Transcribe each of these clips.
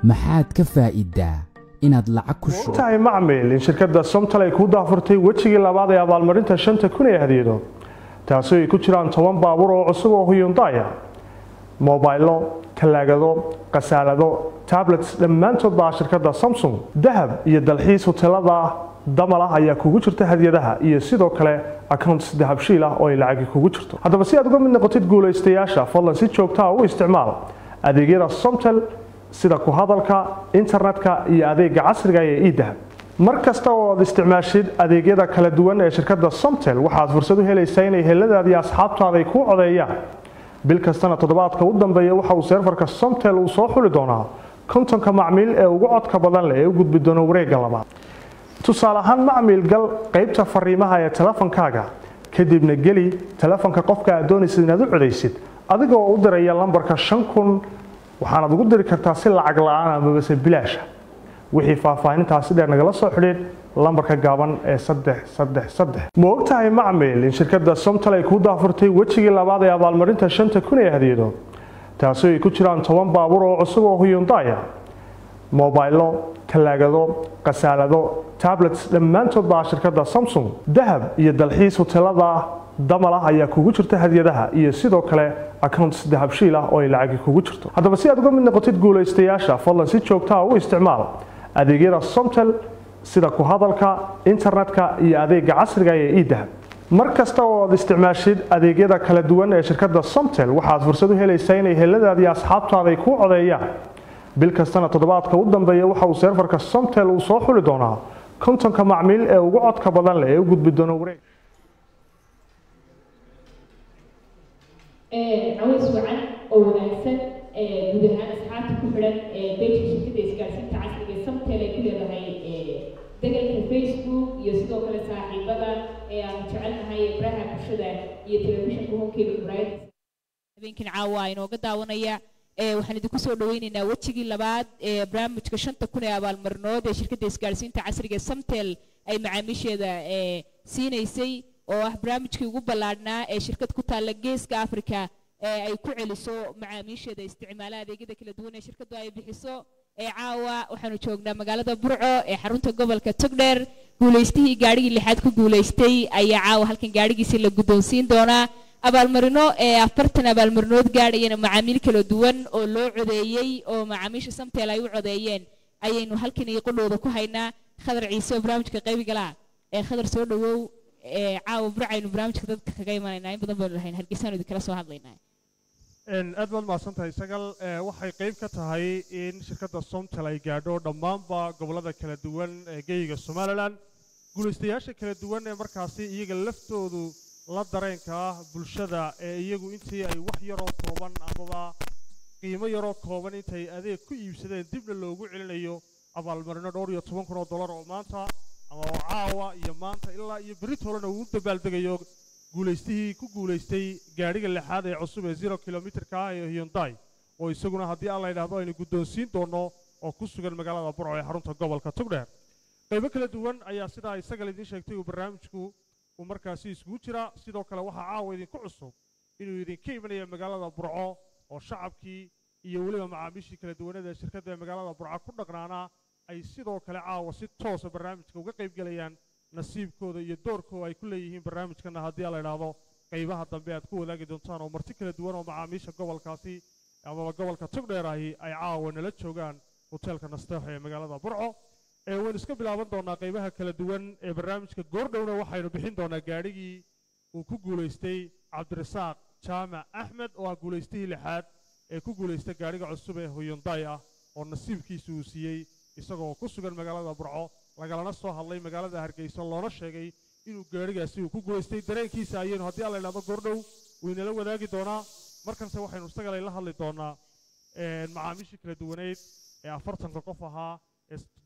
maxaad ka faa'iidaa inaad lacag ku shubato tahay macmiil in shirkadda Somtel ay ku daafurtay wajigii labaad ee abaalmarinta 5,000 ee hadiyado taasoo ay ku jiraan 10 baabuur oo cusub oo Hyundai ah موبايلو تلاجدو قسالدو تابلتس dhammaantood baa shirkadda Samsung dahab iyo dalxiis hotelada damalaha ayaa kugu jirta hadiyadaha iyo sidoo kale accounts dahab shiil ah oo ay lacag kugu jirto haddaba si aad uga mid noqotid guuleystayaasha fadlan si joogto ah u isticmaal adeegyada Somtel sida ku hadalka internetka iyo adeega casriga ah ee e-dahab markasta oo aad isticmaashid adeegyada kala duwan ee shirkadda Somtel waxaad fursad u helaysaa in eheladaada iyo asxaabtaada ay ku codeeyaan bil kastana toddobaadka u dambeeya waxa uu serverka Somtel uu soo xuli doonaa kontonka macmiil ee ugu codka badan leh ee u gudbi doona wareegga labaad tusaale ahaan macmiil gal qaybta fariimaha ee telefonkaaga kadibna geli telefonka qofka aad doonaysid inaad u codeysid adigoo u diraya lambarka 5000 waxaad ugu diri kartaa si lacag la'aan ama si bilaash ah wixii faahfaahintaasi dheer nagala soo xidhiid lambarka gaaban ee 333 ma ogtahay macmiil in shirkadda Somtel ay ku daafurtay wajigii labaad ee abaalmarinta 5,000 ee hadiyado taasoo ay ku jiraan 10 baabuur oo cusub oo Hyundai ah موبايلو تلاجدو قسالدو تابلتس dhammaantood baa shirkadda Samsung dahab iyo dalxiis hotelada damalaha ayaa kugu jirta hadiyadaha iyo sidoo kale accounts dahab shiil ah oo ay lacag kugu jirto haddaba si aad uga mid noqotid guuleystayaasha fadlan si joogto ah u isticmaal adeegyada Somtel sida ku hadalka internetka iyo adeega casriga ah ee e-dahab markasta oo aad isticmaashid adeegyada kala duwan ee shirkadda Somtel waxaad fursad u helaysaa in eheladaada iyo asxaabtaada ay ku codeeyaan bil kastana toddobaadka u dambeeya waxa uu serverka Somtel uu soo xuli doonaa kontonka macmiil ee ugu codka badan leh ee u gudbi doona wareeg عاوز وعن أو نفسه بدهان أصحاب كفران بيج شركة إسكاسين تعسل Somtel كل هاي دقل في فيسبوك يسدو كل صاحب بدأ مشعلنا هاي برها كشدة يتلفزيون كهم كيف برايد يمكن عواين وقدا ونيا waxaan idinku soo dhaweynaynaa wajigii labaad ee barnaamijka 5,000 ee abaalmarinood ee shirkadda isgaarsiinta casriga Somtel ay macaamiisheeda siinaysay oo ah barnaamijkii ugu ballaadhnaa ee shirkad ku taala geeska Afrika ay ku celiso macaamiisheeda isticmaalaha adeegyada kala duwan ee shirkaddu ay bixiso caawa waxaanu joognaa magaalada Burco ee xarunta gobolka Togdheer guuleystihii gaarigii lixaad ku guuleystay ayaa caawa halkan gaarigiisa la guddoonsiin doonaa abaalmarino 40 abaalmarinood gaadhayna macaamiil kala duwan oo loo codeeyay oo macaamiisha Somtel ay u codeeyeen ayaynu halkan qodooda ku haynaa khadar ciise oo barnaamijka qaybiga la khadar soo dhawow caawa burcaynu barnaamijka dadka kaga imaanaynaa in badan baan lahayn hargeysan idin kala soo hadlaynaa aad baad maasantahay sagal waxay qayb ka tahay in shirkadda Somtel ay gaadho dhammaanba gobolada kala duwan ee geeyiga Somaliland guuleystayaasha kala duwan ee markaasi iyaga laftoodu la dareenka bulshada ee iyagu intii ay wax yar oo kooban ama qiimo yar oo kooban intay adeeg ku iibsadeen dibna loogu celinayo abaalmarino $12,000 oo maanta ama caawa iyo maanta ilaa iyo Britolana uu dabaaldegayo guuleystihii ku guuleystay gaariga lixaad ee cusub ee 0 kilomitarka ee Hyundai oo isaguna haddii aan la yiraahdo aynu guddoonsiin doono oo ku sugan magaalada Burco ee xarunta gobolka Togdheer qaybo kala duwan ayaa sida isaga idin sheegtay uu barnaamijku markaasi isku jira sidoo kale waxa caawa idinku cusub inuu idinka imanayo magaalada Burco oo shacabkii iyo waliba macaamiishii kala duwanada ee shirkadda magaalada Burco ku dhaqnaana ay sidoo kale caawa si toos ah barnaamijka uga qayb galayaan nasiibkooda iyo doorkooda ay ku leeyihiin barnaamijkana haddii la yiraahdo qaybaha dambe aad ku wadaagi doontaan oo marti kala duwan oo macaamiisha gobolkaasi ama gobolka Togdheer ay caawa nala joogaan hotelka Nasteex ee magaalada Burco waan iska bilaaban doonaa qaybaha kala duwan ee barnaamijka goordhowna waxaynu bixin doonaa gaarigii uu ku guuleystay Cabdirasaaq Jaamac Axmed oo guuleystihii lixaad ee ku guuleystay gaariga cusub ee Hyundai ah oo nasiibkiisu uu siiyey isagoo ku sugan magaalada Burco lagalana soo hadlay magaalada Hargeysa loona sheegay inuu gaarigaasi uu ku guuleystay dareenkiisa ayaynu haddii aan la yiraahdo goordhow weynala wadaagi doonaa markanse waxaynu isaga la hadli doonaa macaamiishii kala duwaneed ee 40 qof ahaa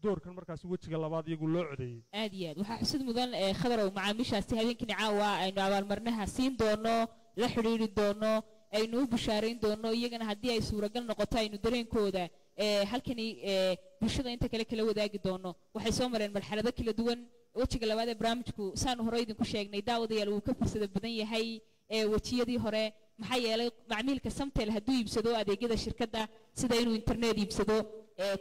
doorkan markaasi wajiga labaad iyagu loo codeeyay aad iyo aad waxa xusid mudan khadar oo macaamiishaasi habeenkii caawa aynu abaalmarinaha siin doono la xiriiri doono aynu u bishaareyn doono iyagana haddii ay suuragal noqoto aynu dareenkooda halkani bulshada inta kala wadaagi doono waxay soo mareen marxalado kala duwan wajiga labaad ee barnaamijku saan hore idinku sheegnay daawadayaal uu ka fursada badan yahay wajiyadii hore maxay yeelay macmiilka Somtel hadduu iibsado adeegyada shirkadda sida inuu internet iibsado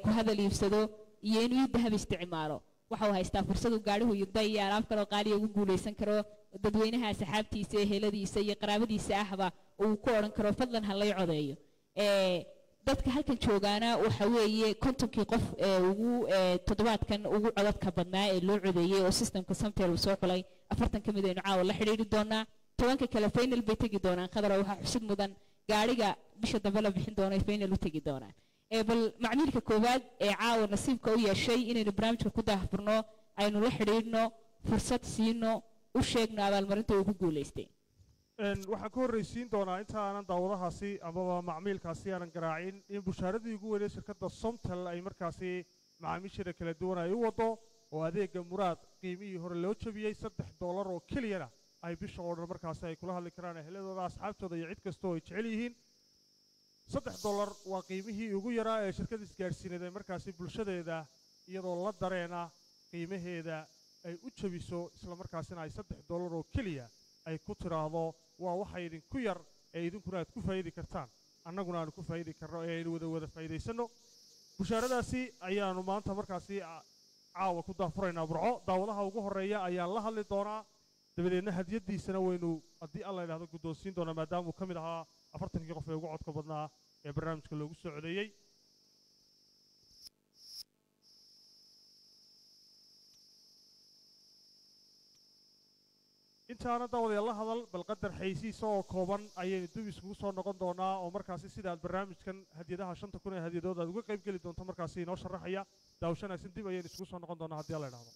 ku hadal iibsado iyo inuu dahab isticmaalo waxa uu haystaa fursad uu gaadhigu yuday iyo alaab kale oo qaali ugu guuleysan karo dadweynaha asxaabtiisa heladiisa iyo qaraabadiisa ahba uu ku oran karo fadlan ha lay codeeyo dadka halkan joogaana waxa weeye kontonkii qof ugu toddobaadkan ugu codadka badnaa ee loo codeeyay oo systemka Samtel uu soo xulay 40 kamid ah caawa la xiriiri doona tobanka kale final bay tagi doonaan qadar waxa xusid mudan gaariga bisha dambe la bixin doona final u tagi doonaan bal macmiilka koowaad ee caawa nasiibka u yeeshay inaynu barnaamijka ku daahfurno aynu la xiriirno fursad siino u sheegno abaalmarinta uu ku guuleystay waxaan ka horreysiin doonaa inta aanan daawadahaasi amaba macmiilkaasi aanan garaacin in bushaaradii ugu weynay shirkadda Somtel ay markaasi macaamiisha kala duwan ay u wado oo adeega muraad qiimihii hore loo jabiyay $3 oo kaliya ay bisha oo dhan markaasi ay kula hadli karaan eheladooda asxaabtooda iyo cid kasta oo ay jecel yihiin $3 waa qiimihii ugu yaraa ee shirkadda isgaarsiineed ee markaasi bulshadeeda iyadoo la dareena qiimaheeda ay u jabiso isla markaasina ay $3 oo kaliya ay ku tiraahdo waa waxa idinku yar ee idinkuna aad ku faa'iidi kartaan annaguna aan ku faa'iidi karno ee aynu wada faa'iidaysano bushaaradaasi ayaanu maanta markaasi caawa ku daafuraynaa burco daawadaha ugu horeeya ayaan la hadli doonaa dabadeedna hadiyadiisana waynu haddii alla yidhaahdo guddoonsiin doonaa maadaama uu ka mid ahaa 40kii qof ee ugu codka badnaa ee barnaamijka loogu soo codeeyey intaana daawadayaal la hadal bal qadar xaysiisa oo kooban ayaynu dib isugu soo noqon doonaa oo markaasi sida aad barnaamijkan hadiyadaha 5,000 ee hadiyadood aad uga qayb geli doonto markaasi inoo sharaxaya daawashanaagsan dib ayaynu isugu soo noqon doonaa haddii alla yidhaahdo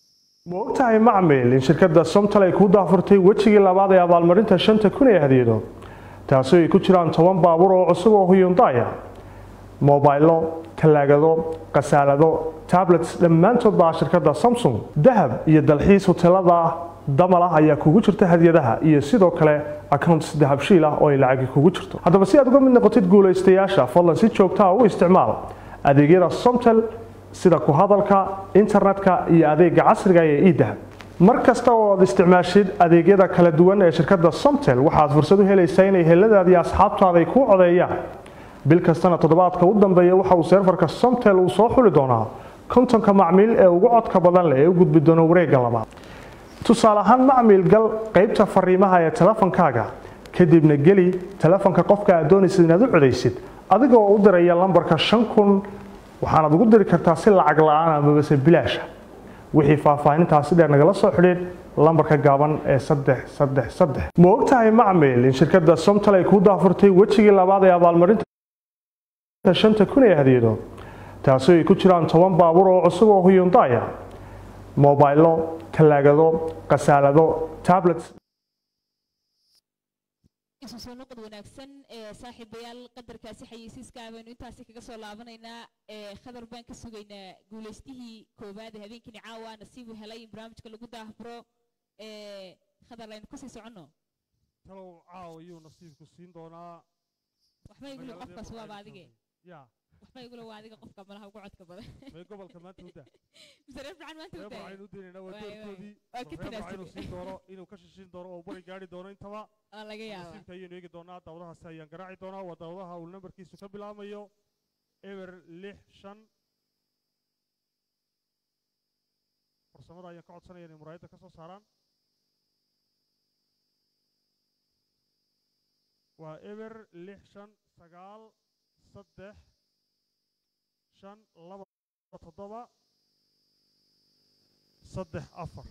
ma ogtahay macmiil in shirkadda Somtel ay ku daafurtay wejigii labaad ee abaalmarinta 5,000 ee hadiyadood taasoo ay ku jiraan 10 baabuur oo cusub oo Hyundai mobaylo talaagado qasaalado tablets dhammaantood baa shirkadda Samsung dahab iyo dalxiis hotelada damala ayaa kugu jirta hadiyadaha iyo sidoo kale accounts dahab shiil ah oo ay lacag kugu jirto haddaba si aad uga mid noqotid guuleystayaasha fadlan si joogto ah u isticmaal adeegyada Somtel sida ku hadalka internetka iyo adeega casriga ah ee e-dahab markasta oo aad isticmaashid adeegyada kala duwan ee shirkadda Somtel waxaad fursad u helaysaa inay heladaada iyo asxaabtaada ay ku codeeyaan bil kastana toddobaadka u dambeeya waxa uu serverka Somtel uu soo xuli doonaa kontonka macmiil ee ugu codka badan leh ee u gudbi doona wareegga labaad tusaale ahaan macmiil gal qaybta fariimaha ee telefonkaaga kadibna geli telefonka qofka aad doonaysid inaad u codeysid adigoo u diraya lambarka 5000 waxaanaad ugu diri kartaa si lacag la'aan ama bas bilaash wixii faahfaahintaasi dheer nagala soo xidhiid lambarka gaaban ee 333 ma ogtahay macmiil in shirkadda Somtel ay ku daafurtay wejigii labaad ee abaalmarinta 5,000 ee hadiyadood taasoo ay ku jiraan 10 baabuur oo cusub oo Hyundai mobaylo talaagado qasaalado tablets isu soo noqod wanaagsan saaxiibayaal qadarkaasi xayeysiiska aanu intaasi kaga soo laabanaynaa khadar baan ka sugaynaa guuleystihii koowaad ee habeenkii caawa nasiib u helay barnaamijka lagu daahfuro khadar aynu kusii soconno talow caawa ayuu nasiibku siin doonaa waxba igula qofkaas waaba adige waxba igula waa adiga qofka malaha ugu codka badan may gobolka maanta u daa misare fiican maanta u daa waxaynu diinayna wadoorkoodii waxaynu siin doono inuu ka shishin doono oo bari gaari doono intaba laga yaabaa nasiibka ayaynu eegi doonaa daawadahaasi ayaan garaaci doonaa waa daawadaha uu nambarkiisu ka bilaamayo eber 65 farsamada ayaan ka codsanaya inay muraayadda ka soo saaraan waa eber 65 9 3 2 7 7 4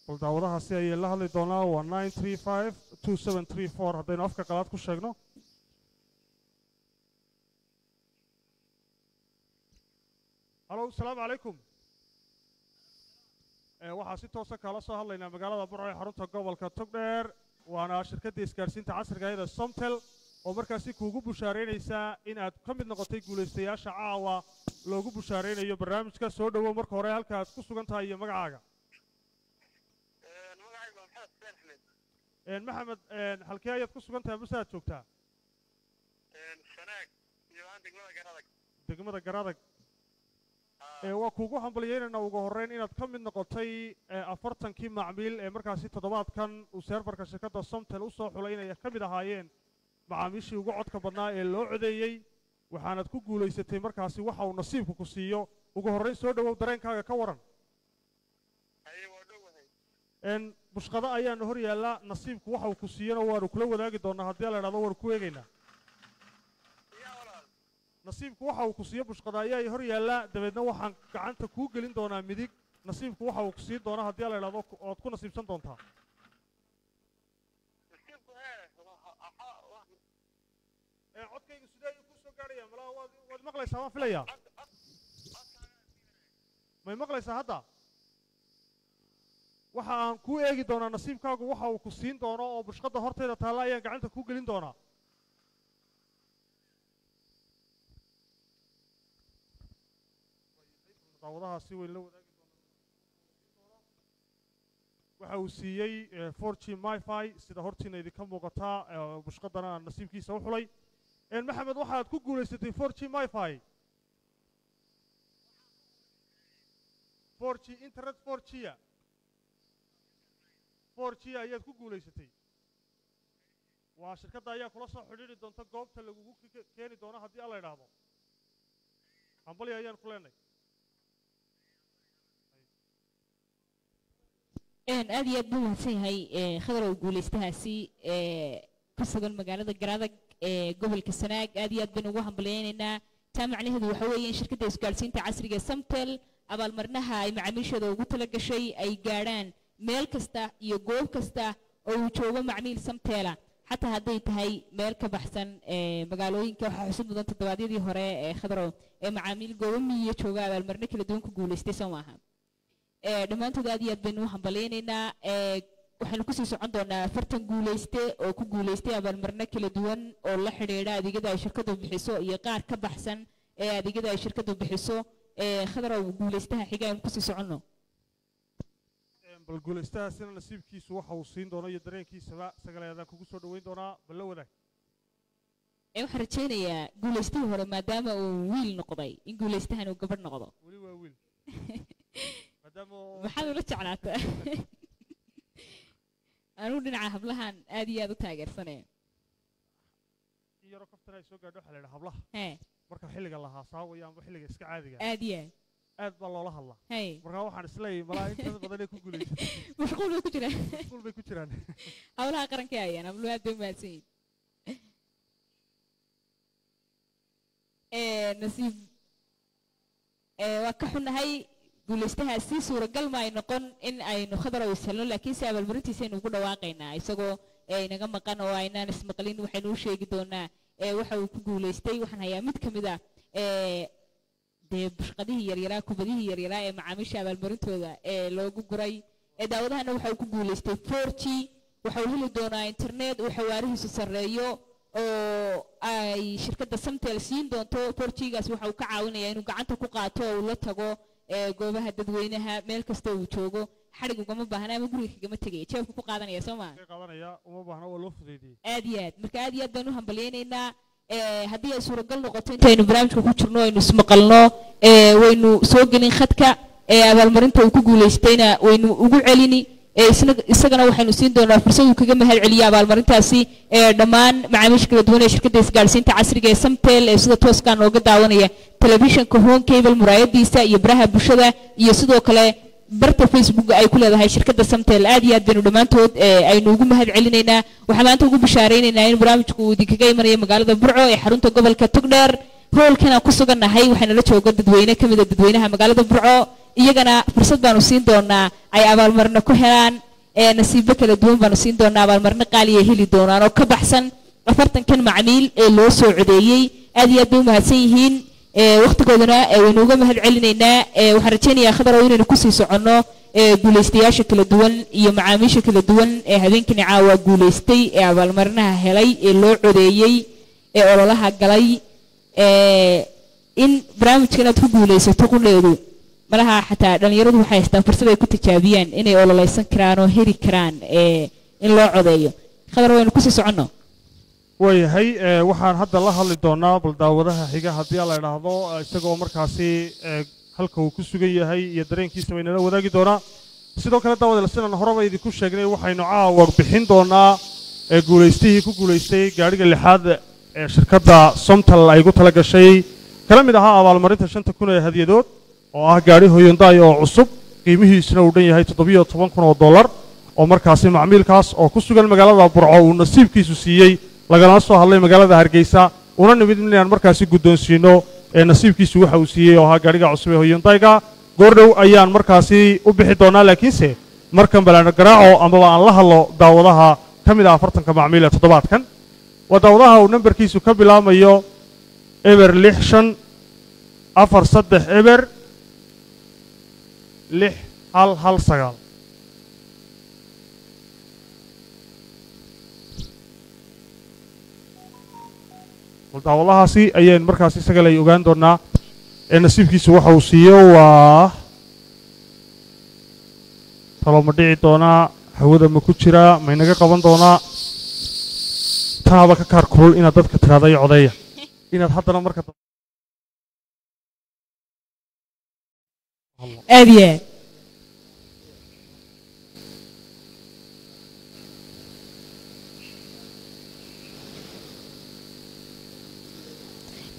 bal daawadahaasi ayay la hadli doonaa waa 9352734 haddaynu afka qalaad ku sheegno halo asalaamu calaykum waxaa si toosa kala soo hadlaynaa magaalada burco ee xarunta gobolka togdheer waana shirkadda isgaarsiinta casriga ah ee Somtel oo markaasi kuugu bushaaraynaysaa in aad ka mid noqotay guuleystayaasha caawa loogu bushaaraynayo barnaamijka soo dhawow marka hore halka aad ku sugan tahay iyo magacaaga maxamed halkee ayaad ku sugan tahay mase aad joogtaa degmada garadag waa kuugu hambalyeynayna ugu horreyn inaad ka mid noqotay 40kii macmiil ee markaasi toddobaadkan uu serverka shirkadda Somtel u soo xuleynaya ka mid ahaayeen macaamiishii ugu codka badnaa ee loo codeeyey waxaanad ku guulaysatay markaasi waxa uu nasiibku ku siiyo ugu horreyn soo dhawow dareenkaaga ka waran bushqada ayaana hor yaalla nasiibku waxa uu ku siiyana waanu kula wadaagi doonaa haddii la idhahdo waanu ku eegaynaa nasiibku waxa uu ku siiyo bushqada ayaa hor yaalla dabeedna waxaan gacanta kuu gelin doonaa midig nasiibku waxa uu ku siin doonaa haddii la idhahdo ood ku nasiibsan doontaa codkaygu sidee ayuu kuu soo gaadhayaa malaa waad maqlaysaa waan filayaa may maqlaysaa hadda waxa aan kuu eegi doonaa nasiibkaagu waxa uu ku siin doono oo bushqada horteeda taalla ayaan gacanta kuu gelin doonaa daawadaha si weyn la wadaagi doonaa waxa uu siiyey 4G MiFi sida hortiina idinka muuqataa bushqadana aan nasiibkiisa u xulay maxamed waxaad ku guulaysatay 4G MiFi 4G internet 4G 4G ayaad ku guulaysatay waa shirkadda ayaa kula soo xidhiidhi doonta goobta lagugu keeni doono haddii alla idhaahdo hambali ayaan ku leenay aad iyo aad buu mahadsan yahay khadarow guulaystahaasi ku sugan magaalada Garadag ee gobolka Sanaag aad iyo aad baan ugu hambaleynaynaa taa macnaheedu waxa weeye in shirkadda isgaarsiinta casriga ee Somtel abaalmarinaha ay macaamiishooda ugu tala gashay ay gaadhaan meel kasta iyo goob kasta oo uu joogo macmiil Somtel xataa hadday tahay meel ka baxsan magaalooyinka waxa xusud mudan toddobaadyadii hore ee khadarow ee macaamiil goobo jooga abaalmarino kala duwan ku guulaystay soo maaha dhammaantood aad iyo aad baynu u hambaleynaynaa waxaanu kusii socon doonaa 40 guulayste oo ku guulaystay abaalmarino kala duwan oo la xidhiidha adeegyada ay shirkadu bixiso iyo qaar ka baxsan ee adeegyada ay shirkadu bixiso khadarow guulaystaha xiga aynu kusii soconno bal guulaystahaasina nasiibkiisu waxa uu siin doono iyo dareenkiisaba sagaleedaan kugu soo dhaweyn doonaa bal la wadaag waxaan rajaynayaa guulaystihii hore maadaama uu wiil noqday in guulaystahan uu gabadh noqdo weli waa wiil maxaad ula jeclaata anugu dhinaca hablahan aad iyo aad u taageersanaya yaro kaftan ay soo gaadho waxa la yidhaha hablaha marka xilliga lahaa saawaya ama xilliga iska caadiga aad iyo aad baa loola hadlaa marka waxaan isleeyahay malaa inta badan ay ku guulaysatay mashquul bay ku jiraan hawlaha qaranka ayaan habluhu aad bay u mahadsan yihiin nasiib waa ka xunnahay guulaystahaasi suuragal ma ay noqon in aynu khadarow ishelno laakiin si abaalmarintiisa aynu ugu dhawaaqaynaa isagoo inaga maqan oo aynaan ismaqlin waxaynu u sheegi doonaa waxa uu ku guulaystay waxaan hayaa mid ka mid ah dee bushqadihii yaryaraa kubadihii yaryaraa ee macaamiisha abaalmarintooda loogu guray daawadahana waxa uu ku guulaystay 4G waxa uu heli doonaa internet uu xawaarihiisu sarreeyo oo ay shirkadda Somtel siin doonto 4G-gaas waxa uu ka caawinayaa inuu gacanta ku qaato oo uu la tago goobaha dadweynaha meel kasta uu joogo xarig ugama baahna ama guriga kagama tegay jeebka ku qaadanaya soo ma qaadanaya uma baahna waa loo fudeeyay aad iyo aad marka aad iyo aad baan u hambaleynaynaa haddii ay suuragal noqoto intaynu barnaamijka ku jirno aynu ismaqalno waynu soo gelin khadka abaalmarinta uu ku guulaystayna waynu ugu celini isagana waxaynu siin doonaa fursad uu kaga mahad celiyo abaalmarintaasi dhammaan macaamiisha kala duwan ee shirkadda isgaarsiinta casriga ee Somtel ee sida tooska nooga daawanaya telefishinka home cable muraayadiisa iyo baraha bulshada iyo sidoo kale barta Facebook ay ku leedahay shirkadda Somtel aad iyo aad baynu dhammaantood aynu ugu mahad celinaynaa waxaan maanta ugu bishaareynayna in barnaamijku uu idinkaga imanayo magaalada Burco ee xarunta gobolka Togdheer hoolkana ku sugannahay waxaana la jooga dadweyne ka mid ah dadweynaha magaalada Burco iyagana fursad baanu siin doonaa ay abaalmarino ku helaan nasiibo kala duwan baanu siin doonaa abaalmarino qaali ay heli doonaan oo ka baxsan 40kan macmiil ee loo soo codeeyay aad iyo aad bay u mahadsan yihiin waqtigoodana waynu uga mahad celinaynaa waxaan rajaynayaa khadarow inaynu kusii soconno guulaystayaasha kala duwan iyo macaamiisha kala duwan ee habeenkani caawa guulaystay ee abaalmarinaha helay ee loo codeeyey ee ololaha galay in barnaamijkan aad ku guulaysato qudheedu malaha xataa dhalinyaradu waxay haystaan fursad ay ku tijaabiyaan inay ololeysan karaan oo heli karaan in loo codeeyo khadar waynu kusii soconno wayahay waxaan hadda la hadli doonaa bal daawadaha xiga haddii la idhaahdo isagoo markaasi halka uu ku sugan yahay iyo dareenkiisa waynala wadaagi doonaa sidoo kale daawadayaal sidaan horeba idinku sheegnay waxaynu caawa bixin doonaa guulaystihii ku guulaystay gaadhiga lixaad ee shirkadda Somtel ay ugu tala gashay kala mid ahaa abaalmarinta 5,000 ee hadiyadood oo ah gaadhi Hyundai oo cusub qiimihiisuna uu dhan yahay $17,000 oo markaasi macmiilkaas oo ku sugan magaalada Burco uu nasiibkiisu siiyey lagana soo hadlay magaalada Hargeysa una nimid inaan markaasi guddoonsiino nasiibkiisu waxa uu siiyey oo ahaa gaadhiga cusub ee Hyundai-ga goordhow ayaan markaasi u bixi doonaa laakiinse markan balaan garaaco ama aan la hadlo daawadaha kamid ah 40 macmiil ee toddobaadkan wadawadaha uu nambarkiisu ka bilaamayo eber 6543 eber 6119 wadawadahaasi ayaan markaasi isaga lay ogaan doonaa nasiibkiisu waxa uu siiyo waa talo ma dhici doonaa hawada ma ku jira ma inaga qaban doonaa taaba ka kaar kulul inaad dadka tiraada iyo codeeya inaad haddana marka aadiye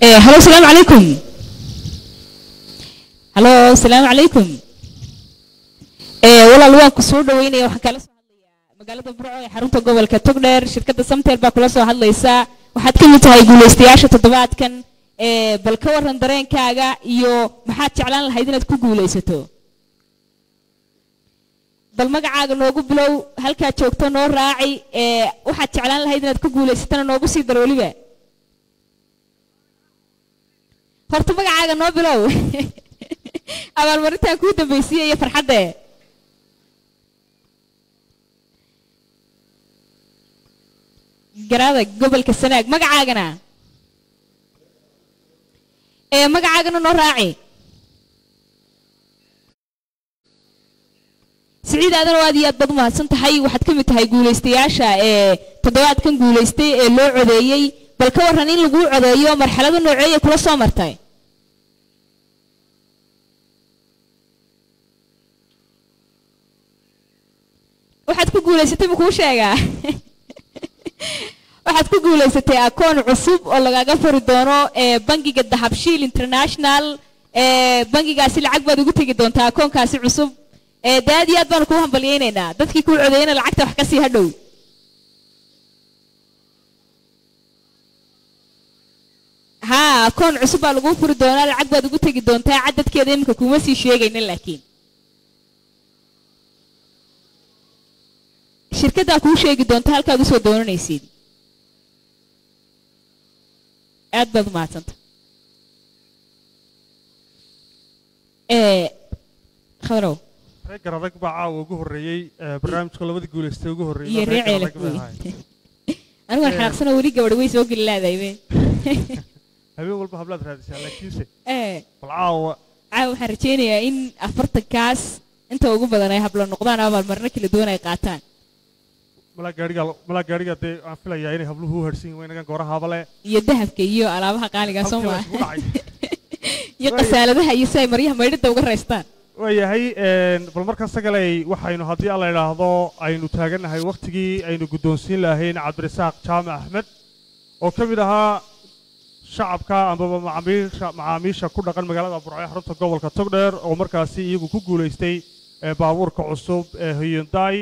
hello السلام عليكم hello السلام عليكم walaal waan ku soo dhaweynaya waxaan kala soo hadlayaa magaalada Burco ee xarunta gobolka Togdheer shirkadda Somtel baa kula soo hadlaysa waxaad ka mid tahay guulaystayaasha toddobaadkan bal ka waran dareenkaaga iyo maxaad jeclaan lahayd inaad ku guulaysato bal magacaaga noogu bilow halka joogto noo raaci waxaad jeclaan lahayd inaad ku guulaysatana noogu sii dar waliba horta magacaaga noo bilow abaalmarinta ku dambeysay iyo farxadda garaada gobolka Sanaag magacaagana magacaagana noo raaci سعيد أنا وادي أتبض ما سنتحي واحد كم تهاي قولي استياشة تدوات كان قولي استي اللو عذيي بل كورهنين لقول عذيي ومرحلة النوعية كل صامرتاي واحد كقولي ستي مكوشة واحد كقولي ستي أكون عصوب ولا قفر الدونو بنجي قد حبشيل انترناشنال بنجي قاسي العقبة دوقتي قدون تاكون كاسي عصوب دادي أدبان كوهم بليينينا دادكي كل عدينا العقدة وحكسي هدو ها كون عصبة لغو فردونا العقبة دوقو تيجي دون تا عدد كده يمكن كومسي شيغين لكن شركة دا كو شيغي دون تا هالكا دوسو دونا نيسيد أدبان ما تنت خضرو reer adag baa caawa ugu horeeyay barnaamijka labada guuleystay ugu horeeyay anigu waxaan xaqsana wali gabadh way soo gali laadaybe habeen walba hablaad raadisay laakiinse caawa waxaan rajeynayaa in 40 kaas inta ugu badan ay hablo noqdaan abaal marna kala duwan ay qaataan mala gaariga de aan filayaa inay habluhu u harsin waynagan gooraha habale iyo dahabka iyo alaabaha qaaliga Soomaa iyo qasaaladaha iyo say maryaha maydhada uga reystaan wayahay bal marka sagalay waxaynu hadii alla ilaahdo aynu taaganahay waqtigii aynu guddoonsiin lahayn Cabdirasaaq Jaamac Axmed oo kamid ahaa shacabka ama macaamiisha ku dhaqan magaalada Burco ee xarunta gobolka Togdheer oo markaasi iyagu ku guuleystay baabuurka cusub ee Hyundai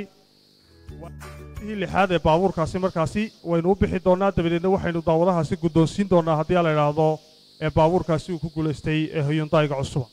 lixaad ee baabuurkaasi markaasi waynu u bixi doonaa dabadeedna waxaynu daawadahaasi guddoonsiin doonaa hadii alla ilaahdo baabuurkaasi uu ku guuleystay Hyundai-ga cusub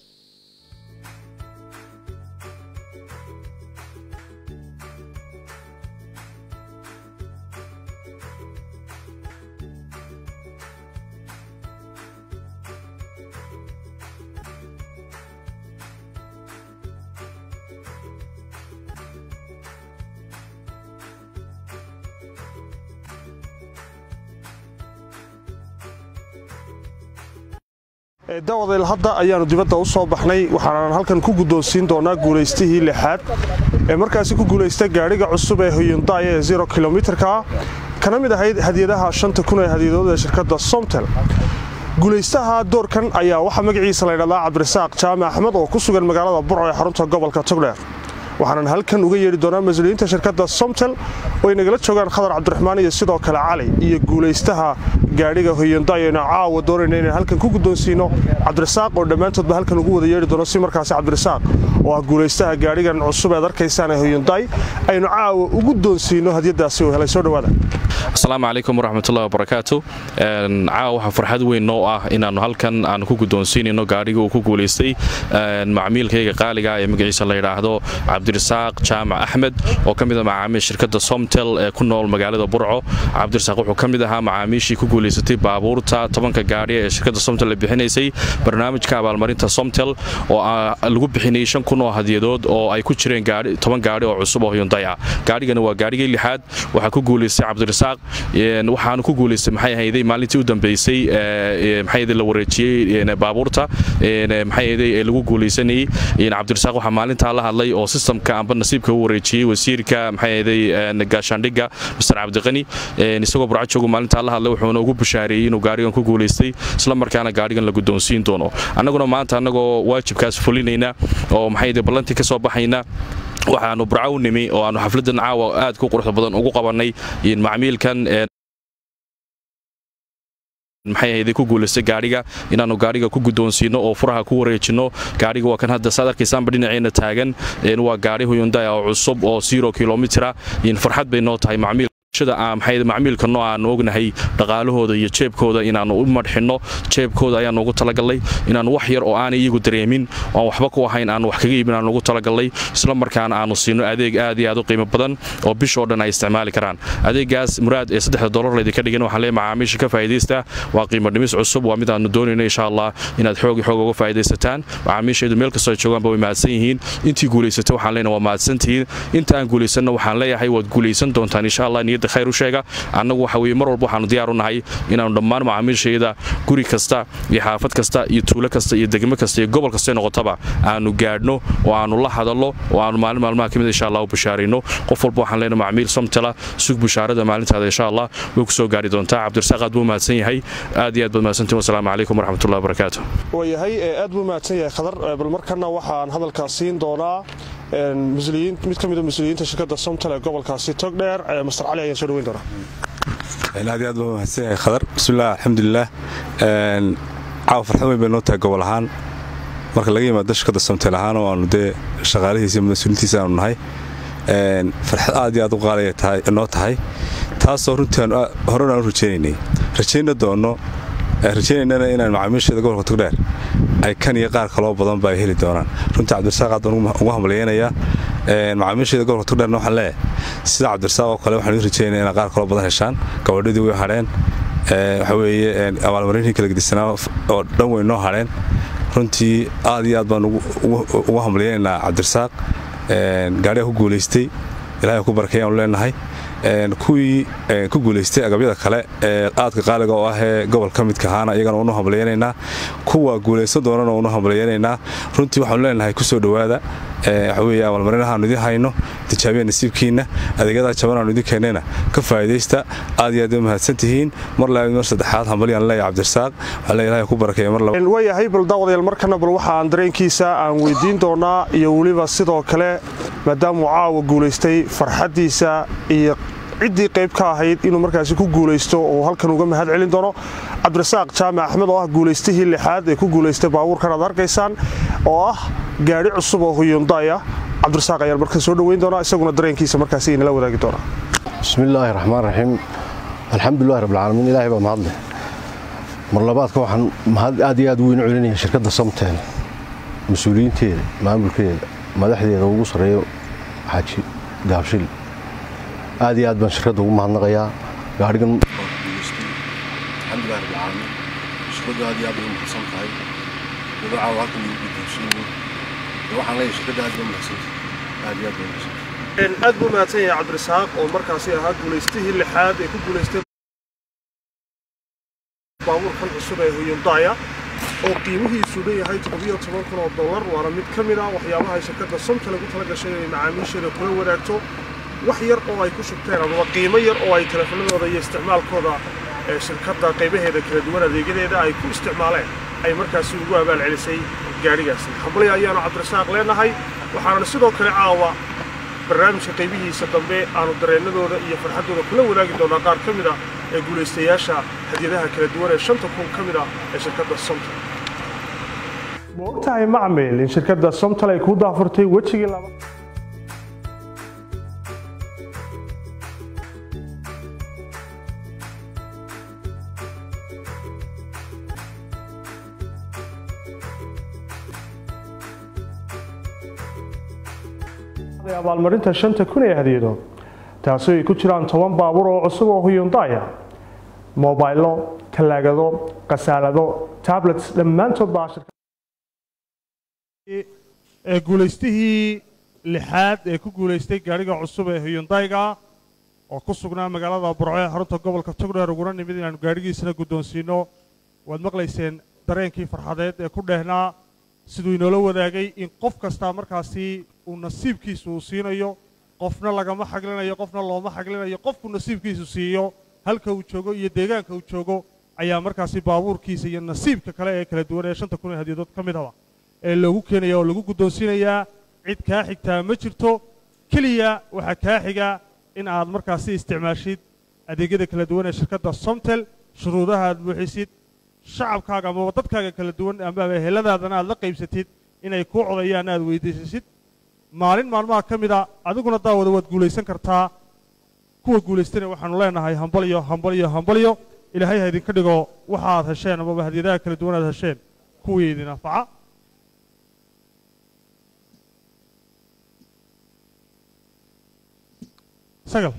daawadayaal hadda ayaanu dibadda u soo baxnay waxaan halkan ku guddoonsiin doonaa guuleystihii lixaad ee markaasi ku guuleystay gaadhiga cusub ee Hyundai ee 0 km-ka kana mid ahayd hadiyadaha 5,000 ee hadiyadood ee shirkadda Somtel waxaana halkan ku guddoonsiin doonaa guuleystihii lixaad ee markaasi ku guuleystay gaadhiga cusub ee Hyundai ee 0 km-ka kana mid ahayd hadiyadaha 5,000 ee hadiyadood ee shirkadda Somtel guulaystaha doorkan ayaa waxaa magaciisa la yidhahdaa cabdirasaaq jaamac axmed oo ku sugan magaalada burco ee xarunta gobolka togdheer waxaanan halkan uga yeedhi doonaa mas-uuliyiinta shirkadda somtel oo ay nagala joogaan khadar cabdiraxmaan iyo sidoo kale cali iyo guulaystaha gaadhiga Hyundai aynu caawa doonayna inaan halkan ku guddoonsiino cabdirasaaq oo dhammaantoodba halkan ugu wada yeedhi doono si markaasi cabdirasaaq oo ah guulaystaha gaadhigan cusub ee arkaysaan ee Hyundai aynu caawa ugu guddoonsiino hadiyadaasi oo helay soo dhawaada السلام عليكم ورحمة الله وبركاته عاوة فرحة وين نوعه إن أنه هالكن أنا كوكو دونسين إنه قاريجو وكوكو ليستي معميل كي قالجا يمجلس الله يراهدو عبد الرزاق جامع أحمد وكم إذا مع عميل شركة سومتل كنا المجال برعو عبد الرزاق وكم إذا مع عميل شي كوكو ليستي بابورتا طبعا كجاري شركة سومتل اللي بحنيسي برنامج كابال مرينتا سومتل واللي بحنيشان كنا هديدود أو أي كوتشرين جاري طبعا جاري وعصبه هيونداي جاري جنوا جاري اللي حد وحكوكو ليستي عبد الرزاق waxaan ku guuleystay maxay ahayd maalintii u dambeysay maxay ahayd la wareejiyay baabuurta maxay ahayd lagu guuleysanay Cabdirasaaq waxa maalinta la hadlay oo systemka amba nasiibka u wareejiyay wasiirka maxay ahayd gaashaandhiga Mr. Cabdiqani isagoo burco joogo maalinta la hadlay wuxuu ugu bushaareeyay inuu gaarigan ku guuleystay isla markaana gaarigan la guddoonsiin doono annaguna maanta annagoo waajibkaas fulinayna oo maxay ahayd ballantii ka soo baxayna waxaanu burco nimi oo aanu xafladan caawa aad ku qurux badan ugu qabanay in macmiilkan maxay ahayd ku guuleystay gaariga inaanu gaariga ku guddoonsiino oo furaha ku wareejino gaariga waa kan hadda sadarkiisaan badhinaceena taagan waa gaari Hyundai oo cusub oo 0 kilomitir in farxad bay noo tahay macmiil shada maxay macmiilka noocan ognahay dhaqaalahooda iyo jeebkooda inaanu u madxino jeebkooda ayaan ugu talagalay inaan wax yar oo aan iyagu dareemin oo waxba ku ahayn aan wax kaga iibin aan ugu talagalay isla markaana aanu siino adeeg aad iyo aad u qiimo badan oo bishoo dhan ay isticmaali karaan adeegaas muraad ee $3 leeyahay ka dhigan waxaan leeyahay macaamiisha ka faa'iideysta waa qiimo dhimis cusub waa mid aan doonayno insha Allah inaad xoog uga faa'iideysataan macaamiisheedu meel kasta ay joogaan way mahadsan yihiin intii guuleysatay waxaan leenahay waa mahadsantihiin inta aan guuleysanna waxaan leeyahay waad guuleysan doontaan insha Allah خير وشيء أنا وحوي مرة بوحنا ديارنا هاي إن ضمان معامل شيء ده كوري كستا يحافظ كستا يطول كستا يدقم كستا يقبل كستا نقطبع أنو قارنو وأنو الله هذا الله وأنو معلم كم إن شاء الله وبشارينه قفل بوحنا لنا معامل صمتلا سوق بشارة ده معلم هذا إن شاء الله وكسو قاري دون تاع عبد الرزاق أدو ما تسني هاي أدي أدو ما سنتم والسلام عليكم ورحمة الله وبركاته وهي أدو ما تسني خضر بالمركنا وحن هذا الكاسين دونا مسؤولين متكمل مسؤولين شركة صمتلا قبل كاسي تقدر مستر علي ينشرون دونا هذه أدو ما خضر بسم الله الحمد لله عاوف فرحوي بنوتها قبل هان marka laga yimaado shirkadda Somtel ahaan oo aanu de shaqaalihiisa mas'uuliyiintiisa aanu nahay farxad aad iyo aad u qaaliya tahay inoo tahay taas oo runtii hore aan rajeynay doono rajeynayna inaan macaamiisheeda gobolka Togdheer ay kan iyo qaar kale oo badan baa heli doonaan runtii Cabdirasaaq aad ugu hambalyeynaya macaamiisheeda gobolka Togdheer waxaan leeyahay sida Cabdirasaaq oo kale waxaan rajeynayaa in qaar kale oo badan heshaan gabadhii way hareen waxa weeye abaalmarintii kala gedisanaa oo dhan way noo hareen runtii aad iyo aad baan ugu hambalyeynaa Cabdirasaaq gaariga ku guuleystay ilaahay ku barkeeyaan leenahay kuwii ku guuleystay agabyada kale aadka qaaliga oo ah gobolka midka ahaana iyagana uu hambalyeynaa kuwa guuleysan doonana uu hambalyeynaa runtii waxaan leenahay ku soo dhawaada waxa weeye abaalmarinaha idin hayno tijaabiye nasiibkiina adeegyada jaban aan idin keenayna ka faa'iideysta aad iyo aad u mahadsantihiin mar labaad mar saddexaad hambalyan leeyahay Cabdirasaaq waxa ilaahay ku barakeeyo mar labaad wayahay bal daawadayal markana bal waxa aan dareenkiisa aan weydiin doonaa iyo waliba sidoo kale maadaama caawa guuleystay farxadiisa iyo ciddii qayb ka ahayd inuu markaasi ku guuleysto oo halkan uga mahad celin doono Cabdirasaaq Jaamac Axmed oo ah guuleystihii lixaad ee ku guuleystay baabuurkan aad arkaysaan oo ah gaari cusub oo Hyundai Cabdirasaaq ayaa markaa soo dhaweyn doona isaguna dareenkiisa markaasi inala wadaagi doona bismillaahir rahmaanir rahiim alxamdulillaah rabbil caalamiin ilaahay baa mahad leh mar labaadka waxaan mahad aad iyo aad u weyn u celinayaa shirkadda Somtel mas'uuliyiinteeda maamulkeeda madaxdeeda ugu sareeyo xaaji gaabshil aad iyo aad baan shirkadda ugu mahadnaqayaa gaarigan alxamdulillaah rabbil caalamiin shirkadda aad iyo aad u mahadsan tahay ducaa halkan ugu guddoonsiinay waxaan leeyahay shirkadda aad u mahadsan aad iyo aad u mahadsan aad buu mahadsan yahay Cabdirasaaq oo markaasi ahaa guuleystihii lixaad ee ku guuleystay baabuurkan cusub ee Hyundai oo qiimihiisu leeyahay $17,000 waana mid ka mid ah waxyaabaha shirkadda Somtel ugu tala gashay inay macaamiisheeda kula wadaagto wax yar oo ay ku shubteen ama qiimo yar oo ay telefoonadooda iyo isticmaalkooda ee shirkadda qaybaheeda kala duwan adeegyadeeda ay ku isticmaaleen ay markaasi ugu abaalcelisay gaadhigaasi hambalyo ayaanu cabdirasaaq leenahay waxaana sidoo kale caawa barnaamijka qaybihiisa dambe aanu dareennadooda iyo farxaddooda kula wadaagi doonaa qaar ka mid ah ee guulaystayaasha hadiyadaha kala duwan ee 5,000 ka mid ah ee shirkadda Somtel. Ma ogtahay macmiil in shirkadda Somtel ay ku daafurtay wejigii labaad abaalmarinta 5,000 ee hadiyado taasoo ay ku jiraan 10 baabuur oo cusub oo Hyundai ah mobaylo talaagado qasaalado tablets dhammaantood baa ee guulaystihii lixaad ee ku guulaystay gaariga cusub ee Hyundai-ga oo ku sugnaa magaalada Burco ee xarunta gobolka Togdheer uguna nimid inaanu gaarigiisana guddoonsiino waad maqlayseen dareenkii farxadeed ee ku dheehnaa siduu inoola wadaagay in qof kasta markaasi uu nasiibkiisu uu siinayo qofna lagama xaglinayo qofna looma xaglinayo qofku nasiibkiisu siiyo halka uu joogo iyo deegaanka uu joogo ayaa markaasi baabuurkiisa iyo nasiibka kale ee kala duwan ee 5,000 hadiyadood ka mid ah ee lagu keenayo oo lagu guddoonsiinayaa cid kaa xigtaa ma jirto kaliya waxa kaa xiga in aad markaasi isticmaashid adeegyada kala duwan ee shirkadda Somtel shuruudaha aad buuxisid shacabkaaga ama dadkaaga kala duwan ama eheladaadana aad la qaybsatid inay ku codayaan aad weydiisid maalin maalmaha ka mid ah adiguna daawada waad guulaysan kartaa kuwa guulaystana waxaanu leenahay hambalyo ilaahay ha idinka dhigo waxa aad hesheen ama hadiyadaha kala duwan aad hesheen kuwii idin anfaca sagal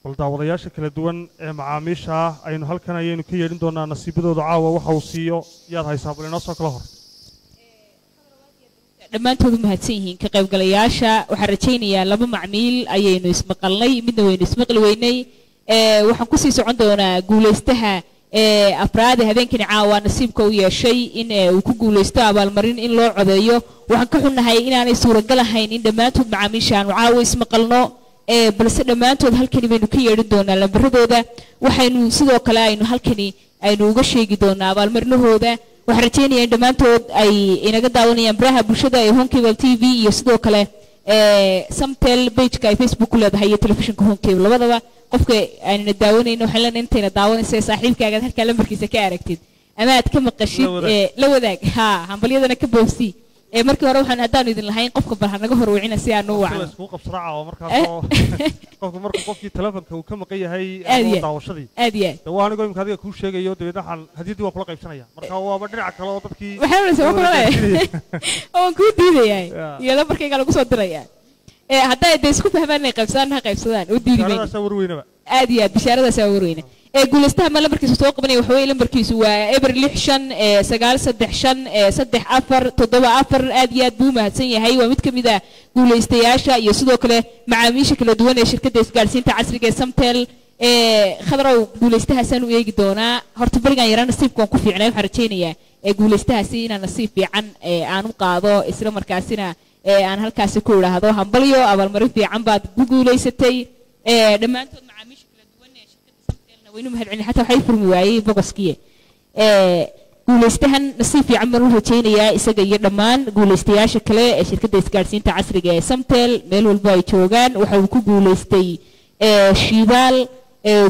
bal daawadayaasha kala duwan ee macaamiisha aynu halkan ayaynu ka yeedhin doonaa nasiibadooda caawa waxa uu siiyo yaad haysaa bal inoo soo kala hor dhammaantood mahadsan yihiin ka qaybgalayaasha waxaan rajaynayaa laba macmiil ayaynu ismaqalnay midna waynu ismaqli weynay waxaan ku sii socon doonaa guulaystaha afraad habeenkani caawa nasiibka u yeeshay in uu ku guulaysto abaalmarin in loo codeeyo waxaan ka xunnahay inaanay suuragal ahayn in dhammaantood macaamiisha aanu caawa ismaqalno balse dhammaantood halkani baynu ka yeedhin doonaa lambaradooda waxaynu sidoo kale aynu halkani aynu uga sheegi doonaa abaalmarinahooda waxaan rajaynayaa in dhammaantood ay inaga daawanayaan baraha bulshada ee Home Cable TV iyo sidoo kale Somtel page-ka ay Facebook ku leedahay iyo telefishinka Home Cable labadaba qofka ayna daawanayno waxaan leenahay intayna daawanaysa saaxiibkaaga halka lambarkiisa ka aragtid ama aad ka maqashid la wadaag hambalyadana ka boobsi markii hore waxaan hadaan idin lahayn qofka bal naga hor wicina si aanu wacno isku qabsaraaca oo markaas qofkii telefoonka uu ka maqan yahay daawashadii aadiya waa anigu imka adiga ku sheegayo dabeedna hadiyadii waan kula qaybsanaya marka waaba dhinaca kale oo dadkii waxaan soo kula oo ku diidayay iyo lambarkayga lagu soo diraya hadday isku fahmaan inay qaybsadaan u diidimay aadiya bishaaradaas waa warweyna guulaystaha ma lambarkiisu soo qabanaya waxa weeye lambarkiisu waa eber 659357474 aad iyo aad buu mahadsan yahay waa mid ka mid ah guulaystayaasha iyo sidoo kale macaamiisha kala duwan ee shirkadda isgaarsiinta casriga ee Somtel khadrow guulaystahaasaan u eegi doonaa horta barigan yaraan nasiibkan ku fiicnay waxaan rajaynayaa guulaystahaasi inaan nasiib fiican aan u qaado isla markaasina aan halkaasi ku idhaahdo hambalyo abaalmarin fiican baad ku guulaysatay dhammaantood macaamiisha kala duwan ee shirkadda Somtel waynu mahadcelin xataa waxay furmi waayay bogoskiye guulaystahan nasiib fiican baan u rajaynayaa isaga iyo dhammaan guulaystayaasha kale ee shirkadda isgaarsiinta casriga ee Somtel meel walba ay joogaan waxa uu ku guulaystay shidaal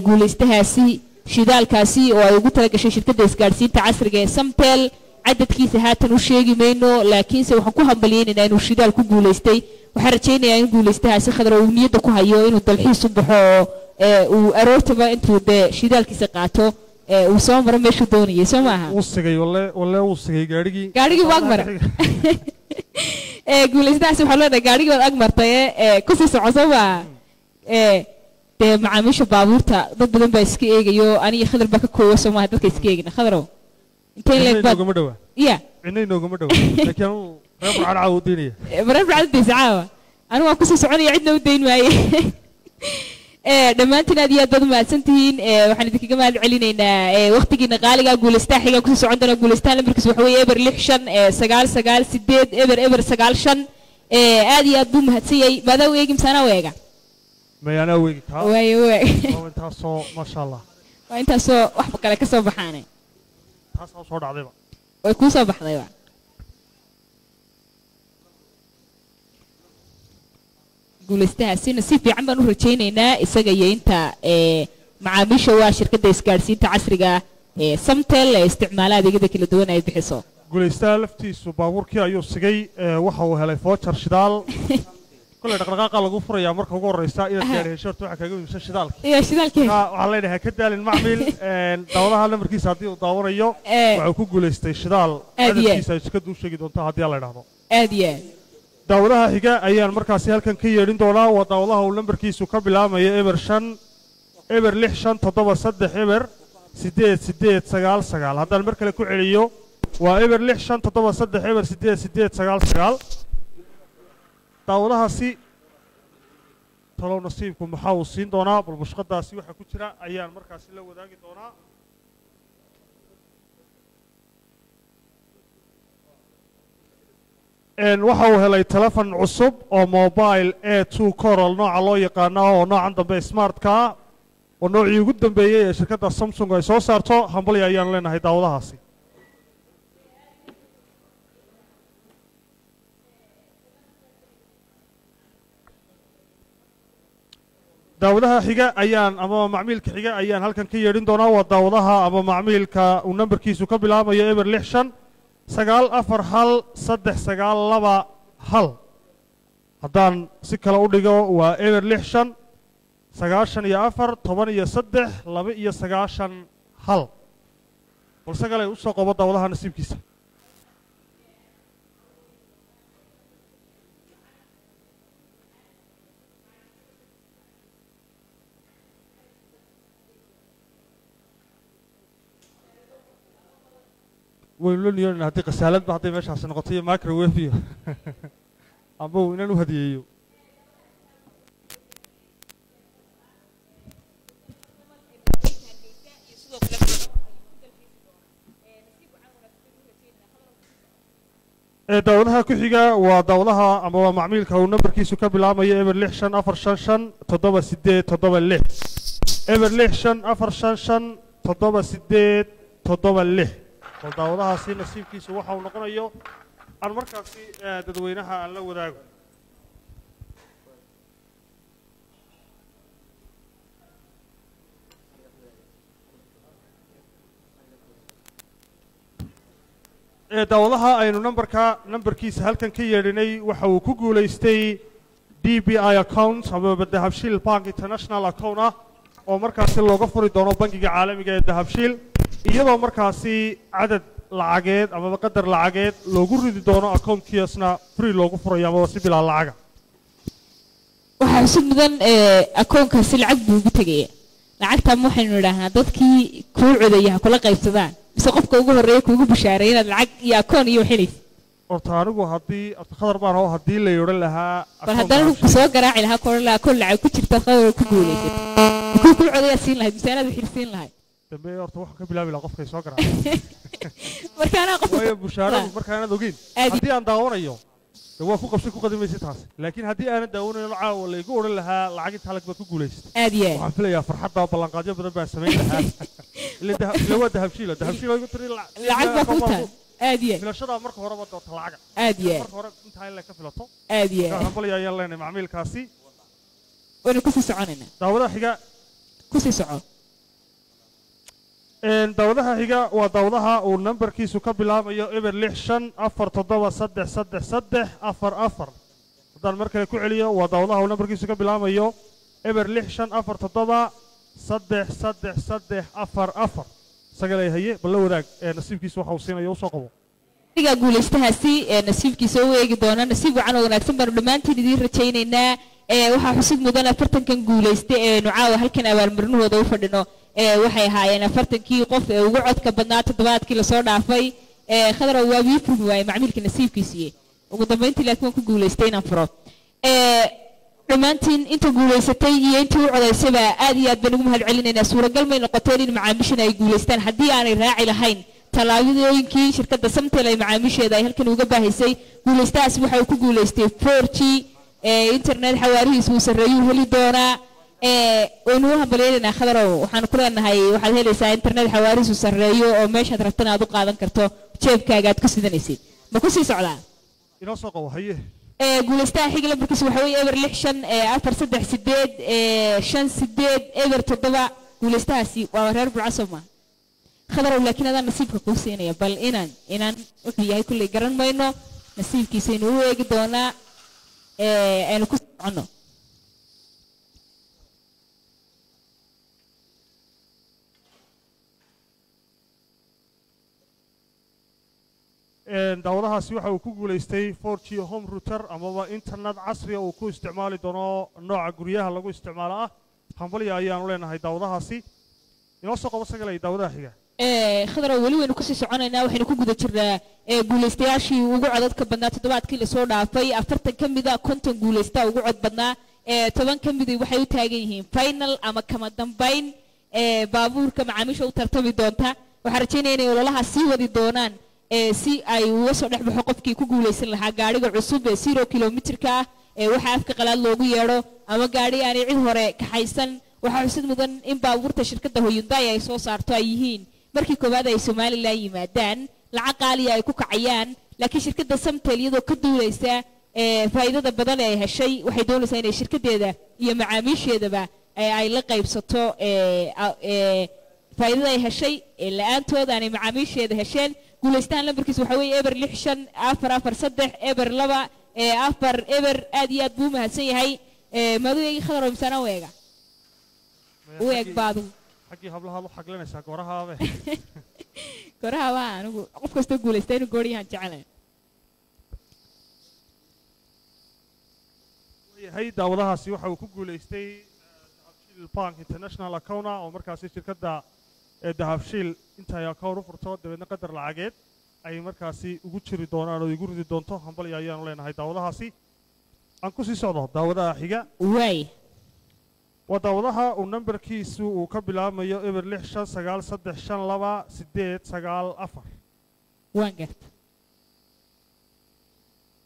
guulaystahaasi shidaalkaasi oo ay ugu talagashay shirkadda isgaarsiinta casriga ee Somtel cadadkiisa haatan u sheegi mayno laakiinse waxaan ku hambaliyeynaynaa inuu shidaal ku guulaystay waxaan rajaynayaa in guulaystahaasi khadra uu niyadda ku hayo inuu dalxiis u baxo uu aroortaba intuu dee shidaalkiisa qaato uu soo maro meeshuu doonayay soo maaha uu sigay walle uu sigay gaarigii waag mara guulaystahaasi waxaa leedahay gaarigii waad ag martay kusii soco soo maaha dee macaamiisha baabuurta dad badan baa iska eegayo aniga khadar baa ka koowa soo maaha dadka iska eegina khadarow intee leeg baad ya cidna inoogama dhawa laakiin anu reer burcaan caawa u daynaya reer burcaan daysa caawa anigu waan kusii soconaya cidna u dayn maaye dhammaantiin aad iyo aad baad umahadsan tihiin waxaan idinkaga mahad celinaynaa waqtigiina qaaliga guulaystaha xiga kusii socon doona guulaystaha lambarkiisa waxa weeye eber 65998 eber 95 aad iyo aad buu mahadsan yahay maadaa u eegi misaanaa u eega mayaanaa weegi kaa waayo intaasoo maasha allah وأنت سو واحد كلا كسب بحانة taas oo soo dhacdayba ويكون سو بحضيبة guulaystaha si nasiib fiican baan u rajaynaynaa isaga iyo inta macaamiisha waa shirkadda isgaadhsiinta casriga ee Samtel ee isticmaala adeegyada kala duwan ay bixiso guulaystaha laftiisu baabuurkii ayuu sigay waxa uu helay voucher shidaal kule dhaqdhaqaaqa lagu furayaa marka ugu horeysa inaad gaadhay shirto waxa kaga iibsan shidaalka iyo shidaalkii waxa la yiraahdaa ka daalin macmiil dawladaha lambarkiisa hadii uu daawanayo waxa ku guulaystay shidaal adkiisa shirkadu u sheegi doonta hadii la yiraahdo aadiye dawladaha xiga ayaan markaasi halkan ka yeedhin doonaa waa dawladaha uu lambarkiisu ka bilaamayo eber 5 eber 6 5 7 3 eber 8 8 9 9 haddaan mar kale ku celiyo waa eber 6 5 7 3 eber 8 8 9 9 dawladahaasi talo nasiibku maxaa uu siin doonaa bal mushqadaasi waxa ku jira ayaan markaasi la wadaagi doonaa waxa uu helay telefon cusub oo mobile A2 Coral nooca loo yaqaan oo noocan dambe smart-ka oo noocii ugu dambeeyay ee shirkadda Samsung ay soo saarto hambali ayaan leenahay dawladahaasi dawladaha xiga ayaan ama macmiilka xiga ayaan halkan ka yeedhin doonaa waa dawladaha ama macmiilka uu nambarkiisu ka bilaamayo eber 6 9 4 1 3 9 2 1 haddaan si kale u dhigo waa eber 6 9 iyo 4 10 iyo 3 2 iyo 9 1 balse kale u soo qobo dawladaha nasiibkiisa ويقولون هذه قسالات بعض مش عشان نغطيه مايكروويف فيه أبو إنه هديه دولها كحجة ودولها أما معميل كون نمبر كيسو كبلا ما يأمر لحشان أفر شنشن تضرب سديت تضرب اللح أمر لحشان أفر شنشن تضرب سديت تضرب اللح ودawladaha si nasiibkiisu waxa uu noqonayo aan markaasi dadweynaha aan la wadaago dawladaha aynu nambarkiisa halkan ka yeedhinay waxa uu ku guulaystay DBI account ama Dahabshiil Bank International account ah oo markaasi looga furi doono bangiga caalamiga ee Dahabshiil iyadoo markaasi cadad lacageed ama qadar lacageed loogu ridi doono account-kiisna free loogu furayo ama si bilaa lacaga waxa si mudan account-kaasi lacag buu ugu tagay lacagta ma waxaynu yiraahnaa dadkii ku codaya kula qaybsadaan mise qofka ugu horeeya kuugu bishaaray inaad lacag iyo account iyo xiliis horta anigu haddii khadar baan oo haddii la yidhan lahaa bal haddana ku soo garaaci lahaa koolaa kol lacag ku jirta khadar ku guulaysay ku codaya siin lahayd misaanada xirsiin lahayd dambe horta waxa ka bilaabi lahaa qofkay soo garaaca markaana qof way bushaaradu markaana ogeyn haddii aan daawanayo waa ku qabsay ku qadimaysa taas laakiin haddii aan daawanayo caawa la igu oran lahaa lacag inta laga ku guulaystay aadiye waxaan filayaa farxadda ballanqaadyo badan baan sameyn lahaa ila waa dahabshiil igu tiri lacag baa ku taal aadiye filashada marka hore wada doorta lacag aadiye marka hore inta ay la ka filato aadiye waxaan filayaa ayaan leenahay macmiilkaasi wana ku sii soconayna daawada xiga ku sii soco dawladaha xiga waa dawladaha uu nambarkiisu ka bilaabayo eber 6 5 4 7 3 3 4 4 haddaan mar kale ku celiyo waa dawladaha uu nambarkiisu ka bilaabayo eber 6 4 7 3 3 4 4 sagalay haye bal la wadaag nasiibkiisu waxa uu siinayo soo qabo diga guulaystahaasi nasiibkiisa u eegi doona nasiib wacan oo wanaagsan baan dhamaantiin idin rajaynaynaa waxa xusid mudan 40kan guulaystay ee nucaawa halkan abaalmarinahooda u fadhino waxay ahaayeen 40kii qof ee ugu codka badnaa toddobaadkii la soo dhaafay khadar waa wii furmi waayay macmiilka nasiibkiisii ugu dambeyntii laakiin ku guulaystay inaan furo dhammaantiin inta guulaysatay iyo intii u codaysayba aad iyo aad baan ugu mahad celinaynaa suuragal may noqoteen in macaamiishana ay guulaystaan haddii aanay raaci lahayn tallaabadooyinkii shirkadda Samtel ay macaamiisheeda ay halkan uga baahisay guulaystahaas waxa uu ku guulaystay 4G internet xawaarihiisu uu sarreeyuu heli doonaa waynu hambalyeynaa khadarow waxaan ku leenahay waxaad helaysaa internet xawaarihiisu sarreeyo oo meeshaad rabtana aad u qaadan karto jeebkaaga aad ku sidanaysid ma ku sii socdaa inoo soo qabo haye guulaystaha xiga lambarkiisu waxa weeye eber 6 4 3 8 5 8 eber 7 guulaystahaasi waa reer burcaso ma khadarow laakiin adaan nasiibka kuu siinaya bal inaan wuxuu yahay kulley garan mayno nasiibkiisaynu u eegi doonaa aynu ku soconno daawadahaasi waxa uu ku guulaystay 4G home router amaba internet casri uu ku isticmaali doono nooca guryaha lagu isticmaalo ah hambalya ayaanu leenahay daawadahaasi inoo soo qabo sagalay daawadaha xiga khadra wali waynu ku sii soconaynaa waxaynu ku guda jirnaa guulaystayaashii ugu codadka badnaa toddobaadkii la soo dhaafay 40 ka mid ah 50 guulaysta ugu cod badnaa 10 ka mid waxay u taagan yihiin final ama kama dambayn baabuurka macaamiisha u tartami doonta waxaan rajaynayaa inay ololaha sii wadi doonaan si ay uga soo dhex baxo qofkii ku guulaysan lahaa gaariga cusub ee 0 kilomitirka ah waxa afka qalaad loogu yeedho ama gaari aanay cid hore kaxaysan waxaa xusid mudan in baabuurta shirkadda Hyundai ay soo saarto ay yihiin markii koowaad ay Soomaaliland yimaadaan lacag qaali ay ku kacayaan laakiin shirkadda Samtel iyadoo ka duulaysa faa'iidada badan ee ay heshay waxay doonaysaa inay shirkadeeda iyo macaamiisheedaba ay la qaybsato faa'iidada ay heshay la'aantooda aanay macaamiisheeda hesheen guulaystahan lambarkiisu waxa weeye eber 6 5 4 4 3 eber 2 4 eber aad iyo aad buu mahadsan yahay madow khadar imsana weega weeg baadu xaqii hablaha loo xaqlanaysaa goorahaabe goraha anigu qof kasta guulaystay inuu gooriyahan jecelahay hay daawadahaasi waxa uu ku guulaystay Dahabshiil Bank International Account oo markaasi shirkadda Dahabshiil inta ay account u furto dabeedna qadar lacageed ay markaasi ugu jiri doonaan oo igu ridi doonto hambalya ayaanu leenahay daawadahaasi aan ku sii socdo daawadaha xiga way wadawadaha uu numberkiisu uu ka bilaabmayo eber 6 5 9 3 5 2 8 9 4 waan garta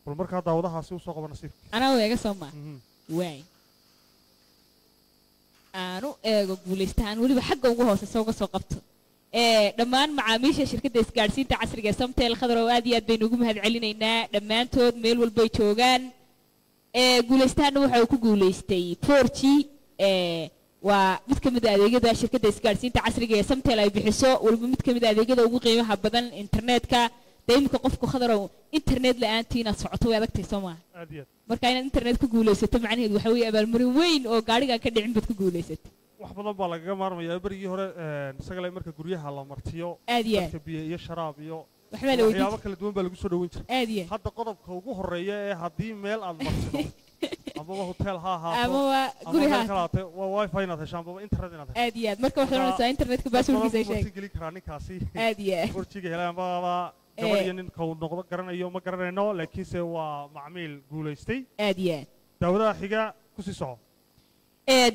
bal markaa daawadahaasi u soo qabo nasiibka ana weega Soomaa way aanu eego guulaystahan waliba xagga ugu hooseysa uga soo qabto dhammaan macaamiisha shirkadda isgaarsiinta casriga ee Samtel khadar oo aad iyo aad baynu ugu mahadcelinaynaa dhammaantood meel walba ay joogaan guulaystahan waxa uu ku guulaystay 4G waa mid ka mid ah adeegyada shirkadda isgaarsiinta casriga ee Samtel ay bixiso waliba mid ka mid ah adeegyada ugu qiimaha badan internetka dayimka qofku khadar oo internet la'aantiina socoto way adagtay Soomaa aad iyo marka inaad internet ku guulaysato macnaheedu waxa weeye abaalmarin weyn oo gaariga ka dhicin bad ku guulaysatay wax badan baa lagaga maarmayaa barigii hore isaga marka guryaha la martiyo dadka biyo iyo sharaab iyo waxyaabo kala duwan baa lagu soo dhaweyn jiray hadda qodobka ugu horeeya ee haddii meel aad martido amaba hotel ha ahaato amaba guri ha ahaato waa wifi inaad heshaan amaba internet inaad heshaan aad iyo aad marka waxaad doonaysaa internetka passwordkiisa sheeg geli karaa ninkaasi aad iyo aad warjiga helaan baba gabadh nin ka noqdo garanayo ma garanayno laakiinse waa macmiil guulaystay aad iyo aad daawadaha xiga ku sii soco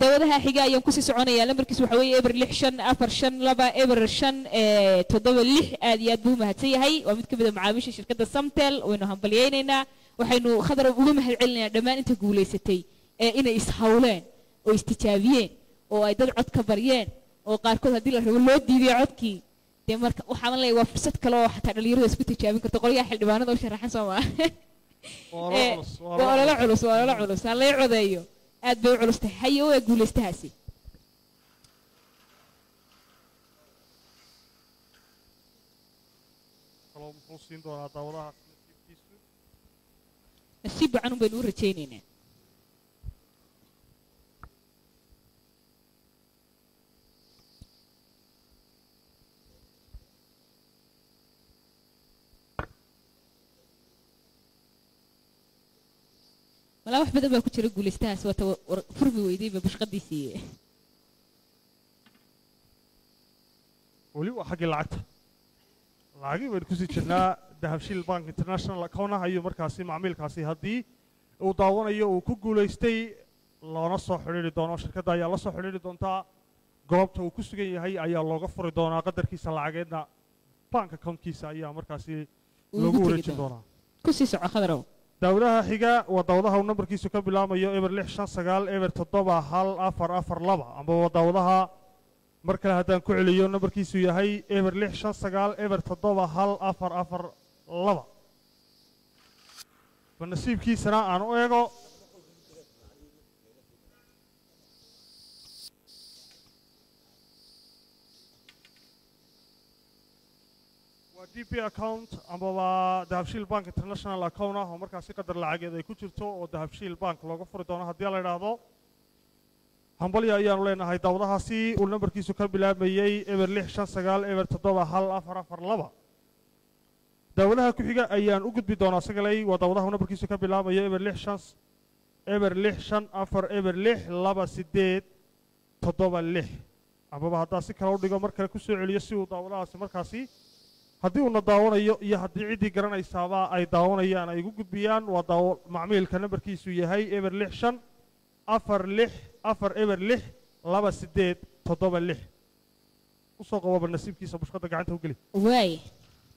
daawadaha xiga ayaan ku sii soconayaa lambarkiisu waxa weeye eber 6 5 4 5 2 eber 5 7 6 aad iyo aad buu mahadsan yahay waa mid ka mid ah macaamiisha shirkadda Samtel waynu hambalyeynayna waxaynu khadar ugu mahadcelinaynaa dhammaan inta guulaysatay inay ishawleen oo istijaabiyeen oo ay dad cod ka baryeen oo qaarkood haddii la rabo loo diiday codkii dee marka waxaan leeyahay waa fursad kale oo xataa dhalinyarada isku tijaabin karto qolyaha xildhibaanada u sharaxan Soomaa waa la culus ha la codeeyo aad bay u culus tahay hayo waa guulaystahaasi kaloo muxuu siin doonaa daawadaha nasiibkiisu nasiib wacan baynu u rajaynaynaa ولا واحد بدأ بقى كتير يقول استاس وفرمي ويدي بش قد يسي ولي وحق العت العقي بنكسي جنا Dahabshiil Bank International Account ayuu markaasi macaamilkaasi hadii uu daawanayo uu ku guuleystay loona soo xiriiri doono shirkadda ayaa la soo xiriiri doonta goobta uu ku sugan yahay ayaa looga furi doonaa qadarkiisa lacageedna bank account-kiisa ayaa markaasi lagu wareejin doonaa ku sii soco khadrow daawadaha xiga waa daawadaha uu nambarkiisu ka bilaamayo eber 659 eber 71442 amba waa daawadaha mar kale haddaan ku celiyo nambarkiisu yahay eber 659 eber 71442 nasiibkiisana aan u eego DP account amaba dahabshiil bank international account oo markaasi qadar lacageed ay ku jirto oo dahabshiil bank looga furi doono haddii la yiraahdo hambalyo ayaanu leenahay daawadahaasi uu nambarkiisu ka bilaabayay eber 659 eber 71442 daawadaha ku xiga ayaan u gudbi doonaa sagalay waa daawadaha nambarkiisu ka bilaabaya eber 6 eber 654 eber 62876 amaba haddaa si kale u dhigo mar kale ku soo celiyo si uu daawadahaasi markaasi haddii uuna daawanayo iyo haddii ciddii garanaysaaba ay daawanayaan ay ugu gudbiyaan waa macmiilka nambarkiisu yahay eber 646 eber 62876 usoo qababa nasiibkiisa bushqada gacanta u geli waay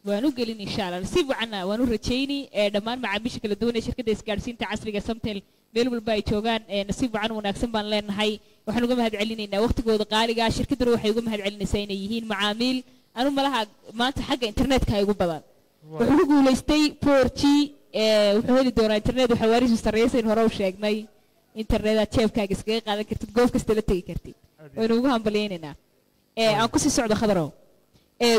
waan u gelin insha Allah nasiib wacana waan u rajayni dhammaan macaamiisha kala duwan ee shirkadda isgaarsiinta casriga Samtel meel walba ay joogaan nasiib wacan wanaagsan baan leenahay waxaan uga mahad celinaynaa waqtigooda qaaliga shirkaddu waxay uga mahad celinaysaa inay yihiin macaamiil anu malaha maanta xagga internetka ay ugu badan wuxuu ku guuleystay 4G wuxuu heli doonaa internet waxa waarisu sarreeyay hore u sheegnay internetka jeebkaaga iskaga qaadan kartid goob kasta la tagi kartid waynu ugu hambalyeynaa aan ku sii socdo khadaro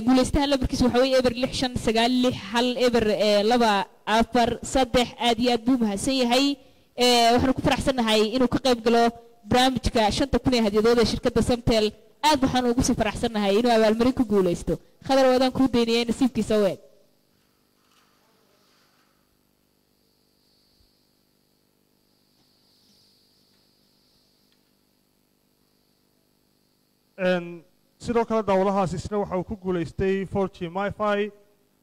guuleystaha lambarkiisu waxa weeye eber 696 eber 243 aad iyo aad buu mahadsan yahay waxaan ku faraxsanahay inuu ka qayb galo barnaamijka 5000 hadiyadooda ee shirkadda Samtel aad waxaan ugu sii faraxsanahay inuu abaalmarin ku guuleysto khadar wadaan ku deyniyay nasiibkiisa weeg sidoo kale daawadahaasi isna waxa uu ku guuleystay 4G MiFi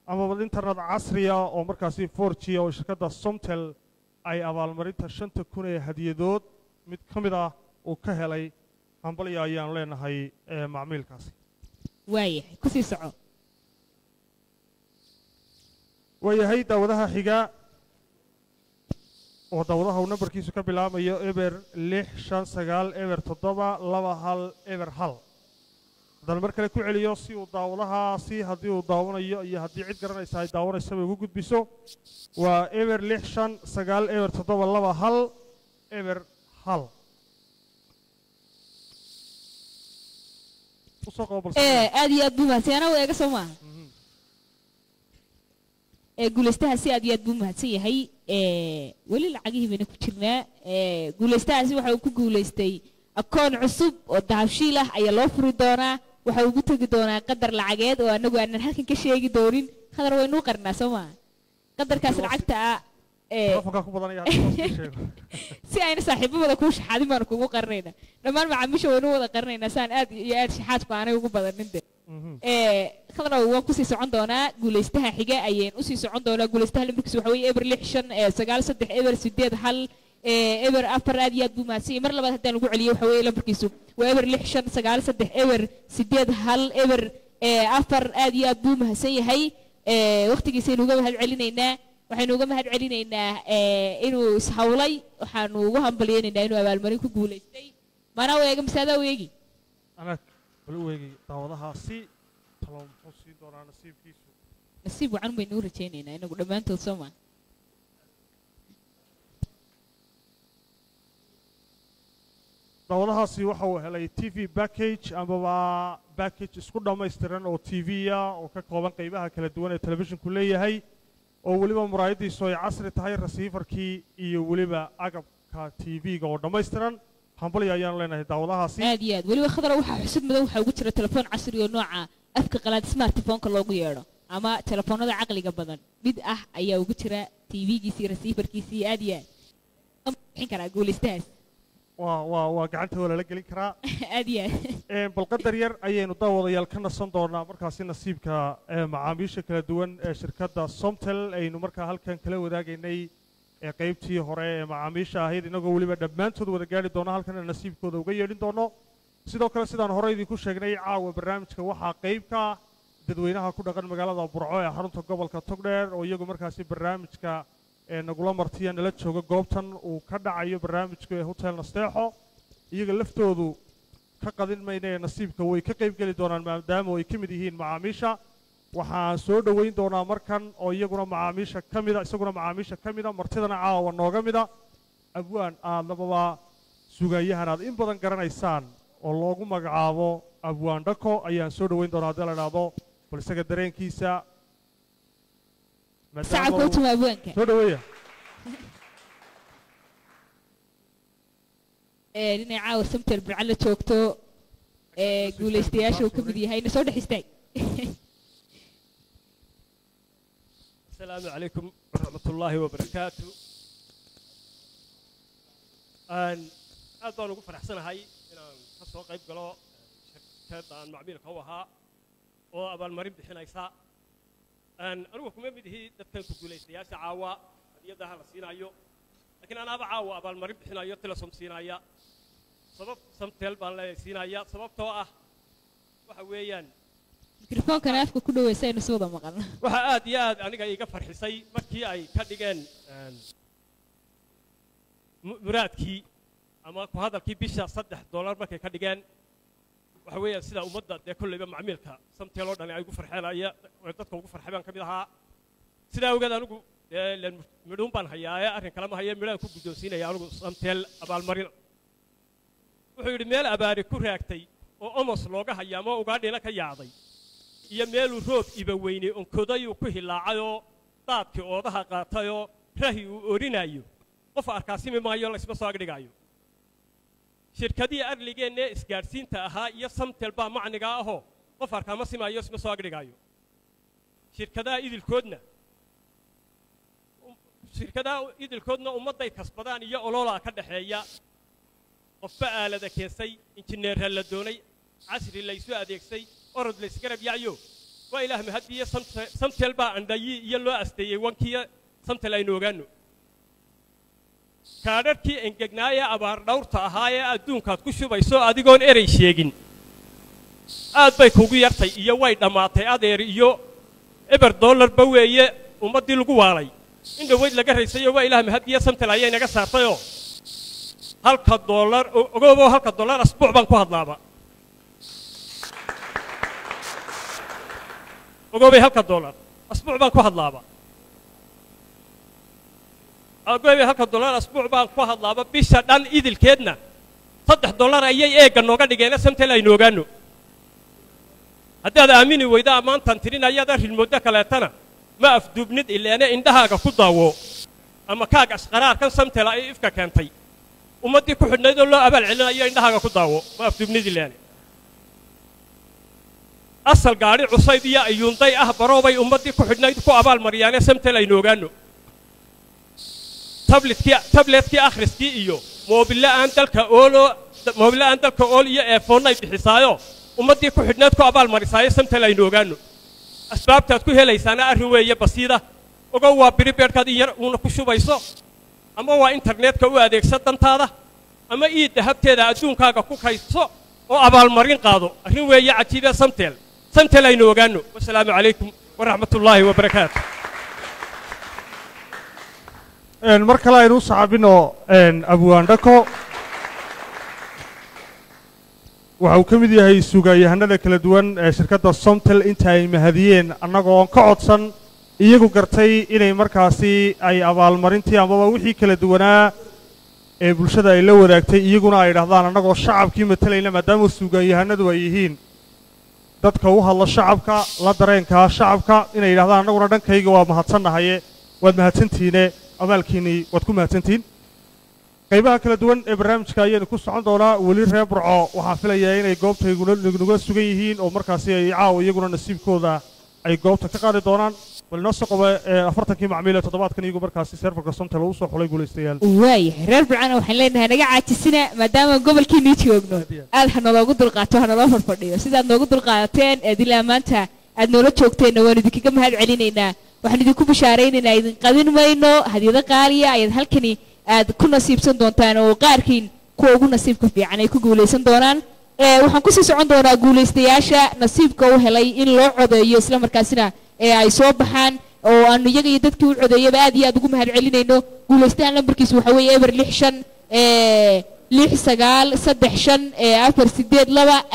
ama internet casriya oo markaasi 4G oo shirkadda Somtel ay abaalmarinta 5000 ee hadiyadood mid ka mid ah uu ka helay hambalyo ayaan leenahay macmiilkaasi waayahay ku sii soco waayahay daawadaha xiga oo daawadaha uu nambarkiisu ka bilaamayo eber 659 eber 721 eber 1 haddaan mar kale ku celiyo si uu daawadahaasi haddii uu daawanayo iyo haddii cid garanaysa ay daawanaysaba ugu gudbiso waa eber 659 eber 721 eber 1 aad iyo aad buu mahadsan yahay eega soo maaha guuleystahaasi aad iyo aad buu mahadsan yahay weli lacagihii bayna ku jirnaa guuleystahaasi waxa uu ku guuleystay akoon cusub oo dahabshiil ah ayaa loo furi doonaa waxa uu ugu tegi doonaa qadar lacageed oo anagu aanan halkan ka sheegi doonin qadar waynu u qarnaa soo maaha qadarkaas lacagta ah si ayna saaxiibada kuu shaxaadin baan kugu qarinaynaa dhammaan macaamiisha waynu wada qarinaynaa saan aad iyo aad shaxaadku aanay ugu badanin de khadra waan kusii socon doonaa guuleystaha xiga ayaan usii socon doonaa guuleystaha lambarkiisu waxa weeye eber 693 eber 81 eber 4 aad iyo aad buu mahadsan yahay mar labaad haddaan ugu celiyo waxa weeye lambarkiisu waa eber 693 eber 81 eber 4 aad iyo aad buu mahadsan yahay waqtigiisaynu uga mahad celinaynaa waxaynu uga mahad celinaynaa inuu ishawlay waxaanu ugu hambalyeynaynaa inuu abaalmarin ku guuleystay mana weega masaadaa weegi anaag bal u weegi daawadahaasi talow muxuu siin doonaa nasiibkiisu nasiib wacan baynu u rajaynaynaa inagu dhammaantood soo maa daawadahaasi waxa uu helay TV package amaba package isku dhammaystiran oo TV-ya oo ka kooban qaybaha kala duwan ee telefishinku leeyahay oo weliba muraayadiisu ay casri tahay receiverkii iyo weliba agabka TV-ga oo dhammaystiran hambalyo ayaan leenahay daawadahaasi aad iyo aad weliba khadra waxaa xusud madow waxaa ugu jira telefoon casri oo nooca afka qalaad smartphone-ka loogu yeedho ama telefoonada caqliga badan mid ah ayaa ugu jira TV-giisii receiverkiisii aad iyo aad bixin karaa guuleystahaas waa gacantooda lala gelin karaa aad iyo aad bal qadar yar ayaynu daawadayaal ka nasan doonaa markaasi nasiibka macaamiisha kala duwan ee shirkadda Somtel aynu markaa halkan kala wadaagaynay ee qaybtii hore ee macaamiisha ahayd inagoo weliba dhammaantood wada gaari doona halkan nasiibkooda uga yeedhin doono sidoo kale sidaan hore idinku sheegnay caawa barnaamijka waxaa qayb ka dadweynaha ku dhaqan magaalada Burco ee xarunta gobolka Togdheer oo iyagu markaasi barnaamijka nagula martiya nala jooga goobtan uu ka dhacayo barnaamijka hotel nasteexo iyaga laftoodu ka qadin mayna ee nasiibka way ka qayb geli doonaan maadaama ay ka mid yihiin macaamiisha waxaan soo dhoweyn doonaa markan oo iyaguna macaamiisha ka mida isaguna macaamiisha ka mida martidana caawa nooga mida abwaan aadnababa sugayahan aad in badan garanaysaan oo loogu magacaabo abwaan dhako ayaan soo dhoweyn doonaa haddii la idhaahdo bal isaga dareenkiisa soo dhoweeya inay caawa samtel burca la joogto guulaystayaasha uu ka mid yahay na soo dhex istaag السلام عليكم ورحمة الله وبركاته. aad baan ugu faraxsanahay inaan ka soo qayb galo shirkaddan macmiilka u ahaa oo abaalmarin bixinaysa anigu kuma mid ihi dadkan ku guulaystayaasha caawa hadiyadaha la siinayo laakiin anaaba caawa abaalmarin bixinayo telesom siinaya sabab samtel baan leeyahay siinaya sababtoo ah waxa weeyaan mikrofoonkan afka ku dhaweysa inuu soo wada maqalno waxa aad iyo aad aniga iga farxisay markii ay ka dhigeen muraadkii ama ku hadalkii bisha $3 markay ka dhigeen waxa weeyaan sida ummadda dee kullayba macmiilka samtel oo dhan ay ugu farxeenaya dadka ugu farxay baan ka mid ahaa sidaa ogeed anigu midhuun baan hayaa arrin kale ma haye midhaan ku guddoonsiinaya anigu samtel abaalmarin wuxuu yidhi meel abaari ku raagtay oo omos looga hayaamo ugaadhina ka yaacday iyo meeluu roob iba weynay onkodayuu ku hilaacayoo daadkii oodaha qaatayoo rahi uu orinayo qof arkaasimi maayo laysma soo agdhigaayo shirkadihii arligeennee isgaadhsiinta ahaa iyo samtel baa macnigaa ahoo qof arkaama simaayo isma soo agdhigaayo shirkadaha idilkoodna ummadday kasbadaan iyo ololaa ka dhaxeeya qofba aalada keensay injineerra la doonay casri laysu adeegsay orod laysgarab yacyo waa ilaah mahadiye samtel baa andhayi iyo loo asteeyey wankiya samtel aynu ogaanno kaadharhkii engegnaayee abaar dhawrta ahaa ee adduunkaad ku shubayso adigoon erey sheegin aad bay kugu yartay iyo way dhammaatay adeer iyo eber dollarba weeye ummaddii lagu waalay in dhaweyd laga raysayo waa ilaah mahadiye samtel ayay naga saartayoo $1 ogooboo $1 asbuuc baan ku hadlaaba ogoobay $1 asbuuc baan ku hadlaaba ogoobay $1 asbuuc baan ku hadlaaba bisha dhan idilkeedna $3 ayay eegga nooga dhigeen samtel aynu ogaanno haddaad aamini weyda ammaantan tirinayaad arrin muddo kaleetana ma afduubnid ileene indhahaaga ku daawo ama kaaga ashqaraarkan samtel ay ifka keentay ummaddii ku xidhnayd oo loo abaal celinayo indhahaaga ku daawo ma afduubnid ileene asal gaadhi cusayb iyo ayuunday ah baroobay ummaddii ku xidhnayd ku abaal mariyaane samtel aynu ogaanno tabletkii akhriskii iyo moobile aan dalka ool iyo eefoonnay bixisaayo ummaddii ku xidhnayd ku abaal marisaayo samtel aynu ogaanno asbaabtaad ku helaysaana arrin weeye basiida ogow waa biribeedhkaad in yar uuna ku shubayso ama waa internetka u adeegsa dantaada ama dahabteeda adduunkaaga ku kaydso oo abaalmarin qaado arrin weeye cajiibee samtel aynu ogaanno wasalaamu calaykum waraxmatullaahi wabarakaatu mar kale aynu u saxaabino abwaan dhako waxa uu ka mid yahay suugayahanada kala duwan ee shirkadda somtel inta ay mahadiyeen annagoo ka codsan iyagu gartay inay markaasi ay abaalmarintii amaba wixii kala duwanaa ee bulshada ay la wadaagtay iyaguna ay dhahdaan annagoo shacabkii matalayna maadaama suugayahanadu ay yihiin dadka u hadla shacabka la dareenkaa shacabka inay yidhahdaan annaguna dhankayga waa mahadsannahaye waad mahadsantihiine abaalkiinnii waad ku mahadsantihiin qaybaha kala duwan ee barnaamijka ayaynu ku socon doonaa weli reer burco waxaan filayaa inay goobta nagula sugan yihiin oo markaasi ay caawa iyaguna nasiibkooda ay goobta ka qaadi doonaan bal inoo soo qaba 40kii macmiil ee toddobaadkan iyagu markaasi seerfarka somtel uu soo xulay guulaystayaal waayahay reer burcana waxaan leenahay naga caajisina maadaama gobolkiinii joogno aad ha naloogu dulqaato ha naloo fadhiyo sidaad noogu dulqaadateen ilaa maanta aad noola joogteenna waan idinkaga mahad celinaynaa waxaan idinku bishaaraynaynaa idin qadin mayno hadiyado qaaliya ayaad halkani aad ku nasiibsan doontaan oo qaarkiin kuwa ugu nasiibka fiican ay ku guulaysan doonaan waxaan kusii socon doonaa guulaystayaasha nasiibka u helay in loo codeeyo isla markaasina ay soo baxaan oo aanu iyaga iyo dadkii u codeeyaba aad iyo aad ugu mahad celinayno guulaystahan lambarkiisu waxa weeye eber 65 4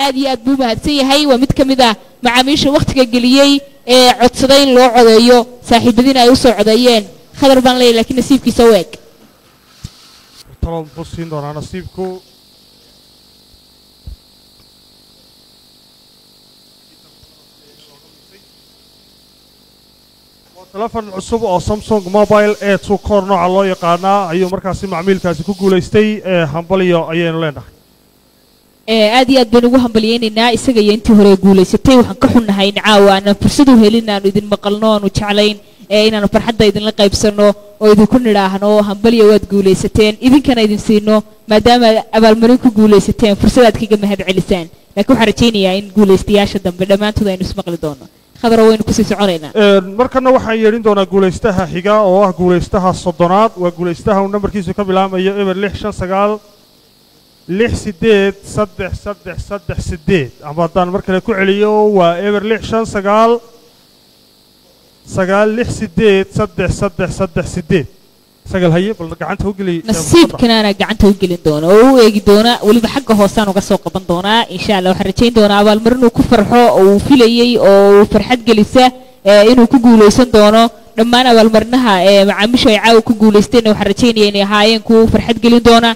aad iyo aad buu mahadsan yahay waa mid ka mid ah macaamiisha waqtiga geliyey ee codsaday in loo codeeyo saaxiibadiina ay u soo codeeyeen khadar baan leeyahay laakiin nasiibkiisa u eg talo muxuu siin doonaa nasiibku telefon cusub oo Samsung Mobile A2 Core nooca loo yaqaanaa ayuu markaasi macmiilkaasi ku guulaystay hambaliyo ayaynu leenahay aad iyo aad baan ugu hambaliyeynaynaa isaga iyo intii hore guulaysatay waxaan ka xunnahay in caawa aan fursad u helin aanu idin maqalno aanu jeclayn inaanu farxadda idinla qaybsanno oo idinku nidhaahno hambaliyo waad guulaysateen idinkana idin siino maadaama abaalmarin ku guulaysateen fursad aad kaga mahad celisaan laakiin waxaan rajaynayaa in guulaystayaasha dambe dhammaantood aynu ismaqli doono khadar waynu kusii soconaynaa markana waxaan yeedhin doonaa guulaystaha xiga oo ah guulaystaha 30aad waa guulaystaha uu nambarkiisu ka bilaamayo eber 659 68338 ama haddaan mar kale ku celiyo waa eber 659 96838 sagal haye bal gacanta u geli nasiibkana ana gacanta u gelin doono oo u eegi doona waliba xagga hoosaan uga soo qaban doonaa insha Allah waxaan rajayn doonaa abaalmarin uu ku farxo oo uu filayay oo farxad gelisa inuu ku guuleysan doono dhammaan abaalmarinaha macaamiisha ay caaw ku guuleysteen waxaan rajaynayaa inay ahaayeen ku farxad gelin doona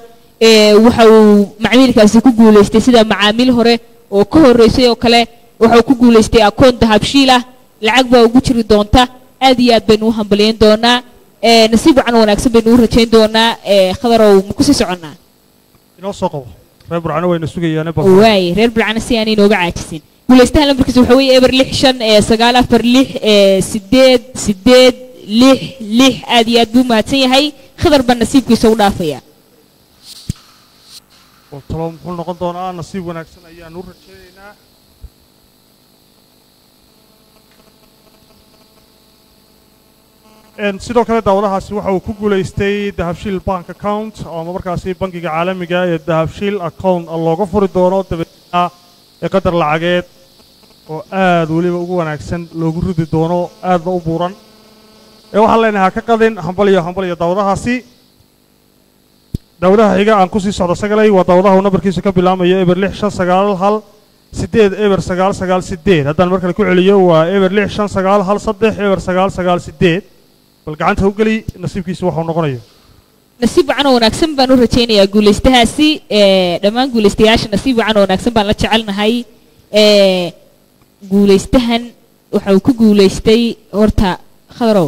waxa uu macmiilkaasi ku guuleystay sida macaamiil hore oo ka horeysay oo kale waxa uu ku guuleystay akoon dahabshiil ah lacag baa ugu jiri doonta aad iyo aad baynu u hambalyeyn doonaa nasiib wacan wanaagsan baynu u rajayn doonaa khadarow ma ku sii soconnaa inoo soo qabo reer burcano wayna sugayaane waay reer burcano si aan inooga caajisin guulaystaha lambarkiisa waxa weeye eber 659 aad iyo aad buu mahadsan yahay khadar baa nasiibkiisa u dhaafaya talo muxuu noqon doonaa nasiib wanaagsan ayaan u rajaynaynaa sidoo kale daawadahaasi waxa uu ku guulaystay dahabshiil bank account oo markaasi bangiga caalamiga ee dahabshiil account looga furi doono dabeetna qadar lacageed oo aad waliba ugu wanaagsan loogu ridi doono aadna u buuran waxaan leenahay ka qadin hambaliyo daawadahaasi daawadaha xiga aan ku sii socdo sagalay waa daawadaha uu nambarkiisu ka bilaamayo eber 659 8 eber 998 haddaan mar kale ku celiyo waa eber 659 3 eber 998 bal gacanta u geli nasiibkiisu waxa uu noqonayo nasiib wacan oo wanaagsan baan u rajaynayaa guulaystahaasi dhammaan guulaystayaasha nasiib wacan oo wanaagsan baan la jecelnahay guulaystahan waxa uu ku guulaystay horta khadarow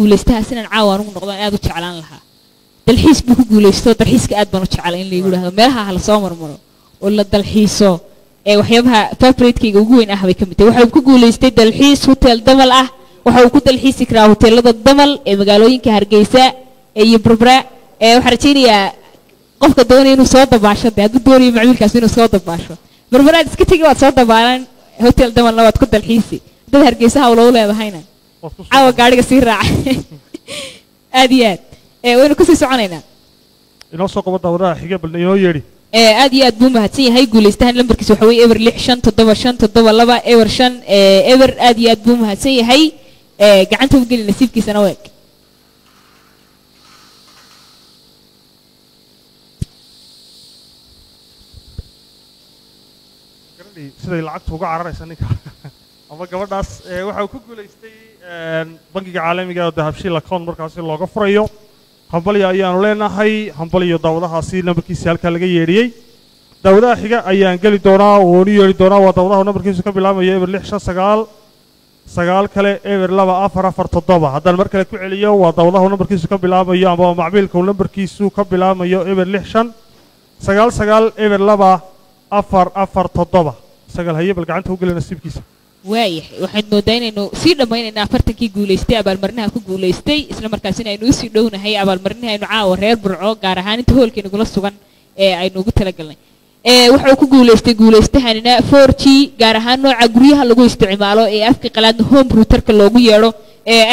guulaystahaas inaan caawa anugu noqdo aad u jeclaan lahaa dalxiis buu ku guulaysto dalxiiska aad baan u jeclay in la igu yidhaahdo meelaha hala soo marmaro oo la dalxiiso waxyaabaha favorite-kayga ugu weyn ah bay ka mid tahay waxa uu ku guulaystay dalxiis hotel damal ah waxa uu ku dalxiisi karaa hoteelada damal ee magaalooyinka Hargeysa iyo Berbera waxaan rajaynayaa qofka doonaya inuu soo dabaasho hadduu doonayo macmiilkaas inuu soo dabaasho Berbera iska tagi waad soo dabaalan hotel damal waad ku dalxiisi dad Hargeysa hawlo u leedahayna caawa gaariga sii raac aad iyo aad waynu ku sii soconaynaa inoo soo qabo daawadaha xiga bal inoo yeedhi aad iyo aad buu mahadsan yahay guulaystahan lambarkiisa waxa weeye eber 659 eber 5 eber aad iyo aad buu mahadsan yahay gacanta u geli nasiibkiisana weeg siday lacagtu uga cararaysa ninka ama gabadhaas waxa uu ku guulaystay bangiga caalamiga ee dahabshiil account markaasi looga furayo hambaliyo ayaanu leenahay hambaliyo daawadahaasi nambarkiisa halka laga yeedhiyey daawadaha xiga ayaan geli doonaa oo u yeedhi doonaa waa daawadaha nambarkiisu ka bilaamayo eber 659 kale eber 2447 haddaan mar kale ku celiyo waa daawadaha nambarkiisu ka bilaamayo ama macmiilka uu nambarkiisu ka bilaamayo eber 659 eber 2447 sagal haye bal gacanta u geli nasiibkiisa waayahay waxaan moodaa inaynu sii dhammaynaynaa afartankii guulaystay abaalmarinaha ku guulaystay isla markaasina aynu usii dhownahay abaalmarinaha aynu caawa reer burco gaar ahaan inta hoolka nagula sugan ee aynu ugu talagalnay waxa uu ku guulaystay guulaystahanina 4G gaar ahaan nooca guryaha lagu isticmaalo ee afka qalaadna home routerka loogu yeedho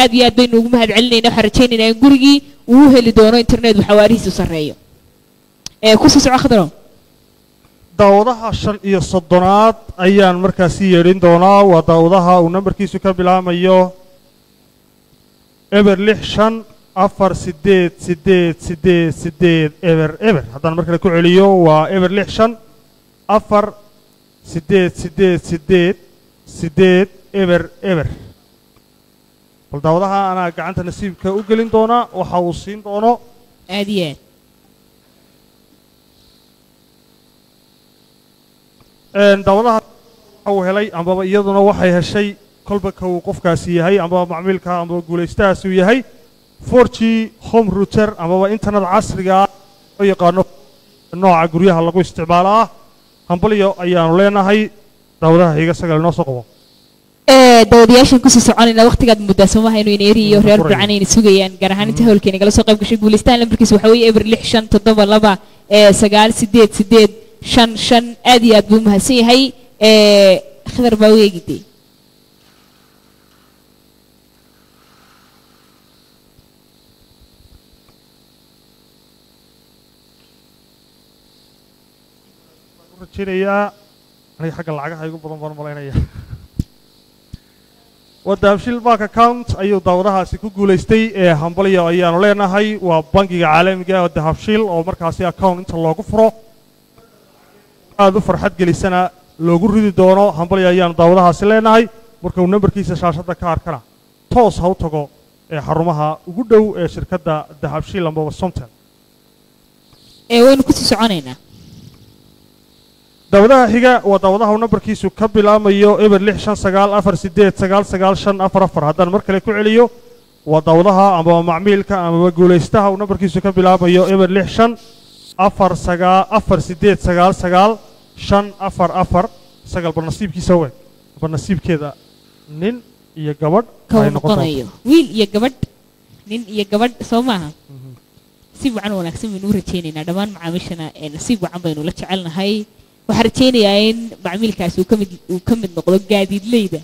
aad iyo aad baynu ugu mahad celinaynaa waxaan rajaynaynaa in gurigii uu heli doono internet xawaarihiisu sarreeyo ku sii soco khadro daawadaha 35aad ayaan markaasi yeedhin doonaa waa daawadaha uu nambarkiisu ka bilaamayo eber 6 5 4 8 8 8 eber eber haddaan mar kale ku celiyo waa eber 6 4 8 8 8 eber eber bal daawadaha anaa gacanta nasiibka u gelin doona waxa uu siin doono aad iyo aad daawadaha uu helay ambaba iyaduna waxay heshay kolba ka uu qofkaasi yahay ambaba macmiilka ambaba guulaystahaasi uu yahay 4G home router ambaba internet casriga oo yaqaano nooca guryaha lagu isticmaalo ah hambaliyo ayaanu leenahay daawadaha xiga sagal noo soo qabo dawadayaashan kusii soconayna waqtigaad muddaa somaha inuu ineeri iyo reer burcaan ayna sugayaan gaar ahaan inta howlkeena gala soo qayb gashay guulaystahan lambarkiisa waxaa weeye eber 6 5 7 2 9 8 8 5 5 aad iyo aad buu mahadsan yahay khadar baa weegidee rajaynayaa aniga xagga lacagaha igu badan baan malaynaya wadaabshil bank account ayuu daawadahaasi ku guulaystay hambaliyo ayaanu leenahay waa bangiga caalamiga ah dahabshil oo markaasi account inta loogu furo aad u farxad gelisana loogu ridi doono hambaliyo ayaanu daawadahaasi leenahay marka uu nambarkiisa shaashadda ka arkana toos ha u tago xarumaha ugu dhow ee shirkadda dahabshil ambaba somtel waynu kusii soconaynaa daawadaha xiga waa daawadaha uu nambarkiisu ka bilaamayo eber 6 5 9 4 8 9 9 5 4 4 haddaan mar kale ku celiyo waa daawadaha ambaba macmiilka ambaba guulaystaha uu nambarkiisu ka bilaamayo eber 6 4 9 4 8 9 9 5 4 4 sagal bal nasiibkiisa weyn bal nasiibkeeda nin iyo gabadh ay noqonayo wiil iyo gabadh nin iyo gabadh soo maaha si wacan wanaagsan baynu u rajaynaynaa dhammaan macaamiishana nasiib wacan baynu la jecelnahay waxaan rajaynayaa in macmiilkaasi uu ka mid noqdo gaadiidleyda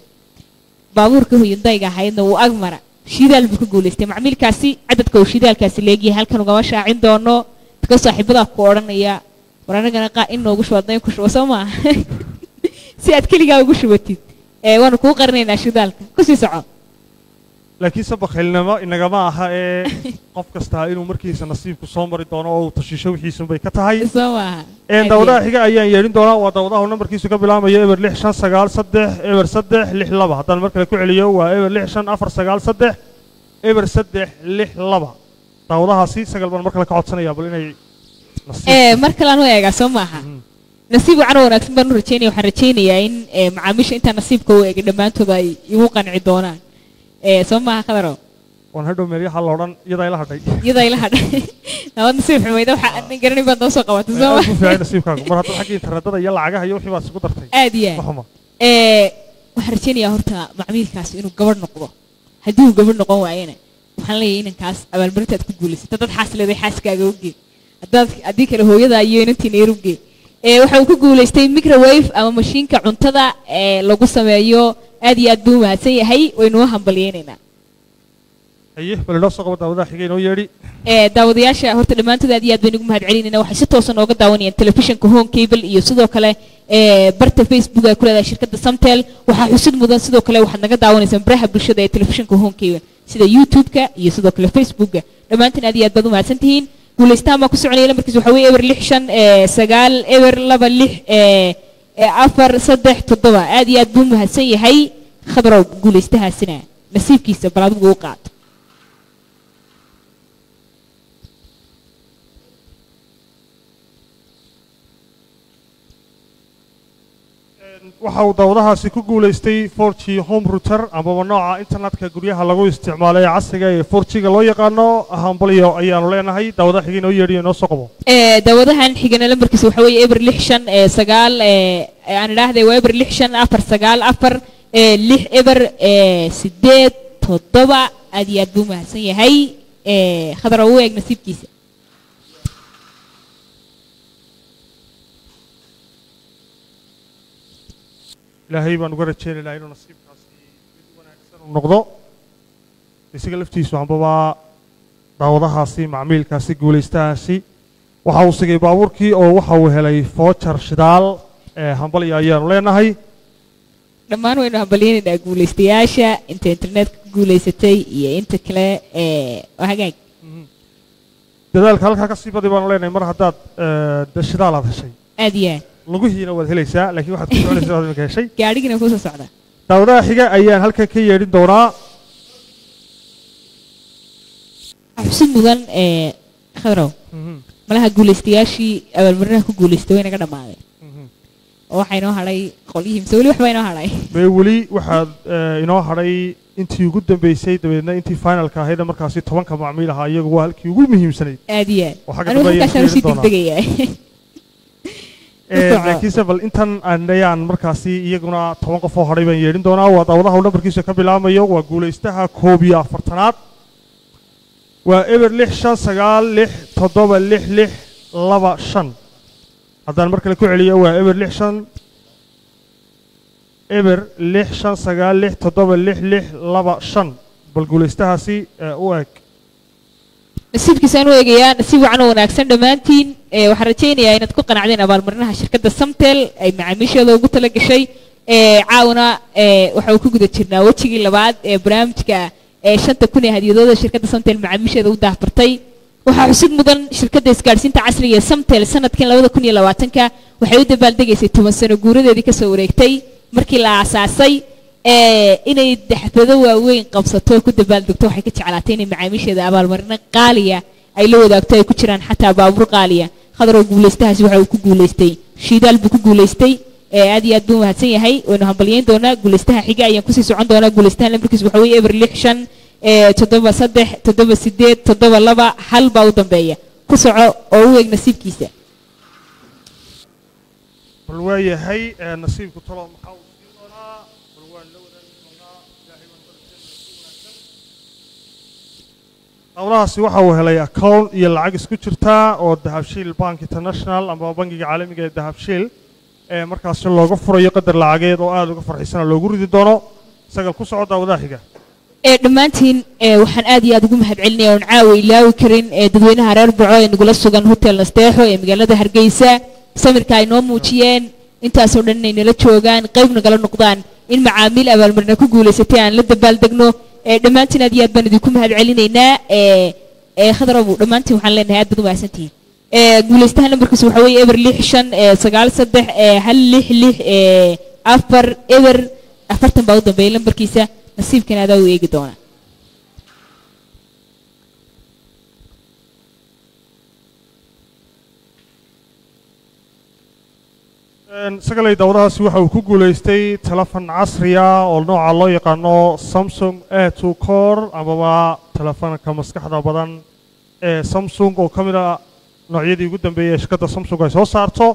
baabuurka Hyundai-ga ahaydna uu agmara shidaal buu ka guulaystay macmiilkaasi cadadka uu shidaalkaasi leeyahay halkan ugama shaacin doono dadka saaxiibada ku oranaya war anagana qaa in noogu shubadnay ku shubo Soomaa si aad kaligaa ugu shubatid waanu ku qarinaynaa shidaalka ku sii soco laakiin sabaqilnimo inagama aha qof kasta inuu markiisa nasiibku soo mari doono oo tashiisho wixiisa bay ka tahay Soomaa daawadaha xiga ayaan yeelin doonaa waa daawadaha nambarkiisu ka bilaamayo eber 6 5 9 3 eber 3 6 2 haddaan mar kale ku celiyo waa eber 6 5 4 9 3 eber 3 6 2 daawadahaasi sagal baan mar kale ka codsanaya bal inay mar kale aan u eegaa soo maaha nasiib wacan wanaagsan baan u rajaynaya waxaan rajaynayaa in macaamiisha inta nasiibka u eegay dhammaantood ay igu qanci doonaan soo maaha khadaro waan hadhow meelyaha la odhan iyadaa ila hadhay nabad nasiib xumayda waxa aan garanay baad noo soo qabatay soo maaha fiican nasiibkaagu mar hadda xagga internetada iyo lacagaha iyo wixii baad isku dartay aad iyo waxaan rajaynayaa horta macmiilkaasi inuu gabadh noqdo haddii uu gabadh noqon waayana waxaan leeyahay inankaas abaalmarintaad ku guulaysata dad xaas leeday xaaskaaga u gee haddii kale hooyada iyo inantiina yar u gee waxa uu ku guulaystay microwave ama mashiinka cuntada lagu sameeyo aad iyo aad buu mahadsan yahay waynu u hambaliyeynaynaa aye bal inoo soo qabo daawadaha xigay inoo yeedhi daawadayaasha horta dhammaantood aad iyo aad baynu ugu mahad celinaynaa waxay si toosan ooga daawanayaan telefishinka home cable iyo sidoo kale barta facebook ay ku leedahay shirkadda samtel waxaa xusid mudan sidoo kale waxaad naga daawanaysaan baraha bulshada ee telefishinka home cable sida youtube-ka iyo sidoo kale facebookka dhammaantiin aad iyo aad baad u mahadsan tihiin guulaystahan baa ku soconaya lambarkiisa waxaa weeye eber 6 5 9 eber 2 6 4 3 7 aad iyo aad buu mahadsan yahay khadrow guulaystahaasina nasiibkiisa bal adigu u qaato waxa uu daawadahaasi ku guulaystay 4G home router amaba nooca internetka guryaha lagu isticmaalo ee casriga ee 4G-ga loo yaqaano hambaliyo ayaanu leenahay daawadaha xigay inoo yeedhiyo inoo soo qabo daawadahan xigana lambarkiisa waxaa weeye eber 6 5 9 aan idhaahday waa eber 6 5 4 9 4 6 eber 8 7 aad iyo aad buu mahadsan yahay khadar u eeg nasiibkiisa ilaahay baan uga rajaynaynaa inuu nasiibkaasi mid wanaagsan u noqdo isaga laftiisu ambaba daawadahaasi macmiilkaasi guulaystahaasi waxa uu sigay baabuurkii oo waxa uu helay voucher shidaal hambaliyo ayaanu leenahay dhammaan waynu hambaliyeynaynaa guulaystayaasha inta internetka guulaysatay iyo inta kale waa hagaag dadaalka halkaa ka sii badi baan leenahay mar haddaad shidaal aad heshay aad iyo aad lugihiina waad helaysaa laakiin waxaad ku soconaysaa waad imika heshay gaadhigina kusoo socda daawadaha xiga ayaan halkan ka yeedhin doonaa xusid mudan khadrow malaha guulaystayaashii abaalmarinaha ku guulaystay way naga dhammaadeen oo waxaa inoo hadhay qolyihii mise weli waxbaa inoo hadhay mee weli waxaad inoo hadhay intii ugu dambeysay dabeedna intii finalka ahayd markaasi 10 macmiil ahaa iyagu waa halkii ugu muhiimsanayd aad iyo aad anigu halkaasaan usii degdegayaa laakiinse bal intan ayaan markaasi iyaguna 10 qof oo hadhay baan yeedhin doonaa waa daawadaha uu nambarkiisa ka bilaamayo waa guulaystaha 41aad waa eber 696676625 haddaan mar kale ku celiyo waa eber 696676625 bal guulaystahaasi u eg nasiibkiisaan u eegayaa nasiib wacan oo wanaagsan dhammaantiin waxaan rajaynayaa inaad ku qanacdeen abaalmarinaha shirkadda samtel ay macaamiishooda ugu tala gashay caawna waxa uu ku guda jirnaa wejigii labaad ee barnaamijka 5,000 hadiyadooda shirkadda samtel macaamiisheeda u daahfartay waxaa xusid mudan shirkadda isgaadhsiinta casriga ee samtel sanadkan 2020 waxay u dabaaldegaysay 10 sano guuradeedii kasoo wareegtay markii la aasaasay inay xaflado waaweyn qabsato ku dabaaldegto waxay ka jeclaatay inay macaamiisheeda abaalmarino qaaliya ay la wadaagto ay ku jiraan xataa baabuur qaaliya khadrow guulaystahaasi waxa uu ku guulaystay shiidaal buu ku guulaystay aad iyo aad buu mahadsan yahay waynu hambalyeyn doonaa guulaystaha xiga ayaan kusii socon doonaa guulaystaha lambarkiisu waxa weeye eber 6537872 hal baa u dambeeya ku soco oo u eeg nasiibkiisa bal waa yahay nasiibku talo maxaa uu siin doonaa bal waan la wadaagi doonaa ilaahay baan dawladahaasi waxa uu helay account iyo lacag isku jirta oo dahabshiil bank international ama bangiga caalamiga ee dahabshiil markaasi looga furayo qadar lacageed oo aad uga farxisana loogu ridi doono sagal ku socda daawadaha xiga dhammaantiin waxaan aad iyo aad ugu mahadcelinayaa oon caawa ilaawi karin dadweynaha reer Burco ee nagula sugan hotel Nasteexo ee magaalada Hargeysa samirka ay noo muujiyeen intaasoo dhan inay nala joogaan qayb nagala noqdaan in macaamiil abaalmarina ku guulaysatay aan la dabaaldegno dhammaantiin aad iyo aad baan idinku mahadcelinaynaa khadrow dhammaantiin waxaan leenahay aad baad u mahadsantihiin guulaystaha nambarkiisu waxa weeye eber 6963664 eber 40 baa u dambeeyay lambarkiisa nasiibkan adaa u eegi doona sagalay daawadahaasi waxa uu ku guulaystay telefon casri ah oo nooca loo yaqaano Samsung A2 Core amaba telefoonka maskaxda badan ee Samsung oo kamid ah noocyadii ugu dambeeyay ee shirkadda Samsung ay soo saarto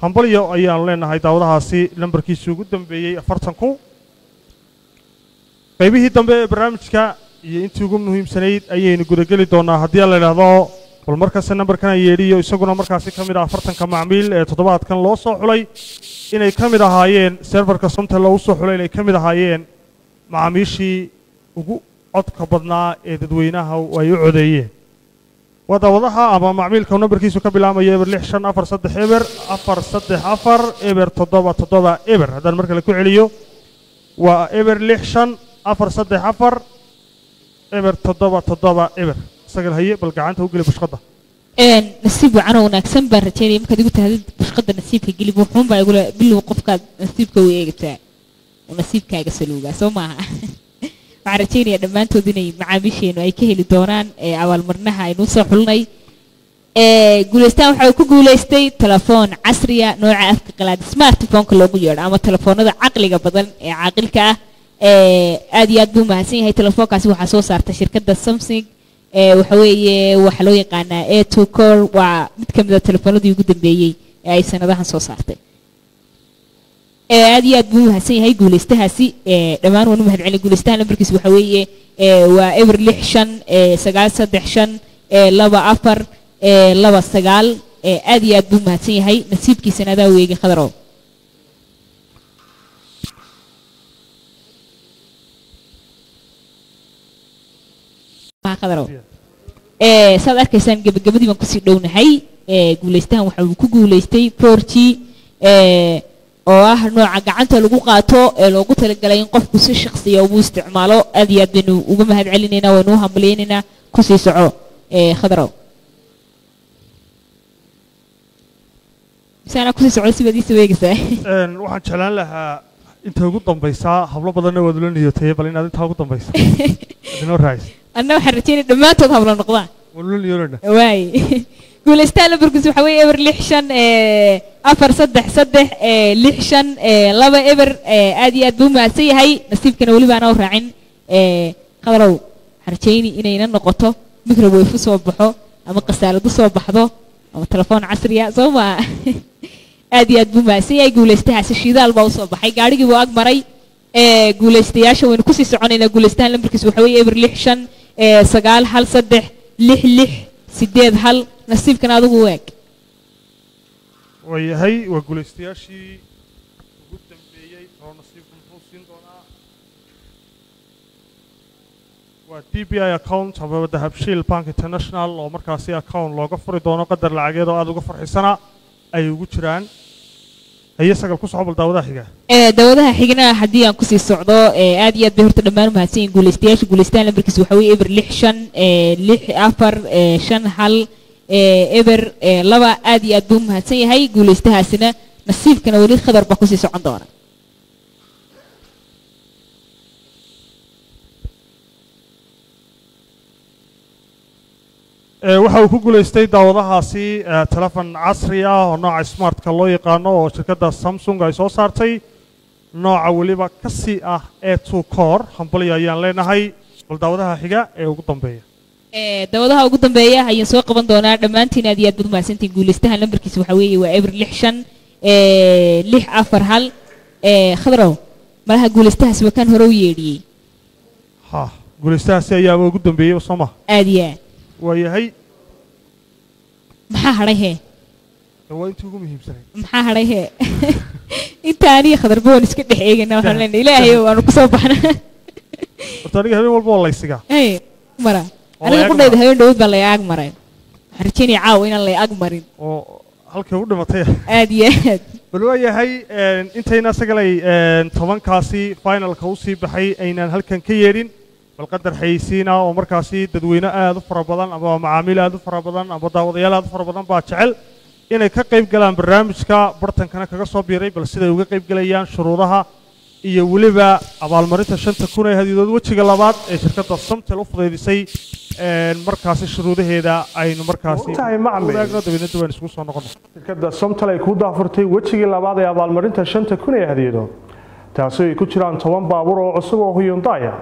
hambalyo ayaan leenahay daawadahaasi lambarkiisa ugu dambeeyay 40 qaybihii dambe ee barnaamijka iyo intii ugu muhiimsanayd ayaynu gudageli doonaa haddii la yidhaahdo bal markaasi nambarkan ay yeedhiyo isaguna markaasi ka mid ah 40 macmiil ee toddobaadkan loo soo xulay inay ka mid ahaayeen serverka Samtel loo soo xulay inay ka mid ahaayeen macaamiishii ugu codka badnaa ee dadweynaha ay u codeeyeen wadawadaha ama macmiilka nambarkiisu ka bilaabaya eber 653 eber 434 eber 77 eber haddaan mar kale ku celiyo waa eber 653 eber 77 eber sagal haye bal gacanta u geli bushqada nasiib wacan oo wanaagsan baan rajaynaya markaad igu tahay bushqada nasiibka geli wuxuun baa igula bilow qofkaad nasiibka u eegtaa oo nasiibkaaga saluugaa soo maaha waxaan rajaynayaa dhammaantood inay macaamiisheenu ay ka heli doonaan abaalmarinaha aynu soo xulnay guulaystaan waxa uu ku guulaystay telefoon casriya nooca afka qalaad smartphone-ka loogu yeedho ama telefoonada caqliga badan ee caaqilka ah aad iyo aad buu mahadsan yahay telefoonkaasi waxaa soo saartay shirkadda Samsung waxa weeye waxa loo yaqaanaa A2 Core waa mid ka mid ah telefoonadii ugu dambeeyay ee ay sanadahan soo saartay aad iyo aad buu mahadsan yahay guulaystahaasi dhammaan waan u mahadcelin guulaystaha lambarkiisu waxa weeye waa eber 6967242 aad iyo aad buu mahadsan yahay nasiibkiisana adaa weegi khadrow saad arkaysaan gabagabadii baan kusii dhownahay guulaystahan waxa uu ku guulaystay 4G oo ah nooca gacanta lagu qaato ee loogu talagalay in qofku si shakhsiya ugu isticmaalo aad iyo aad baynu uga mahad celinaynaa waynu u hambaliyaynaynaa ku sii soco khadrow sana ku sii soco si badii saweegaysaa waxaan jeclaan lahaa inta ugu dambaysaa hablo badanna waad ula niyotay bal inaad inta ugu dambaysa inoo raayis anna waxaan rajaynay dhammaantood hablo noqdaan wala niyoona waay guuleystaan lambarkiisu waxa weeye eber 6-5-4-3-6-5 eber aad iyo aad buu mahadsan yahay nasiibkana weli baana u raacin khadrow harjayni inayna noqoto microwave soo baxo ama qasaaladu soo baxdo ama telefoon casriya soo ma aad iyo aad buu mahadsan yahay guuleystahaasi shidaal baa u soo baxay gaarigii buu ag maray guuleystayaasha waynu kusii soconaynaa guuleystaan lambarkiisu waxa weeye eber 6-9-1-3-6-6-8 nasiibkan adigu weeg wayahay waa guuleystayaashii ugu dambeeyey oo nasiibku muxuu siin doonaa waa DBI account ama dahabshiil Bank International oo markaasi account looga furi doono qadar lacageed oo aad uga farxisana ay ugu jiraan هي سقل كوسع بل داودها حجة. داودها حجنا حديا كوسي الصعداء عادي بهرت دمان مهتين جولستياش جولستان لبركز وحوي إبر لحشن لح أفر شن حل إبر لبا عادي أدوم مهتين هاي جولستها سنة نصيب كنا وليد خضر بكوسي صعدانا. waxa uu ku guuleystay daawadahaasi telefon casri ah oo nooca smart-ka loo yaqaano oo shirkadda Samsung ay soo saartay nooca waliba ka sii ah A2 core hambali ayaan leenahay bal daawadaha xiga ee ugu dambeeya daawadaha ugu dambeeya ayaan soo qaban doonaa dhamaantiin aad iyo aad baad mahadsantiin guuleystaha lambarkiisa waxa weeye waa eber 6-4 khadrow malaha guuleystahaasi waa kan hore u yeedhiyey ha guuleystahaasi ayaa ugu dambeeyay Soomaa aad iyo aad wayahay maxaa haray hee waa intii ugu muhiimsanay maxaa haray hee inta aniga khadar boon iska dhex eegana waxaan leenahay ilaahay waanu ku soo baxnaa horta aniga habeen walba waa laysiga mara aniga qudhayda habeen dhawad baa la ag maray waxaan rajaynaya caawa inaan la ag marin oo halkay u dhimatay aad iyo aad bal waayahay intayna sagalay tobankaasi finalka u sii baxay aynaan halkan ka yeedhin بالقدر حيسينا ومركاسي تدوينا هذا فربضان أبو معامل هذا فربضان أبو داوديال هذا فربضان باتشعل إن كقيب قلام برنامج كا برتن كنا كقصة بيري بل سيدا وقيب قليان شروطها يولبا أبو المريض عشان تكون هذه دود وجه قلبات شركة الصمت الأفضل يسي المركاسي شروطه هذا أي مركاسي تاي معمل شركة الصمت لا يكون دافرتي وجه قلبات يا أبو المريض عشان تكون هذه دود تاسوي كتيران توان بابور وعصبه وهيونتايا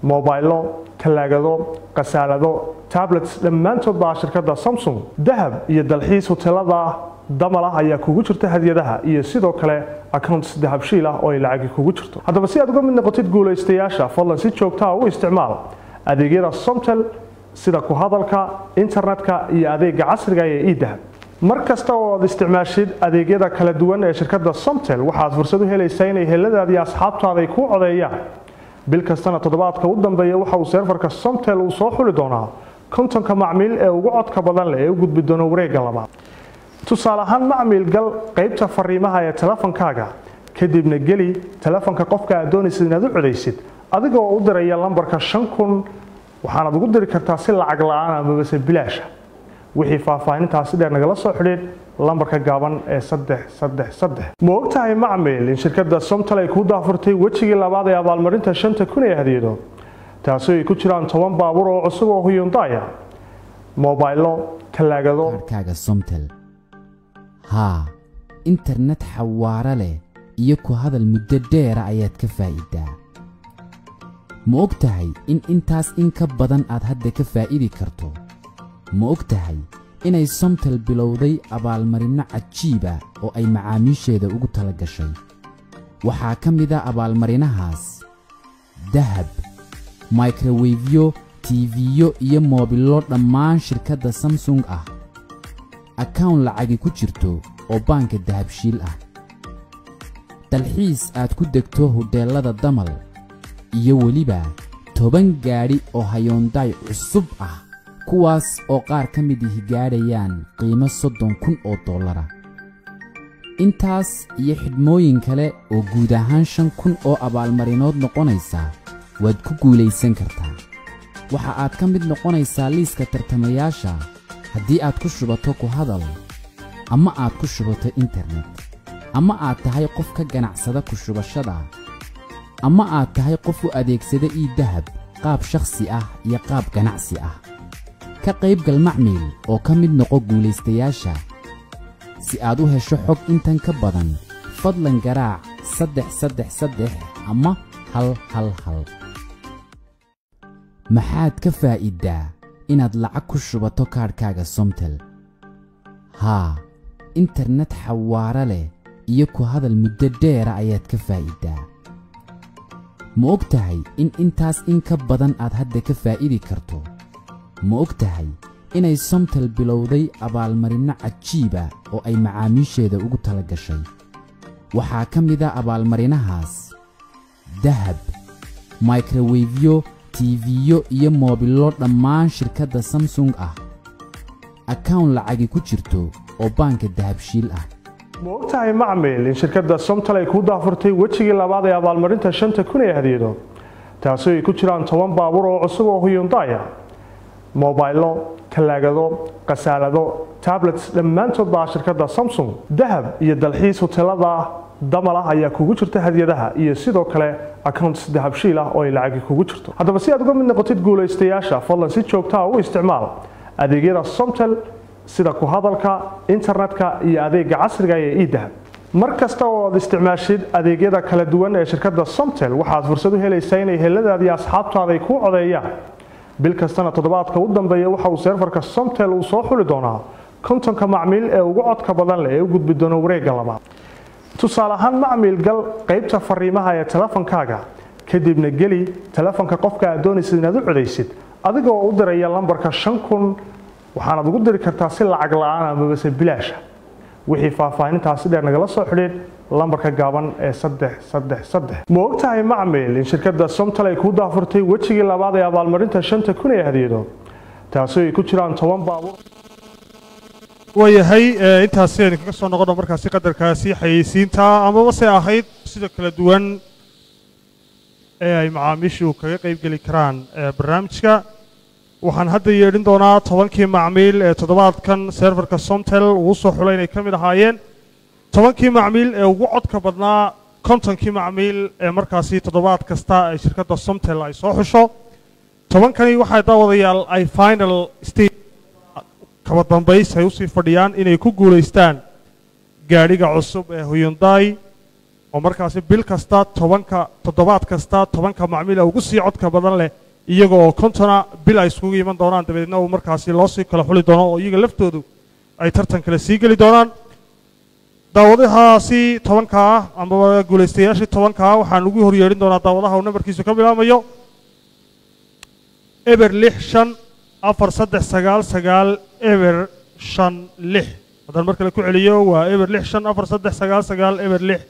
موبايلو كلاغادو قسالادو تابلتس dhammaantood baa shirkadda Samsung dahab iyo dalxiis hotelada damala ayaa kugu jirta hadiyadaha iyo sidoo kale accounts dahabshiil ah oo ay lacag kugu jirto haddaba si aad uga mid noqotid guuleystayaasha fadlan si joogto ah u isticmaal adeegyada Somtel sida ku hadalka internetka iyo adeega casriga ah ee e-dahab markasta oo aad isticmaashid adeegyada kala duwan ee shirkadda Somtel waxaad fursad u helaysaa inay heladaada iyo asxaabtaada ay ku codeeyaan بالكستنا تضبط كودن بيا وحو سيرفر كسمتل وصاحو لدونا كنتم كمعمل وقعد كبدن له وجود بدون وريق لبعض تصالحان معمل قل قيبت فريمها يا تلفون كاجا كدب نجلي تلفون كقفك أدوني سنة ذو عديسد أذكر أقدر يا لمبر كشنكون وحنا بقدر كتاسيل عقلنا بس بلاش وحي فافين تاسيل نجلس صحيح لمبر كجابن صدح موقتها معمل إن شركة Somtel ay ku daafartay wajigii labaad ee abaalmarinta shanta kun ee hadiyado taasoo ay ku jiraan 10 baabuur oo cusub oo Hyundai mobaylo talaagado kaaga Somtel ha internet xawaare leh iyo ku hadal muddo dheer ayaad ka faa'iidaa ma ogtahay in intaas in ka badan aad hadda ka faa'iidi karto ma ogtahay inay Somtel bilowday abaalmarino cajiib ah oo ay macaamiisheeda ugu tala gashay waxaa ka mid ah abaalmarinahaas dahab microwave TV-yo iyo moobilo dhammaan shirkadda Samsung ah account lacagi ku jirto oo banka dahabshiil ah dalxiis aad ku degto hoteelada damal iyo weliba 10 gaari oo Hyundai cusub ah kuwaas oo qaar ka mid ah gaadhayaan qiimo $30,000 intaas iyo xidhmooyin kale oo guud ahaan 5,000 oo abaalmarinood noqonaysa waad ku guulaysan kartaa. waxa aad ka mid noqonaysaa liiska tartamayaasha haddii aad ku shubato ku hadal ama aad ku shubato internet ama aad tahay qof ka ganacsada ku shubashada ama aad tahay qof u adeegsada e-dahab qaab shakhsi ah iyo qaab ganacsi ah. ka qaybgal macmiil oo ka mid noqo guulaystayaasha. si aad u hesho xog intan ka badan fadlan garaac 333 ama 111. maxaad ka faa'iidaa inaad lacag ku shubato kaadhkaaga Somtel? haa, internet xawaare leh iyo ku hadal muddo dheer ayaad ka faa'iidaa. ma og tahay in intaas in ka badan aad hadda ka faa'idi karto? ma og tahay inay Somtel bilowday abaalmarino cajiib ah oo ay macaamiisheeda ugu tala gashay? waxaa ka mid ah abaalmarinahaas dahab, microwave-yo, TV-yo iyo moobilo dhammaan shirkadda Samsung ah, account lacagi ku jirto oo banka dahabshiil ah. ma og tahay macmiil in shirkadda Somtel ay ku daafurtay wejigii labaad ee abaalmarinta 5,000 ee hadiyado, taasoo ay ku jiraan 10 baabuur oo cusub oo Hyundai ah, mobaylo, talaagado, qasaalado, tablets dhammaantood baa shirkadda Samsung. dahab iyo dalxiis hoteelada damal ah ayaa kugu jirta hadiyadaha iyo sidoo kale accounts dahabshiil ah oo ay lacag kugu jirto. haddaba si aad uga mid noqotid guulaystayaasha, fadlan si joogto ah u isticmaal adeegyada Somtel sida ku hadalka, internetka iyo adeegga casriga ah ee e-dahab. mar kasta oo aad isticmaashid adeegyada kala duwan ee shirkadda Somtel, waxaad fursad u helaysaa inay heladaada iyo asxaabtaada ay ku codeeyaan. bil kastana toddobaadka u dambeeya waxa uu serverka Somtel uu soo xuli doonaa 50 macmiil ee ugu codka badan leh ee u gudbi doona wareegga labaad. tusaale ahaan, macmiil gal qaybta fariimaha ee telefonkaaga, kadibna geli telefonka qofka aad doonaysid inaad u codeysid adigoo u diraya lambarka 5,000. waxaanaad ugu diri kartaa si lacag la'aan ama base bilaash. wixii faahfaahintaasi dheer nagala soo xidhiidh lambarka gaaban ee 333. ma og tahay macmiil in shirkadda Somtel ay ku daafurtay wejigii labaad ee abaalmarinta 5,000 ee hadiyado, taasoo ay ku jiraan 10 baabuur. wayahay intaasi aynu kaga soo noqono markaasi qadarkaasi xayeysiinta amaba se ahayd sida kala duwan ee ay macaamiishu kaga qayb geli karaan barnaamijka. waxaan hadda yeedhin doonaa 10kii macmiil ee toddobaadkan serverka Somtel uu soo xulay inay ka mid ahaayeen 10kii macmiil ee ugu codka badnaa 50kii macmiil ee markaasi toddobaad kasta ay shirkadda Somtel ay soo xusho. 10kani waxay daawadayaal ay final stage kaba dambays ay usii fadhiyaan inay ku guulaystaan gaadhiga cusub ee Hyundai oo markaasi bil kasta 10ka toddobaad kasta 10ka macmiil ugu sii codka badan leh iyagoo 50 bil ay isugu iman doonaan, dabeedna uu markaasi loo sii kala xuli doono oo iyaga laftoodu ay tartan kale sii geli doonaan. daawadahaasi 10ka ah ama guulaystayaashii 10ka ah waxaan ugu hor yeedhin doonaa daawadaha uu nambarkiisu ka bilaamayo eber 65 439 eber 56. haddaan mar kale ku celiyo waa eber 65 439 eber 6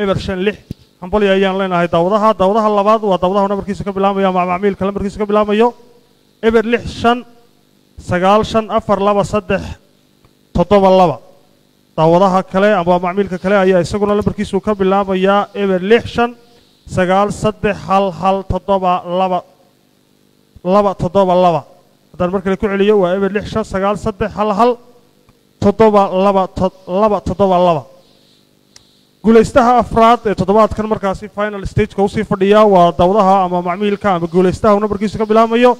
eber 56. hambalyo ayaan leenahay daawadaha labaad waa daawadaha nambarkiisa ka bilaamaya macmiilka nambarkiisa ka bilaamayo eber 65 9542372. daawadaha kale ama macmiilka kale ayaa isaguna nambarkiisu ka bilaamaya eber 65 93172. haddaan mar kale ku celiyo waa eber 65 9317272. guulaystaha afraad ee toddobaadkan markaasi final stage-ka usii fadhiya waa daawadaha ama macmiilka ama guulaystaha uu nambarkiisu ka bilaamayo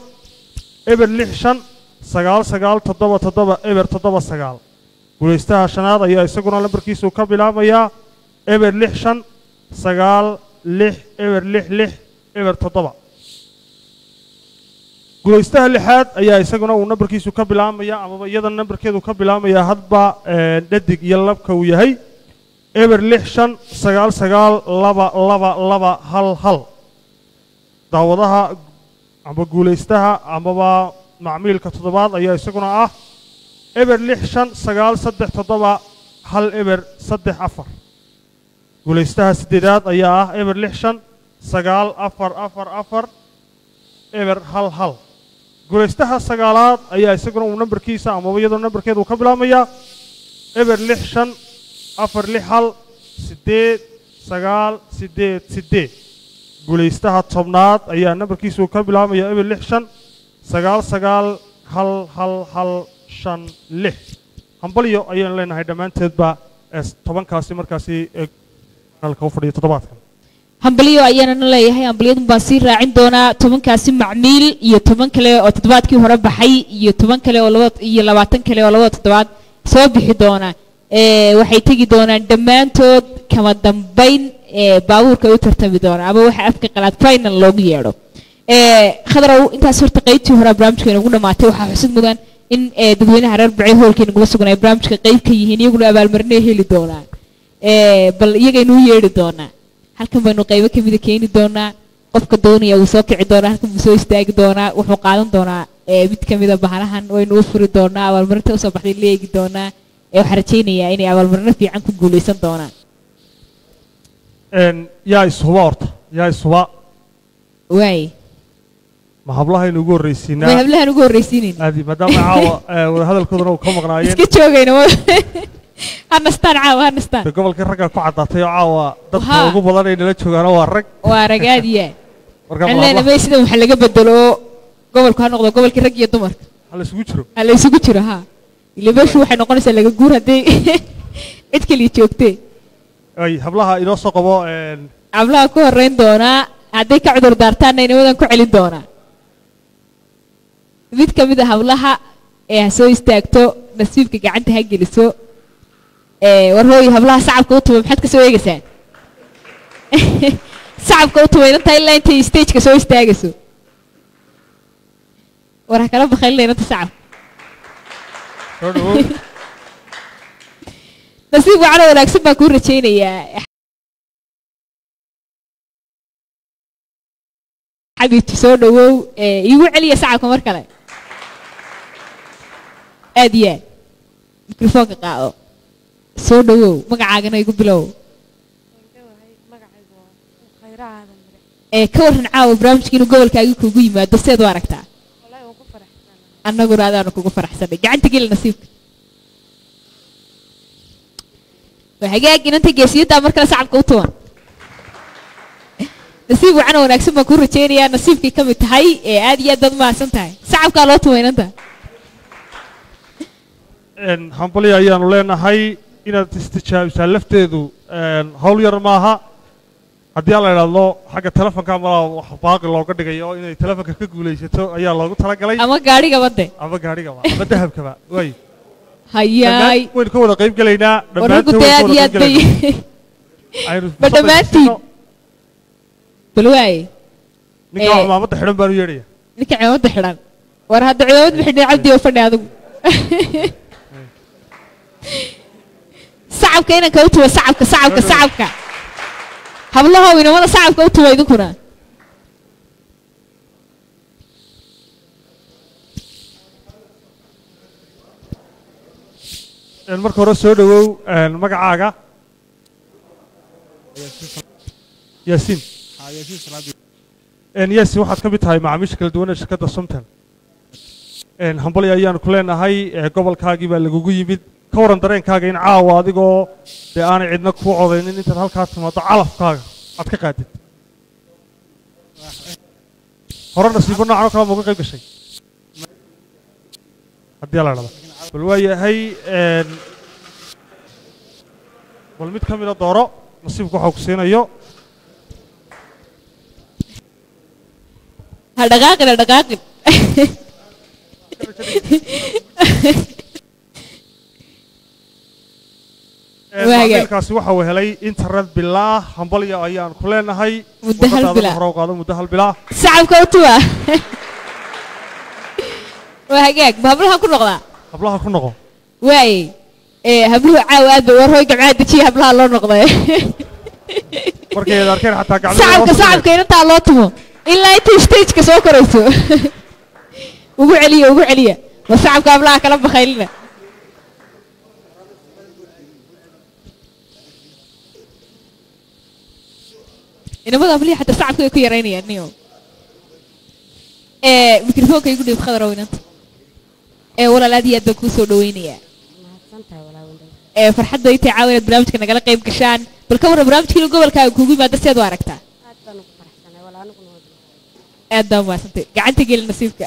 eber 65 997 eber 79. guulaystaha shanaad ayaa isaguna nambarkiisu ka bilaamaya eber 65 96 eber 66 eber 7. guulaystaha lixaad ayaa isaguna uu nambarkiisu ka bilaamaya amaba iyada nambarkeedu ka bilaamaya hadba dhadig iyo labka uu yahay eber 65 992211. daawadaha ama guulaystaha amaba macmiilka toddobaad ayaa isaguna ah eber 65 937 eber 34. guulaystaha siddeedaad ayaa ah eber 65 9444 eber 11. guulaystaha sagaalaad ayaa isaguna uu nambarkiisa amaba iyadoo nambarkeedu ka bilaamaya eber 65 afar lix hal sideed sagaal sideed sideed guulaystaha tobnaad ayaa nambarkiisu ka bilaabmaya eber lix shan sagaal sagaal hal hal hal shan lix hambalyo ayaan leenahay dhammaanteedba tobankaasi markaasi nalka u fadhiyo toddobaadkan hambalyo ayaana leeyahay hambalyadun baan sii raacin doonaa 10kaasi macmiil iyo 10 kale oo toddobaadkii hore baxay iyo 10 kale oo 20 kale oo labada toddobaad soo bixi doona waxay tagi doonaan dhammaantood kama dambayn baabuurka u tartami doona ama waxa afka qalaad final loogu yeedho khadrow intaas horta qaybtii hore barnaamijkeena ugu dhamaatay waxaa xusid mudan in dadweynaha reer Burco hoolkeena ugu sugan ay barnaamijka qayb ka yihiin iyaguna abaalmarinay heli doonaan bal iyagaynu yeedhi doonaa halkan baynu qaybo ka mid keeni doonaa qofka doonaya uu soo kici doonaa halkan uu soo istaagi doonaa wuxuu qaadan doonaa mid ka mid ah bahalahan waynu u furi doonaa abaalmarinta u soo baxday leegi doonaa waxaan rajaynayaa inay abaalmarino fiican ku guuleysan doonaan yaa isuba horta yaa isuba waay ma hablahayn ugu horreysiinaa ma hablahan ugu horreysiinayna aadi maadaama caawa wada hadalkoodana uu ka maqnaayeen iska joogayna hanastaan caawa hanastaan gobolka ragga ku caddaatay oo caawa dadka ugu badan ay nala joogaana waa rag aad iyo aad ma sida waxa laga bedelo gobolku ha noqdo gobolkii rag iyo dumarka hal isugu jiro ha ilaa waxay noqonaysaa laga guur haday cid kaliya joogtay ay hablaha inoo soo qabo hablaha ku horeyn doona haday ka cudur daartaan inay wadan ku celin doona mid ka mid ah hablaha soo istaagto nasiibka gacanta ha geliso war hooy hablaha sacabka u tuba maxaad ka soo eegaysaa sacabka u tuba inta ilaa intay stage-ka soo istaagayso war kala bakhaylina inta sacab nasiib wacan wanaagsan baan kuu rajaynayaa xabiibti soo dhawow iigu celiya sacabka mar kale aad iyo aad mikrofoonka qaado soo dhawow magacaagana igu bilow ka waran caawa barnaamijka inuu gobolkaagi kugu yimaado seed u aragtaa annaguna adaanu kugu faraxsanay gacanta geli nasiibka waa hagaag inanta geesiyaddaa mar kale sacabka u tuban nasiib wacan wanaagsan baan kuu rajaynayaa nasiibkay ka mid tahay aad iyo aad baad mahadsan tahay sacabkaa loo tuba inanta hambalyo ayaanu leenahay inaad istijaabisaa lafteedu hawl yar maaha haddii aan la idhaahdo xagga telefonka malaa wax baaqi looga dhigayo inay telefonka ka guulaysato ayaa loogu talagalay ama gaadhigaba de ama gaadhigaba ama dahabkaba way hayaay waynu ka wada qayb gelaynaa dhammaantiin bal waay ninka cimaamadda xidhan baan u yeedhaya ninka cimaamadda xidhan war hadda cimaamad bixidhay cabdi oo fadhi adigu sacabka inanka u tuba sacabka hablaha inamada sacabka u tuba idinkuna marka hore soo dhawow magacaaga yaasiin yaasiin waxaad ka mid tahay macaamiisha kala duwan ee shirkadda somtel hambalyo ayaanu ku leenahay gobolkaagii baa lagugu yimid ka waran dareenkaaga in caawa adigoo dee aanay cidna kuu codaynin intaad halkaa timaado calafkaaga aad ka qaadid hore nasiibo noocan oo kale ma uga qayb gashay haddii la dhada bal waa yahay bal mid ka mida dooro nasiibku waxaa ku siinayo ha dhaqaaqin macaamilkaasi waxa uu helay internet bilaah hambalyo ayaan ku leenahay muddo hal bilaah sacabka u tuba waa hagaag ma hablaha ku noqdaa hablaha ku noqo waay habluhu caawa aad bay war hooy gabcaa dejiya hablaha loo noqday markay arkeen xataa gacmaha sacabka inantaa loo tumo ilaa intay stage-ka soo korayso ugu celiya ma sacabka hablaha kala bakhaylina inamada hablihi xataa sacabka way ku yaraynayaan niyo mikrofoonka igu dhiib khadar oo inanta walaal aad iyo aad baan kuu soo dhawaynayaa farxadda intay caawinad barnaamijka nagala qayb gashaan bal ka warran barnaamijkii gobolkaaga kuugu yimaada sidaad u aragtaa aad baan mahadsantay gacanta geli nasiibka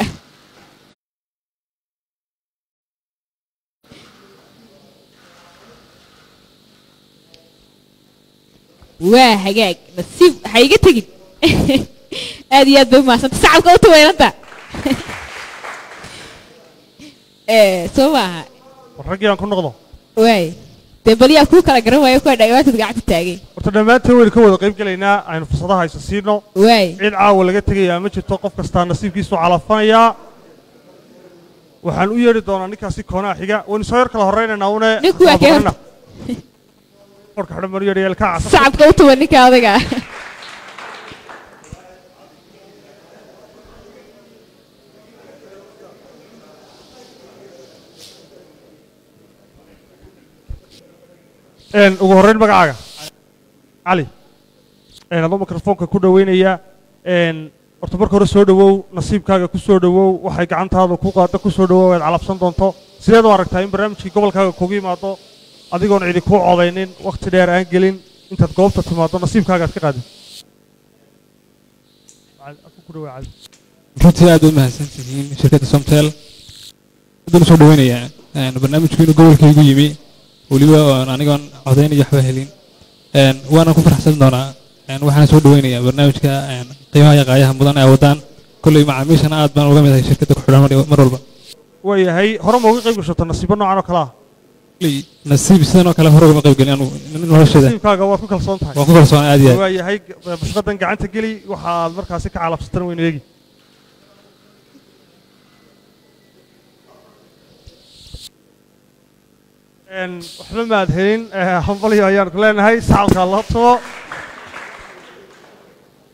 waa hagaag nasiib ha iga tegin aad iyo aad bay umahadsantay sacabka u taweynanta soo maaha raggii aan ku noqdo waay dee baliyaa kuu kala garan waayo kuwa dhagwaatad gacanta taagay horta dhammaanteen waynu ka wada qayb gelaynaa aynu fursadaha isa siino waay cid caawa laga tegayaa ma jirto qof kastaa nasiibkiisu calafanayaa waxaan u yeedhi doonaa ninkaasi koonaha xiga waynu soo yar kala horraynaynaa une ninku waa kee horta qorka xidhan banu yeedhi eelka casa sacabka u tuba ninka adaga ugu horreyn magacaaga cali adoo mikrofoonka ku dhaweynaya horta marka hore soo dhawow nasiibkaaga ku soo dhawow waxay gacantaada ku qaada ku soo dhawow aad calabsan doonto sideed u aragtaa in barnaamijkii gobolkaaga kugu yimaado adigoon cidi kuu codaynin wakhti dheer aan gelin intaad goobta timaado nasiibkaaga aad ka qaadin runtii aad u mahadsantihiin shirkadda Somtel hadda soo dhaweynaya barnaamijku inuu gobolkaygu yimi waliba anigoon codayn iyo waxba helin waana ku faraxsan doonaa waxaan soo dhaweynayaa barnaamijka qiimaha iyo qaayaha mudan ee wadaan kulley macaamiishana aad baan uga mid ahay shirkadda ku xidhan mar walba waayahay hore ma uga qayb gashato nasiibo noocan oo kale ah nasiib sidan oo kale hore ugama qayb gelin nolosheeda nasiibkaaga waad ku kalsoon tahay waan ku kalsoon aad iyo aad waayahay bashqadan gacanta geli waxaad markaasi ka calabsatan weynu eegi waxba maad helin hambalyo ayaan ku leenahay sacabka la tumo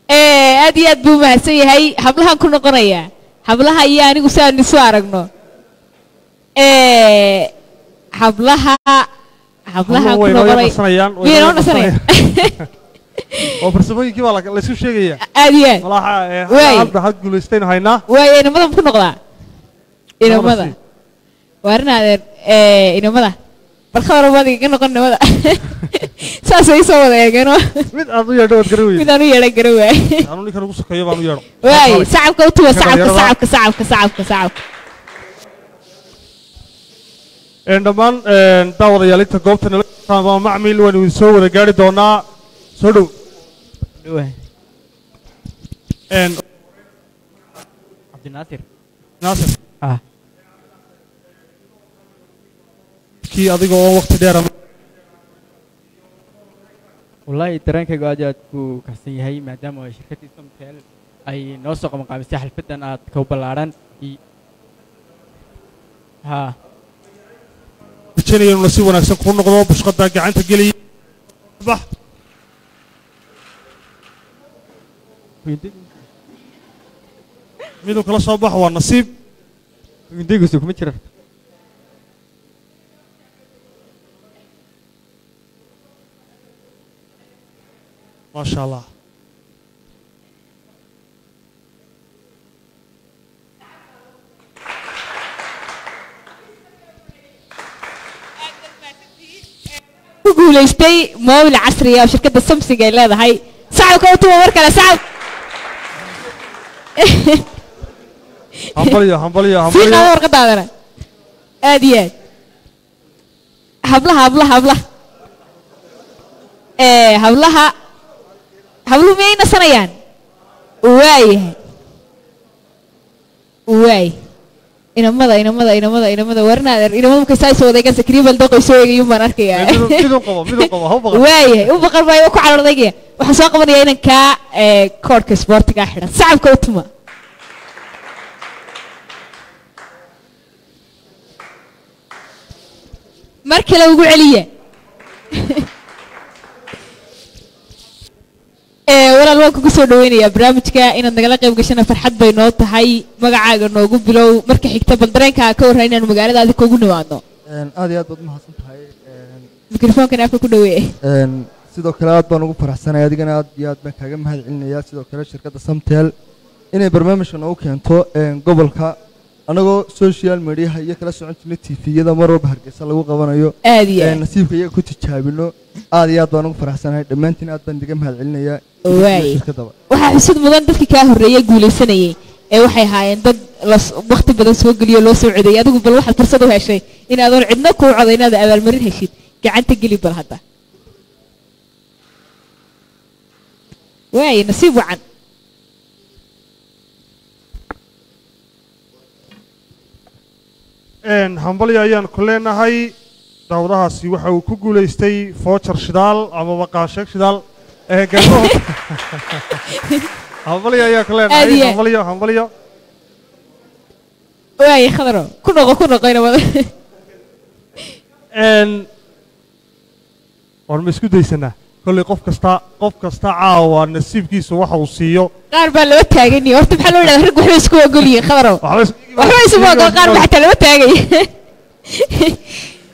aad iyo aad buu mahadsan yahay hablahan ku noqonaya hablaha iyo anigu si aan isu aragno hablaha ku noqonay miyayna u nasanaya oo farsamooyinkii baa la isu sheegaya aad iyo aad malaha hadda had guulaystaynu haynaa waay inamada ku noqdaa inamada waarinaadeen inamada balka hore waad iga noqon nimada saas ay soo wada eegeen mid aad u yeedho waad garan weyday mid aan u yeedhan garan waay anu ninkan ugu sokeeyo baan u yeedho waay sacabka u tuba sacabka dhammaan daawadayaal inta goobta nala ama macmil waan idin soo wada gaari doonaa soo dhow cabdinaasir naasir kii adiga oo waqti dheer wallaahi dareenkaygu aad iyo aad buu kacsan yahay maadaama shirkaddii Somtel ay noo soo qabanqaabisay xalfadan aad ka ballaaran rajaynayo inuu nasiib wanaagsan kuu noqdo bushqadda gacanta geliya bax miduu kala soo baxo waa nasiib windigiisu kuma jira ما شاء الله guulaystay moobil casri ah shirkadda Samsung ay leedahay sacabka u tuba mar kale sacab hambalyo fiiqa warqadaadana aad iyo aad hablaha habluhu miyay nasanayaan waay inamada warnaader inamada markay saa soo wadeegan sakriibal doqay soo eegayuun baan arkayaa waayahay u baqan maayo ku calordayga waxaan soo qabanayaa inan kaa koodhka isboortiga xidhan sacabka u tuma mar kale ugu celiya walaal waan kugu soo dhaweynayaa barnaamijka inaad nagala qayb gashana farxad bay noo tahay magacaaga noogu bilow marka xigta bal dareenkaa ka warran inaanu magaaladaadi kugu nimaadno aad iyo aad baad mahadsan tahay mikrofoonkan afka ku dhaweeye sidoo kale aad baan ugu faraxsanay adigana aad iyo aad baan kaaga mahad celinayaa sidoo kale shirkadda Somtel inay barnaamijka noogu keento gobolka anagoo social media iyo kala socon jirnay TV-yada mar walba Hargeysa lagu qabanayo aad iyo aad nasiibka iyaga ku tijaabino aad iyo aad baan ugu faraxsanahay dhammaantiin aad baan diga mahadcelinayaa shirkadaba waxaa xusud mudan dadkii kaa horreeyay guulaysanayay ee waxay ahaayeen dad waqti badan soo geliyo loo soo codeeyay adigu bal waxaad fursad u heshay inaadan cidna kuu coday inaad abaalmarin heshid gacanta geli bal hadda waay nasiib wacan hambalyo ayaan ku leenahay daawadahaasi waxa uu ku guulaystay voucher shidaal ama baqaasheeg shidaal galmo hambalyo ayaan ku leenahay hambalyo waay khadro ku noqo ina wada war ma isku daysanaa kolley qof kasta caawa nasiibkiisa waxa uu siiyo qaar baa laba taagani horta maxaa loo yidhahdaa rag waxba isku ogolyihiin khadro waxba isuma ogol qaar baa xataa laba taagay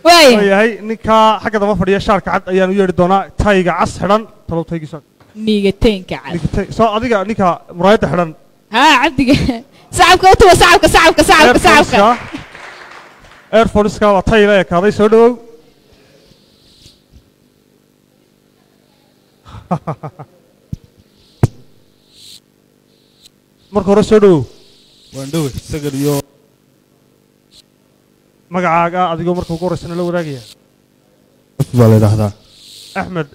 waayahay ninka xagga daba fadhiya shaarka cad ayaan u yeedhi doonaa tayga cas xidhan talow taygiisa niigateenka cad soo adiga ninka muraayadda xidhan haa cabdiga sacabka u tuba sacabka airforceka waa tay la ekaaday soo dhawow marka hore soo dhawow waan dhowe sagal iyo magacaaga adigoo marka ugu horreysana la wadaagaya baa la yidhaahdaa axmed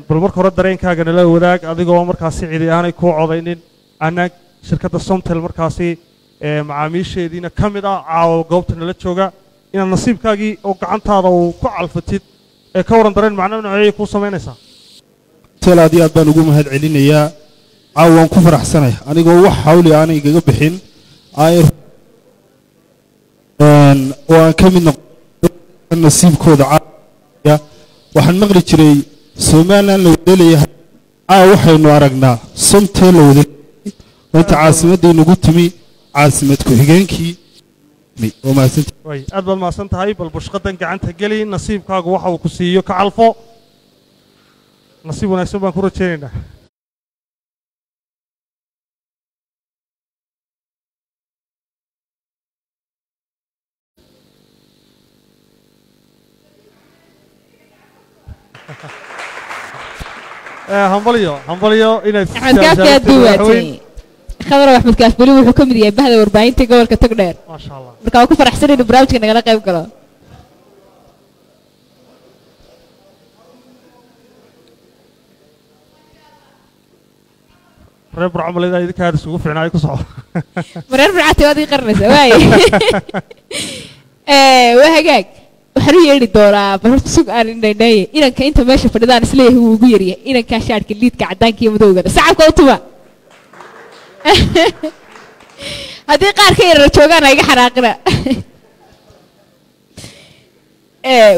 bal marka hore dareenkaaga nala wadaag adigoo markaasi cidi aanay kuu codaynin anaag shirkadda somtel markaasi macaamiisheediina ka mid ah caawa goobta nala jooga inaad nasiibkaagii oo gacantaada uu ku calfatid ee ka waran dareen macno noocyeeyay kuu samaynaysaa tel aad iyo aad baan ugu mahad celinayaa caawa waan ku faraxsanay anigoo wax hawli aanay igaga bixin oo aan ka mid noqon nasiibkooda waxaan maqli jiray somalilan la wada leeyahay waxaynu aragnaa somtel la wada inta caasimadda inagu timi caasimad ku-xigeenkii aad baad mahadsan tahay bal bushqadan gacanta geli nasiibkaagu waxa uu ku siiyo ka calfo nasiib wanaagsan baan ku rajaynaynaa hambalyo inay axmed kaafki aad buu waatay khadar axmed kaaf beli wuxuu ka mid yahay bahda warbaahinta gobolka togdheer maasha allah marka waa ku faraxsan inuu barnaamijka nagala qayb galo reer burcamaleeda idinka aad isugu fiicnaa ku soco reer burcati waad ii qarinaysaa waay waa hagaag waxaan u yeedhi doonaa bal horta sug aan indhaydhaaye inanka inta meesha fadhidaan isleeyahay wuu ugu yaryahay inankaa shaadhka liidka caddaanka iyo madowgana sacabka u tuba haddii qaar ka yarar joogaan ha iga xanaaqina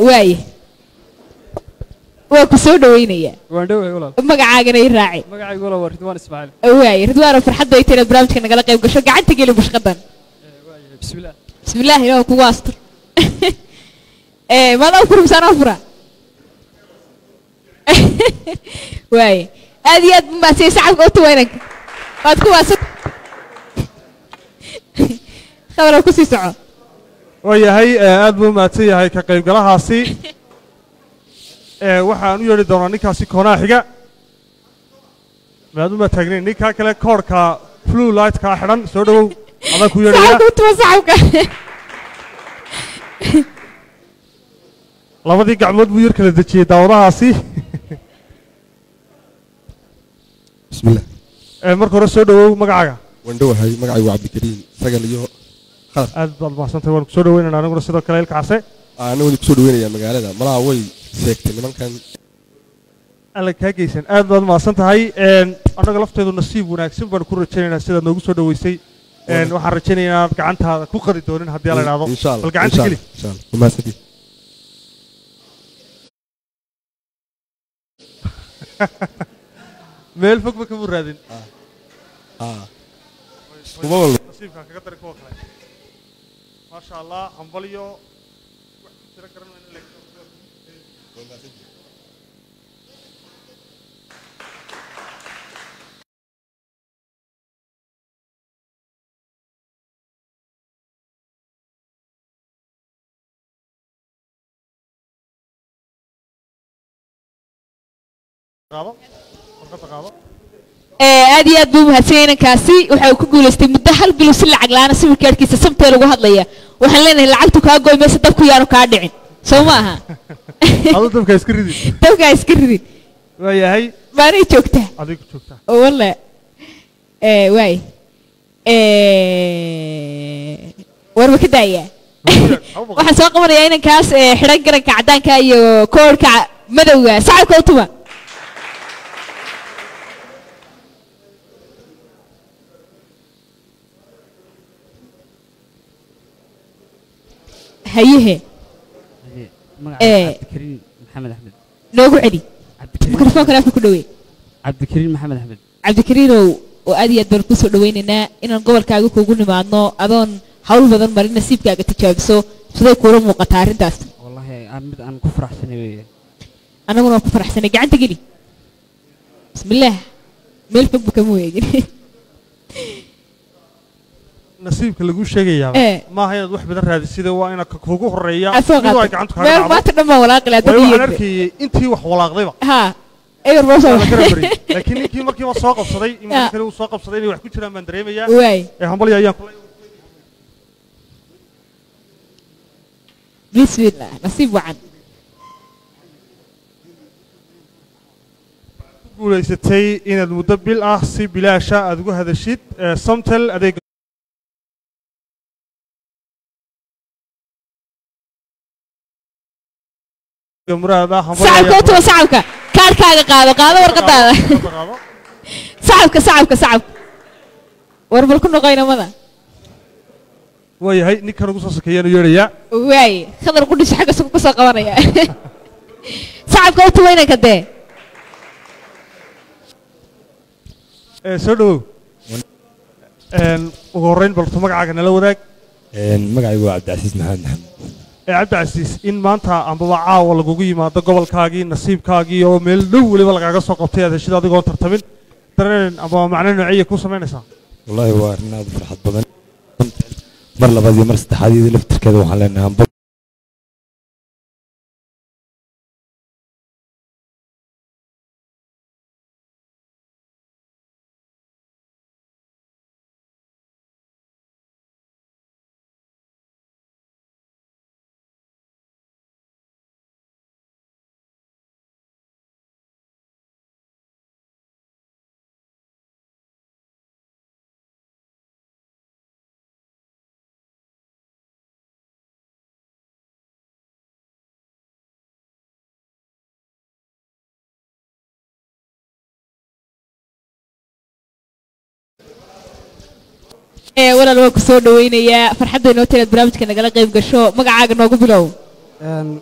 waaye waa ku soo dhawaynayaa waan dhoway walaal magacaagana ii raaci magacaygu walaal waa Ridwaan Ismaaciil waaye Ridwaan farxadda ay tahay barnaamijka nagala qayb gasho gacanta geli bushqadan bismillaah ilaahu kugu astur maadaama kurumsaan fura waaye aad iyo aad maasay sacabka u tuwa inanka waad ku waasan khadra ku sii soco waayahay aad buu mahadsan yahay ka qaybgalahaasi waxaan u yeedhi doonaa ninkaasi koonaha xiga maaduma taagnayn ninkaa kale koorhka blue lightka xidhan soo dhawow adaa ku yeedhaya sacabka u tuwa sacabka labadii gacmood buu yar kala dejiyey daawadahaasi bismillah marka hore soo dhawow magacaaga waan dhowahay magacaygu cabdikariim sagal iyo khadar aad baad mahadsantahay waan kusoo dhaweynayna aniguna sidoo kale ilkaase ana weli kusoo dhaweynayaa magaalada malaha way sheegtay nimankan alla kaa geysan aad baad mahadsan tahay annaga lafteedu nasiib wanaagsan baan ku rajaynaynaa sidaad noogu soo dhaweysay waxaan rajaynayaa inaad gacantaada ku qari doonin haddii la idhaahdo bal gacanta geli meel fog ba kama raadin nasiibkaa kaga dari kuwa kale maasha allah hambalyo wax ku jira garan aad iyo aad buu mahadsan inankaasi waxa uu ku guulaystay muddo 1 bil si lacag la'aan sawirkaarkiisa samteel ugu hadlaya waxaan leenahay lacagtu kaa gooy meesha dabku yaanu kaa dhicin soo ma aha adu dabka iska ridid dabka iska ridid waayahay baanay joogtaa adigu joogtaa walla waay warba ka daaya waxaan soo qabanayaa inankaas xidhan garanka caddaanka iyo koodhka madowga sacabka u tuma hayehe cabdikariin maxamed axmed noogu celi mikrofoonka afka ku dhaweey cabdikariin maxamed axmed cabdikariinow oo aad iyo aad baan kusoo dhawaynaynaa inaan gobolkaaga kuugu nimaadno adoon hawl badan marin nasiibkaaga tijaabiso siday kuula muuqataa arrintaas wallahi mid aan ku faraxsanay weeye annaguna waan ku faraxsanay gacanta geli bismillaah meel fog ba kama weegin nasiibka lagu sheegayaa maaha inaad wax badan raadisida waa inaad kugu horeeya midoo ay gacantu kaaga dhacdo maanta dhan baan walaaqi lahaa dadii waxaan arkayay intii wax walaaqdayba ha eber baa soo laakiin ninkii markiiba soo qabsaday in kale uu soo qabsaday inay wax ku jiraan baan dareemayaa waay hambali ayaan kula bismillah nasiib wacan guulaysatay inaad muddo bil ah si bilaasha aad ugu hadashid Somtel adeeg sacabka utuma sacabka kaarkaaga qaado warqadaada sacabka warbal ku noqoynamada waayahay ninkan ugu soo sokeeyaan u yeedhayaa waay khadar qudhis xagga sugu ka soo qabanaya sacabka utuma inanka dee soo dhawow ugu horreyn baltu magacaaga nala wadaag magacaygu waa cabdicasiis maxamed maxamed cabdicasiis in maanta ambaba caawa lagugu yimaado gobolkaagii nasiibkaagii oo meel dhow weliba lagaaga soo qabtay aad heshida adigoon tartamin dareen ambaba macno noociya kuu samaynaysaa wallaahi waa arrin aad u farxad badan mar labaad iyo mar saddexaad iyada laftirkeeda waxaan leenahay walaal waan ku soo dhawaynayaa farxadda inoo talaad barnaamijka nagala qayb gasho magacaaga noogu bilow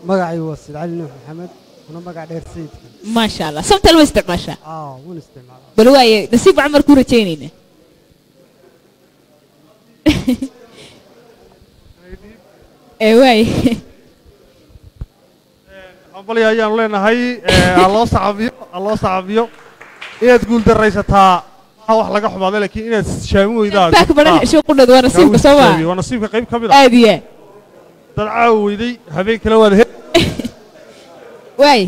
magacay waa Said Cali Nuux Maxamed kuna magac dheer sayidka ma sha Allah Somtel way isticmaashaa waan isticmaalaa bal waaye nasiib camar ku rajaynayna waay hambali ayaan leenahay alloo sacabiyo inaad guul daraysataa wax laga xumaado laakiin inaad shaami weydaa baak badan soo qudhad waa nasiibka soo waa nasiibka qayb kamid ah aadiya dad caaw weyday habeen kale waad waay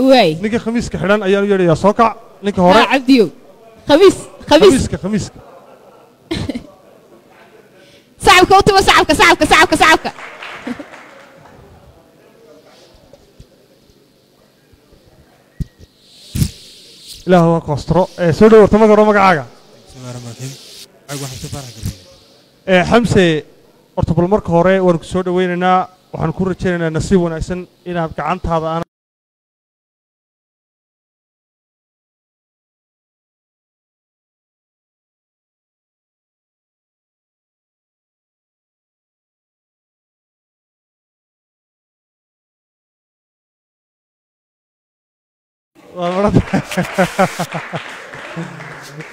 waay ninka khamiiska xidhan ayaan u yeedhayaa soo kac ninka hore cabdiyo khamiiska sacabka utuma sacabka ilaahu waa koostro soo dhawarta marka hore magacaaga xamse horta bal marka hore waan ku soo dhawaynaynaa waxaan ku rajaynaynaa nasiib wanaagsan inaad gacantaada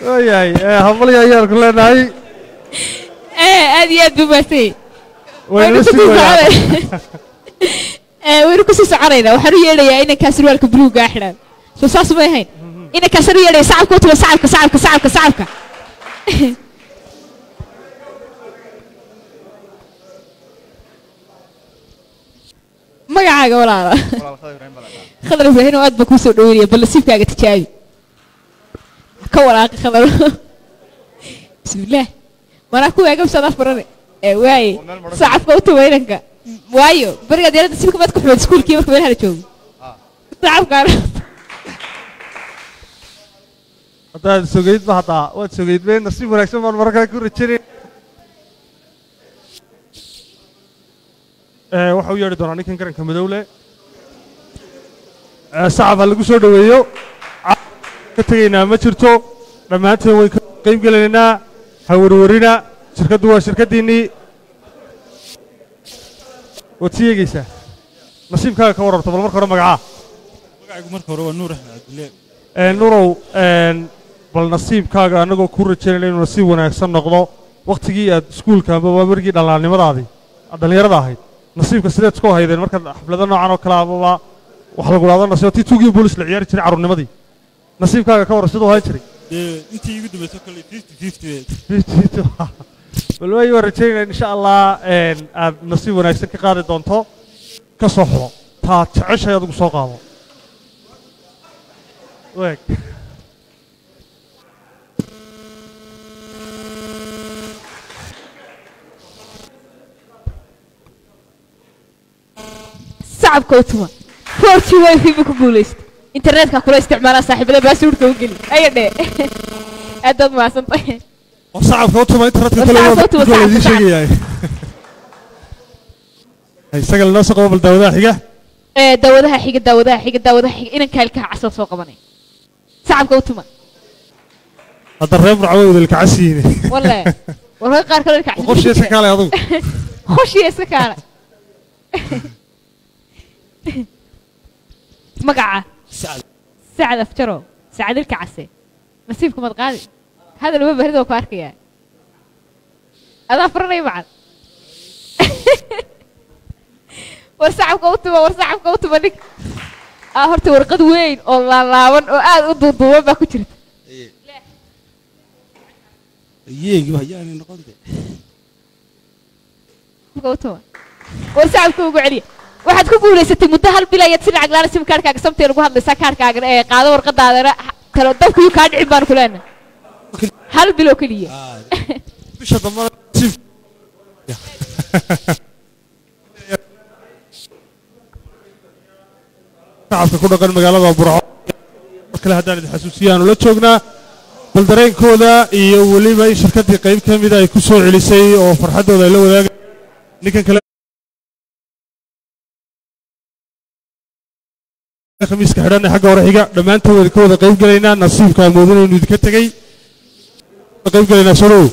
wayahay hambali ayaan ku leenahay aad iyo aad buu maasay waynu ku sii soconaynaa waxaan u yeedhayaa inankaa surwaalka buluuga xidhan soo saas may ahayn inankaasaan u yeedhaya sacabka utuma sacabka magacaaga walaala khadar ibraahim oo aad baa kuu soo dhaweynaya bal nasiibkaaga tijaabi ka walaaqi khadar bismillaah manaa ku eega bisadaaf barane waaye saacadka u tumaynanka waayo bariga diyaaradda nasiibka maad ku xumeed iskuulkii marka meelaha la joogo saacadkaana haddaad sogeyd ba haddaa waad sogeyd been nasiib wanaagsan baan markaa ku rajaynay waxa u yeedhi doonaa ninkan garanka madowle sacab ha lagu soo dhoweeyo ka tegaynaa ma jirto dhammaanteen way ka qayb gelinaynaa ha warwarina shirkaddu waa shirkaddiinnii waad sii eegaysaa nasiibkaaga ka wararto bal marka hore magacaa magacaygu marka hore waa nuur axmed cabdille nuurow bal nasiibkaaga annagoo kuu rajaynayna inuu nasiib wanaagsan noqdo wakhtigii aad iskuulka amaba margii dhallaannimadaadii aad dhallinyarada ahayd nasiibka sideed isku haydeen markaad xaflado noocan oo kale amaba wax lagu dhahdo nasiib tii tuugii boolis la ciyaari jiray carruurnimadii nasiibkaaga ka waran siduu ahaan jiray intii igu dambayso kale 50 bal way waan rajaynaa insha allah aad nasiib wanaagsan ka qaadi doonto ka soo xulo taa jeceshay adigu soo qaado weeg صعب كوتما فورتي واي في بكو بوليست انترنت كا كula isticmaala saaxiibada baasuurka u gali ayade aad ma santahay صعب كوتما internetka kale waa idin sheegayay ay sagal noo soo qabal dawadaha xiga dawadaha xiga inaan kaalka casab soo qabanay صعب كوتما هذا الريب رعوي ذلك عسيني والله والله قار كله كعسيني خش يسكالي يا ضو خش يسكالي مقعة سعد أفجره سعد الكعسة نصيبكم الغالي هذا اللي هو بهرده وكاركيا هذا فرني بعد ورسعب قوتما لك هرت ورقد وين والله لاون وقاعد ضوضوا ما كنت يجي يعني نقول قوتما ورسعب كوجو عليه waxaad ku guuleysatay muddo hal bil ayaad si lacag la'aan sim kaarkaaga samtay lagu hadlaysaa kaarkaaga ee qaado warqadaada kala dabku ka dhicin baan ku leenahay hal bil oo kaliya bisha dambe shacabka ku dhaqan magaalada burco kale haddaan idin xasuusiyaan la joognaa bal dareenkooda iyo weliba in shirkaddii qayb ka mida ay ku soo celisay oo farxaddooda ay la wadaagaan ninkan kale khamiiska xidhan ee xagga hore xiga dhammaantood wada ka wada qayb gelaynaa nasiibka amoodin inuu idinka tegey qayb gelaynaa soo dhow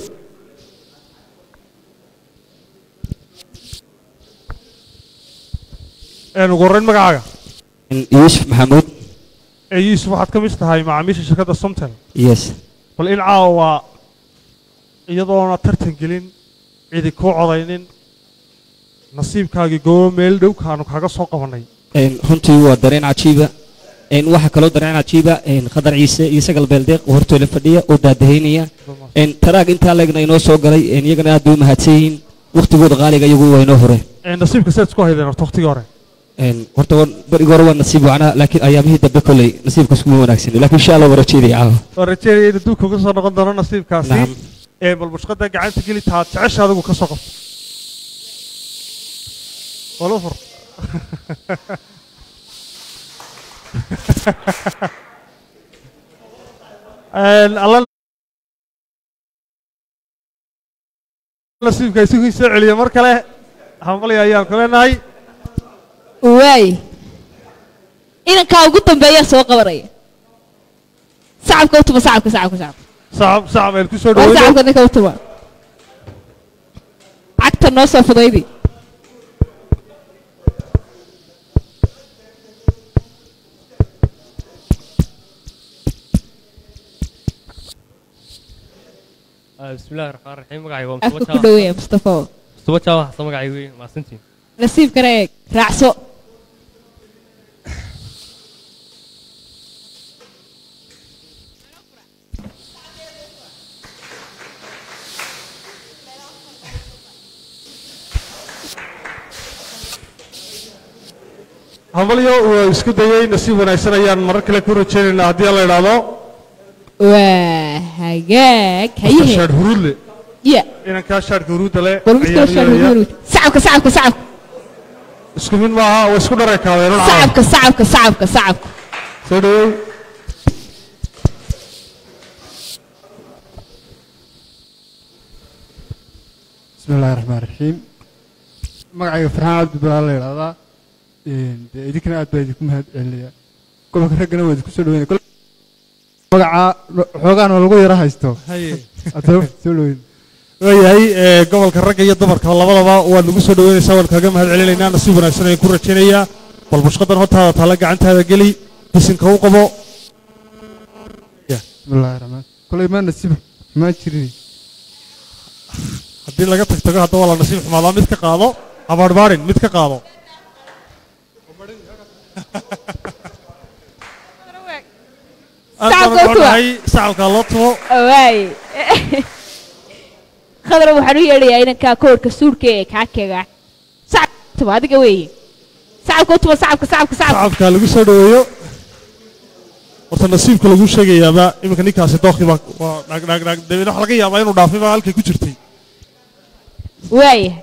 ugu horreyn magacaaga yuusuf maxamuud yuusuf waxaad ka mid tahay macaamiisha shirkadda somtel yes bal in caawa iyadoona tartan gelin cidi kuu codaynin nasiibkaagii goobo meel dhow kaanu kaaga soo qabannay runtii waa dareen cajiiba waxa kaloo dareen cajiiba khadar ciise iyo sagal beeldeeq oo hortooda fadhiya oo daadahaynaya taraag intaa leegna inoo soo galay iyagana aad bay u mahadsan yihiin waqtigooda qaaliga iyagu waa inoo hore nasiibka sidaad isku haydeen horta waqtigii hore horta barigi hore waa nasiib wacnaa laakiin ayaamihii dambe kolley nasiibka iskuma wanaagsan laakiin insha allah waa rajeedaya caawa waa rajeedaya inuu duubka uga soo noqon doono nasiibkaasi bal bushqada gacanta geli taad jecesha adigu ka soo qabto walo fur الله نصيبك يسوي سعلي مركله حملي ايام كلناي واي إن كاو قطن بيا سو قبري صعب كوتما صعب الكسور صعب كنا كوتما عكت النص فضيدي بسم الله الرحمن الرحيم مقعي ومصطفى كدوية مصطفى شاوح مقعي وي ما سنتين نسيب كريك رعسو hambalyo waa isku dayay nasiib wanaagsan ayaan marar kale ku rajaynaynaa haddii la idhaahdo waa hagaag haye shaadh huruudle ya inankaa shaadhka huruudda le sacabka isku mid maaha waa isku dharekaadeen sacabka soo dhawow bismillahi raxmaan raxiim magacayga farxaan cabdi balaal la yidhahdaa dee idinkana aad baa idinku mahad celinayaa gobolka raggana waa idinku soo dhaweynaya magacaa xoogaana lagu yaro haysto soo dhaweyn waayahay gobolka ragga iyo dumarka labadaba waa nagu soo dhaweynaysaa waan kaaga mahad celinaynaa nasiib wanaagsan ayaan ku rajaynayaa bal bushqadan hortaada taala gacantaada geli bisinka u qabo bismillahi raxmaan kolay ma nasiib xumaan jirin haddii laga tagtago hadda waa la nasiib xumaadaa mid ka qaado abaarbaarin mid ka qaado sacabkaa loo tumo waay khadra waxaan u yeedhayaa inankaa koorka suurka ee kaakeega sacabka adiga weeye sacabka u tumo sacabkaa lagu soo dhaweeyo horta nasiibka lagu sheegayaaba iminka ninkaasi dookii baa waa dhaagdhaagdhaag dabeedna waxa laga yaabaa inuu dhaafay baa halkay ku jirtay waayahay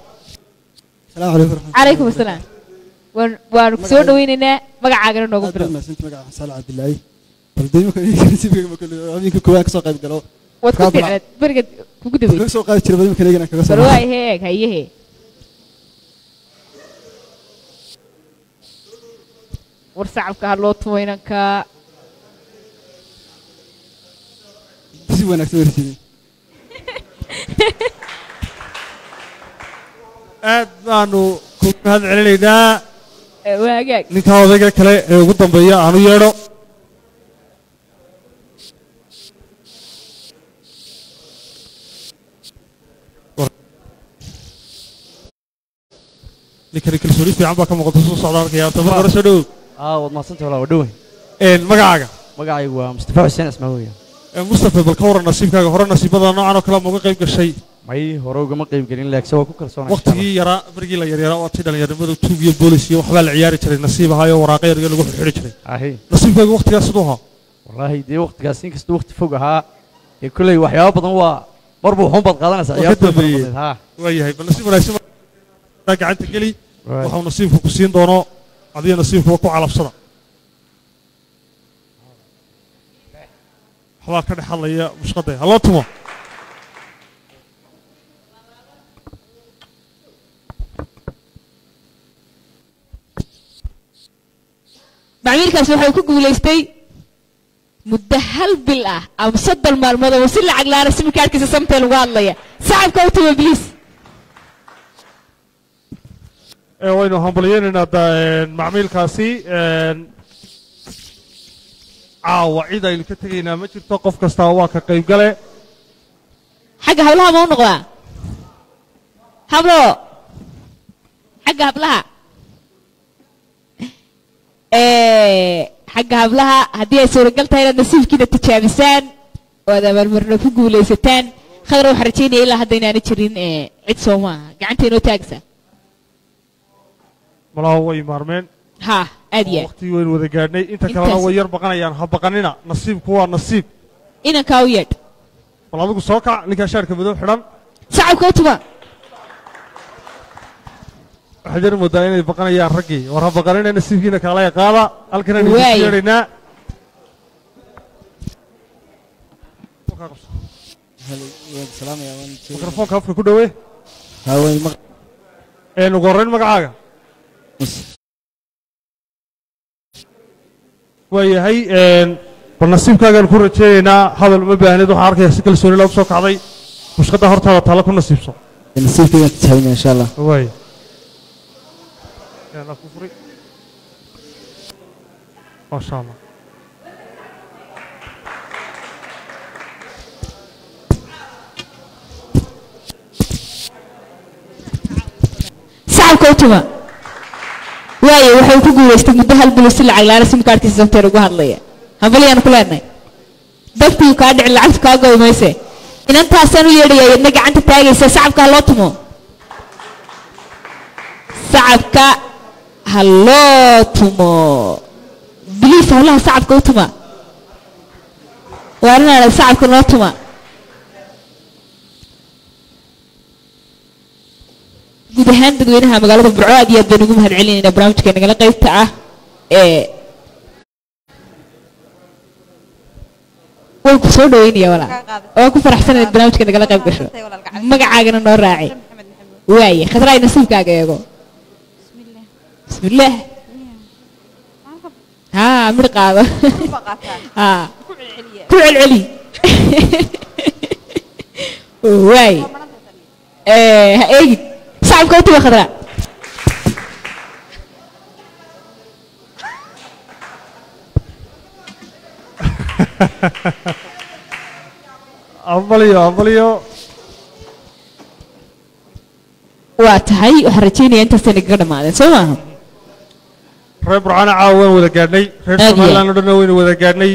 calaykum asalaam waanu ku soo dhaweynaynaa magacaagana noogu biro waad ku fiicneed beriga kugu dhaweey heeg hayehe war sacabka ha loo tumo inanka aad baanu kugu mahad celinaynaa waagaag ninkaa odayga kale ee ugu dambeeya aanu yeedho ninkani kalsooni fiican baa ka muuqata soo socda arkaya tabar hore soo dhowow waad mahadsantay walaa waa dhowey magacaaga magacaygu waa mustafa xuseen ismaa weeyaan mustafa bal ka waran nasiibkaaga hore nasiibada noocan oo kale ma uga qayb gashay may hore ugama qayb gelin laakiin waa ku kalsoonay waqtigii yaraa berigii la yaryaraa oo tii dhallinyarimadu tuug iyo boolis iyo waxbaa la ciyaari jiray nasiib ahaayo waraaqo yar iyo lagu xidhi jiray nasiibkaaga waqtigaas siduu ahaa wallaahi dee waqtigaas inkastoo waqti fog ahaa ee kulley waxyaabo badan waa mar buu xun baad qaadanaysaa ciyaarta waayahay bal nasiib wanaagsan gacanta geli waxuu nasiibku ku siin doono adiga nasiibkuba ku calabsada waxbaa ka dhex hadlaya mushqadee ha loo tumo macmiilkaas wuxuu ku guulaystay muddo hal bil ah ama 3 maalmood oo si lacag laana simkaarkiisa samteel uga hadlaya sacabka u tumo bliis waynu hambalyeynayna macmiilkaasi caawa cid aynu ka tegaynaa ma jirto qof kastaa waa ka qayb gale xagga hablaha ma u noqdaa hablo xagga hablaha xagga hablaha haddii ay suuragal tahay inaad nasiibkiina tijaabisaan oo aad abaalmarino ku guulaysataan khadra waxaan rajaynaya ilaa hadda inaana jirin cid soo maaha gacanta inoo taagsa malaha way maarmeen ha aad iyo waqtigii waynu wada gaadhnay inta kalena way yar baqanayaan ha baqanina nasiibku waa nasiib inankaa u yeedh bal adigu soo kac ninkaa shaarka madow xidhan sacabka u tuma waxaad yar moodaa inay baqanayaan raggii war ha baqanina nasiibkiina kaalaya qaada halkan aynu ku yeedhaynaa mikrofoonka afka ku dhawee ugu horreyn magacaaga waayahay bal nasiibkaagaan ku rajaynaynaa hadal uma baahnid waxaan arkayaa si kalsooni loogu soo kacday mushqadda hortaada taala ku nasiibso nasiibkaygaan tijaabinaya insha allah waay maasha allah sacabka u tuma waayo wuxuu ku guulaystay muddo hal bil si lacag laana simkaarkiisa samteer ugu hadlaya hambaliyaan ku leenahay dadkii kaa dhici lacagta kaa goy mayse inantaasaan u yeedhaya yadna gacanta taagaysa sacabka ha loo tumo sacabka halloo tumo biliis howlaha sacabka u tuma waa inaana sacabka noo tuma guud ahaan dadweynaha magaalada burco aad iyo aad baan ugu mahad celinaynaa barnaamijka nagala qaybta ah waan ku soo dhaweynaya walaa waan ku faraxsanayd barnaamijka nagala qayb gasho magacaagana noo raaci waaye khadraay nasiibkaaga eego bismillaah haa midh qaado haa ku celceli waaye ha eegid sacabka u tuba khadraa أفضليو waa tahay waxaan rajaynayaa intaasay nagaga dhammaadeen soo maaha reer burcana caawa waan wada gaadhnay reer somaliland oo dhanna waynu wada gaadhnay